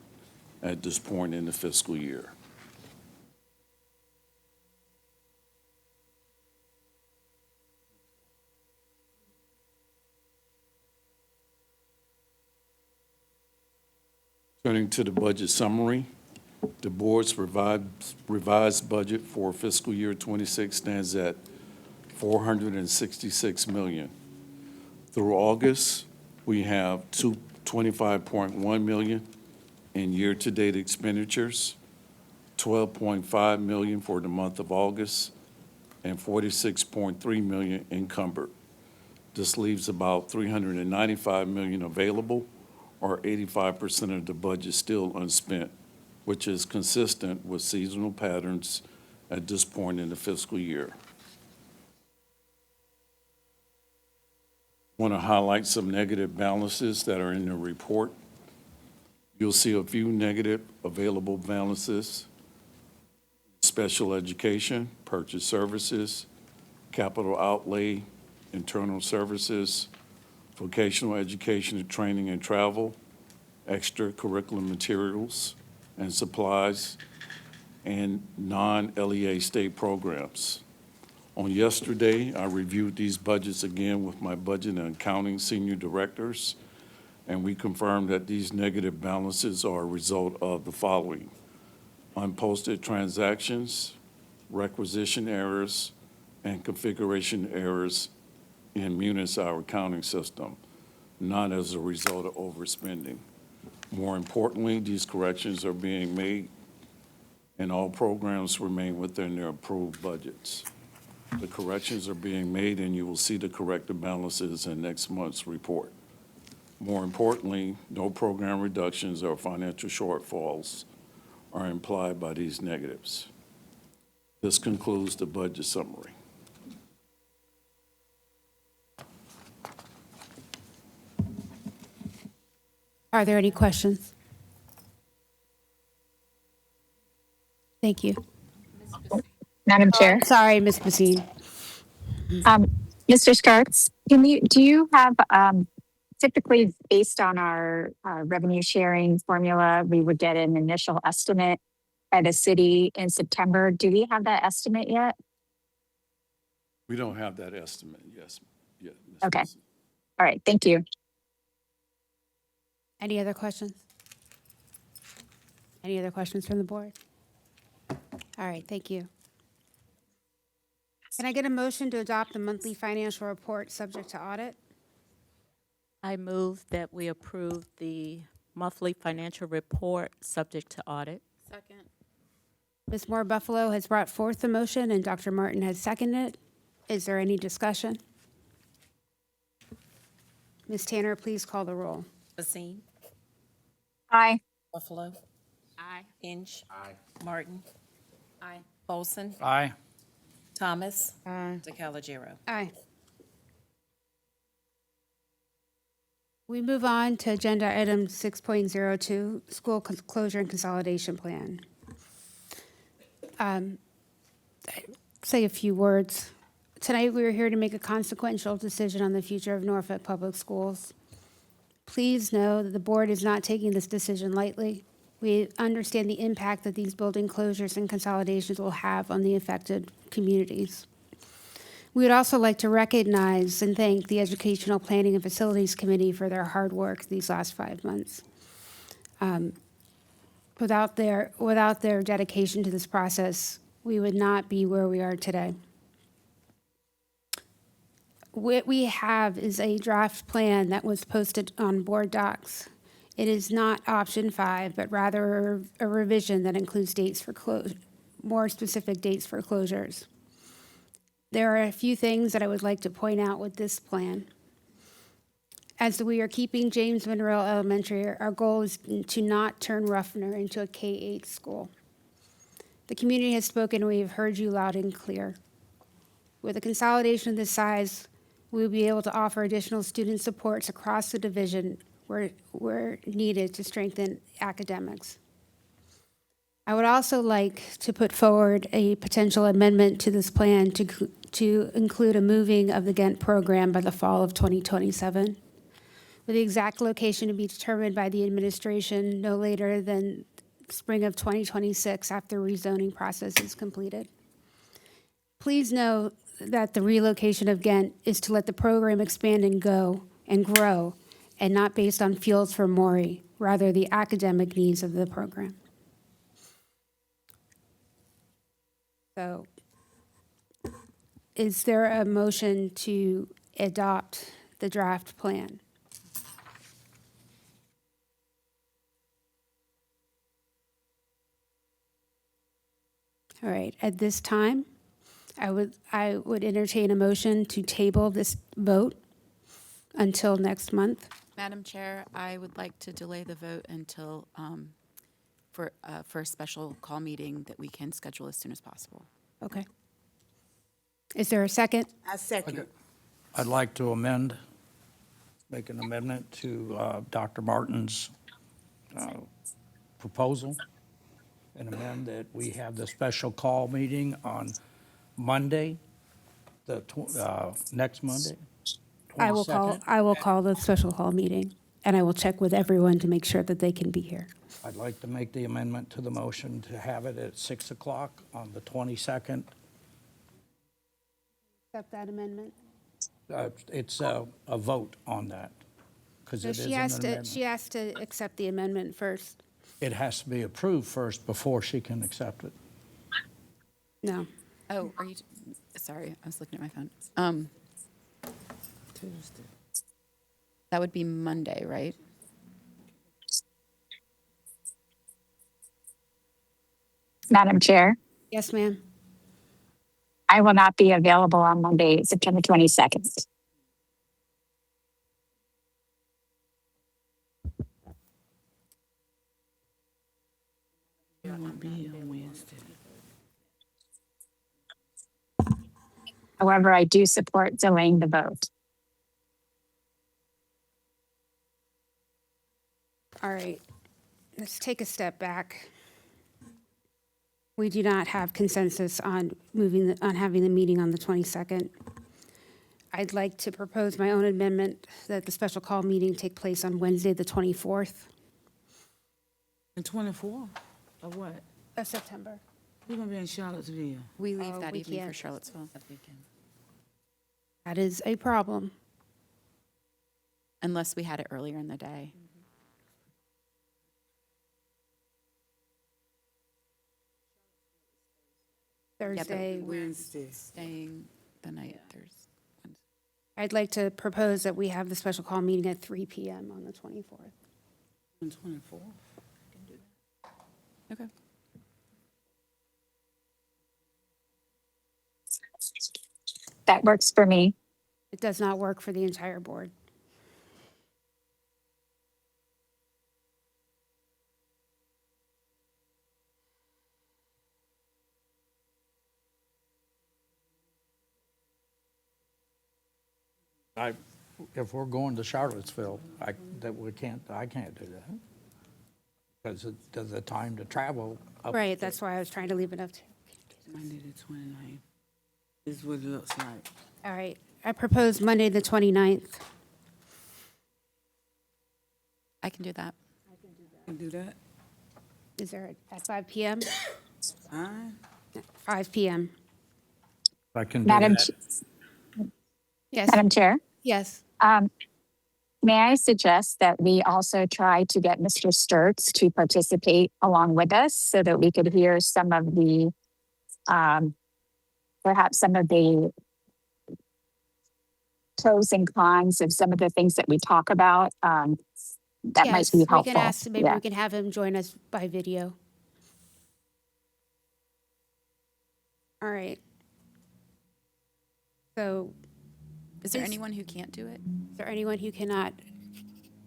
at this point in the fiscal year. Turning to the budget summary, the board's revised budget for fiscal year '26 stands at $466 million. Through August, we have $25.1 million in year-to-date expenditures, $12.5 million for the month of August, and $46.3 million encumbered. This leaves about $395 million available, or 85% of the budget still unspent, which is consistent with seasonal patterns at this point in the fiscal year. I want to highlight some negative balances that are in the report. You'll see a few negative available balances: special education, purchase services, capital outlay, internal services, vocational education and training and travel, extracurricular materials and supplies, and non-LEA state programs. On yesterday, I reviewed these budgets again with my budget and accounting senior directors, and we confirmed that these negative balances are a result of the following: unposted transactions, requisition errors, and configuration errors in Munis, our accounting system, not as a result of overspending. More importantly, these corrections are being made and all programs remain within their approved budgets. The corrections are being made and you will see the corrected balances in next month's report. More importantly, no program reductions or financial shortfalls are implied by these negatives. This concludes the budget summary. Are there any questions? Thank you. Madam Chair. Sorry, Ms. Basine. Mr. Starks, do you have, typically based on our revenue sharing formula, we would get an initial estimate by the city in September. Do we have that estimate yet? We don't have that estimate, yes. Ms. Okay. Wilson. All right, thank you. Any other questions? Any other questions from the board? All right, thank you. Can I get a motion to adopt the monthly financial report subject to audit? I move that we approve the monthly financial report subject to audit. Second. Ms. Moore Buffalo has brought forth the motion and Dr. Martin has seconded it. Is there any discussion? Ms. Tanner, please call the roll. Basine? Aye. Buffalo? Aye. Inch? Aye. Martin? Aye. Olson? Aye. Thomas? Aye. DeCalagero? Aye. We move on to agenda item 6.02, school closure and consolidation plan. Say a few words. Tonight, we are here to make a consequential decision on the future of Norfolk Public Schools. Please know that the board is not taking this decision lightly. We understand the impact that these building closures and consolidations will have on the affected communities. We would also like to recognize and thank the Educational Planning and Facilities Committee for their hard work these last 5 months. Without their dedication to this process, we would not be where we are today. What we have is a draft plan that was posted on board docs. It is not option 5, but rather a revision that includes dates for more specific dates for closures. There are a few things that I would like to point out with this plan. As we are keeping James Monroe Elementary, our goal is to not turn Ruffner into a K-8 school. The community has spoken, and we have heard you loud and clear. With a consolidation of this size, we will be able to offer additional student supports across the division where needed to strengthen academics. I would also like to put forward a potential amendment to this plan to include a moving of the Ghent program by the fall of 2027, with the exact location to be determined by the administration no later than spring of 2026 after rezoning process is completed. Please know that the relocation of Ghent is to let the program expand and grow, and not based on fields for Maury, rather the academic needs of the program. So, is there a motion to adopt the draft plan? All right, at this time, I would entertain a motion to table this vote until next month. Madam Chair, I would like to delay the vote until, for a special call meeting that we can schedule as soon as possible. Okay. Is there a second? I second. I'd like to make an amendment to Dr. Martin's proposal and amend that we have the special call meeting on Monday, next Monday, 22nd. I will call the special call meeting, and I will check with everyone to make sure that they can be here. I'd like to make the amendment to the motion to have it at 6 o'clock on the 22nd. Accept that amendment? It's a vote on that, because No, it is an she amendment. has to accept the amendment first. It has to be approved first before she can accept it. No. Oh, sorry, I was looking at my phone. Tuesday. That would be Monday, right? Madam Chair, Yes, ma'am. I will not be available on Monday, September 22nd. You won't be here on Wednesday. However, I do support delaying the vote. All right, let's take a step back. We do not have consensus on having the meeting on the 22nd. I'd like to propose my own amendment that the special call meeting take place on Wednesday, the 24th And 24 of what? of September. We're gonna be in Charlottesville. We leave that we evening for can't. Charlottesville. That is a problem. Unless we had it earlier in the day. Thursday. Wednesday. Staying the night Thursday. I'd like to propose that we have the special call meeting at 3 p.m. on the 24th. And 24. Okay. That works for me. It does not work for the entire board. If we're going to Charlottesville, I can't do that. Because of the time to travel. up Right, to- that's why I was trying to leave it up to. Monday the 29th. This is what it looks like. All right, I propose Monday, the 29th. I can do that. Can do that. Is there at 5 p.m.? Fine. 5 p.m. I can do Madam, that. Yes. Madam Chair, Yes. may I suggest that we also try to get Mr. Sturts to participate along with us so that we could hear some of the, perhaps some of the pros and cons of some of the things that we talk about. That might be helpful. We can ask, maybe Yeah. we can have him join us by video. All right. So, Is there anyone who can't do it? is there anyone who cannot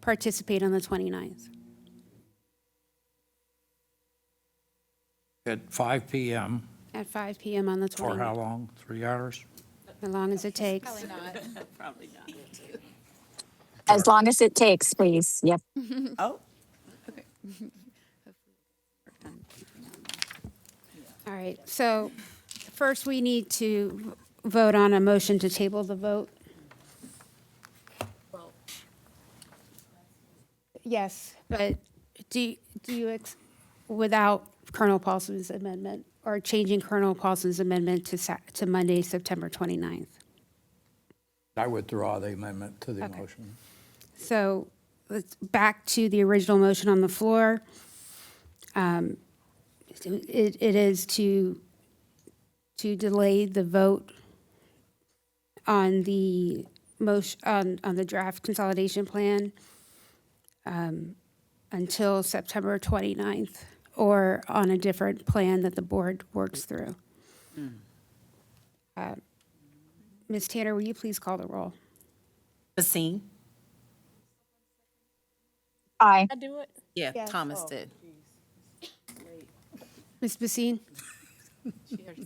participate on the 29th? At 5 p.m. At 5 p.m. on the 29th? For how long? 3 hours? As long as it takes. Probably not. Probably not. As long as it takes, please. Yep. Oh. Okay. All right, so first we need to vote on a motion to table the vote. Yes, but do you, without Colonel Paulson's amendment, or changing Colonel Paulson's amendment to Monday, September 29th? I withdraw the amendment to the Okay. motion. So back to the original motion on the floor. It is to delay the vote on the motion, on the draft consolidation plan until September 29th, or on a different plan that the board works through. Ms. Tanner, will you please call the roll? Basine? Aye. I do it? Yeah, Yes. Thomas did. Ms. Basine?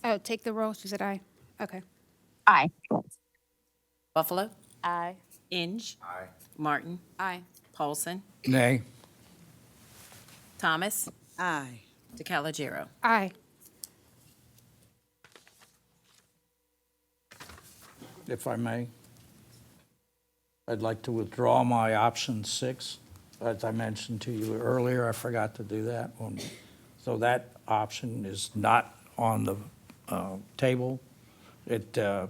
Oh, take the roll. She said aye. Okay. Aye. Buffalo? Aye. Inge? Aye. Martin? Aye. Paulson? Nay. Thomas? Aye. DeCalagero? Aye. If I may, I'd like to withdraw my option 6. As I mentioned to you earlier, I forgot to do that one. So that option is not on the table. It's a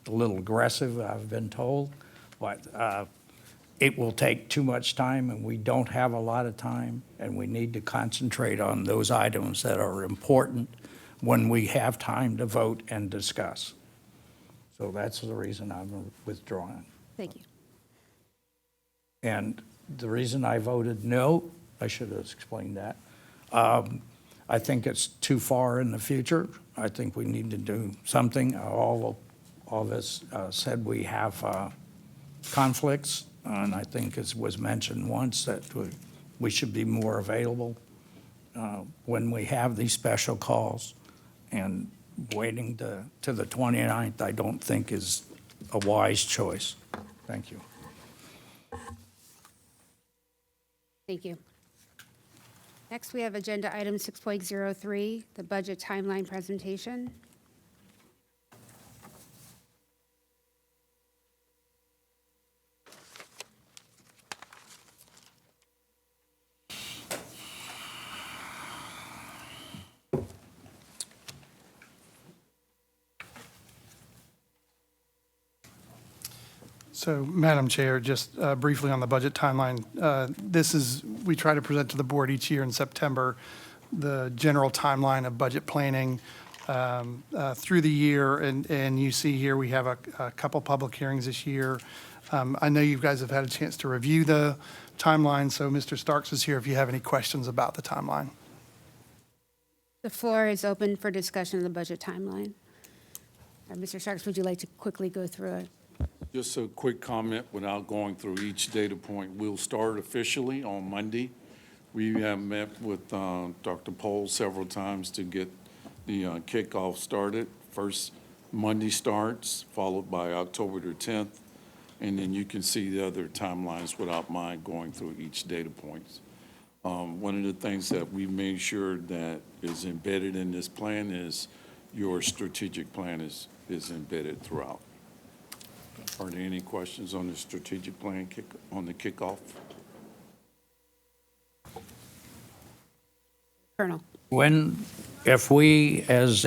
little aggressive, I've been told, but it will take too much time, and we don't have a lot of time, and we need to concentrate on those items that are important when we have time to vote and discuss. So that's the reason I'm withdrawing. Thank you. And the reason I voted no, I should have explained that. I think it's too far in the future. I think we need to do something. All of us said we have conflicts, and I think it was mentioned once that we should be more available when we have these special calls. And waiting to the 29th, I don't think is a wise choice. Thank you. Thank you. Next, we have agenda item 6.03, the budget timeline presentation. So, Madam Chair, just briefly on the budget timeline, we try to present to the board each year in September the general timeline of budget planning through the year, and you see here we have a couple public hearings this year. I know you guys have had a chance to review the timeline, so Mr. Starks is here if you have any questions about the timeline. The floor is open for discussion of the budget timeline. Mr. Starks, would you like to quickly go through it? Just a quick comment without going through each data point. We'll start officially on Monday. We have met with Dr. Pohl several times to get the kickoff started. First Monday starts, followed by October the 10th, and then you can see the other timelines without mine going through each data points. One of the things that we made sure that is embedded in this plan is your strategic plan is embedded throughout. Are there any questions on the strategic plan on the kickoff? Colonel. If we as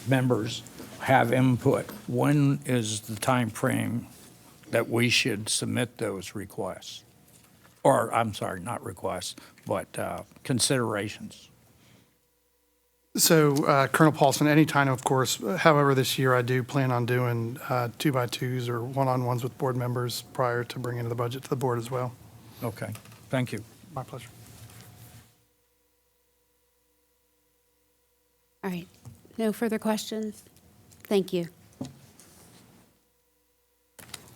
members have input, when is the time frame that we should submit those requests? Or, I'm sorry, not requests, but considerations? So, Colonel Paulson, anytime, of course. However, this year I do plan on doing 2x2s or one-on-ones with board members prior to bringing the budget to the board as well. Okay, thank you. My pleasure. All right. No further questions? Thank you.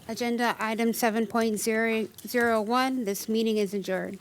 Agenda item 7.001, this meeting is adjourned.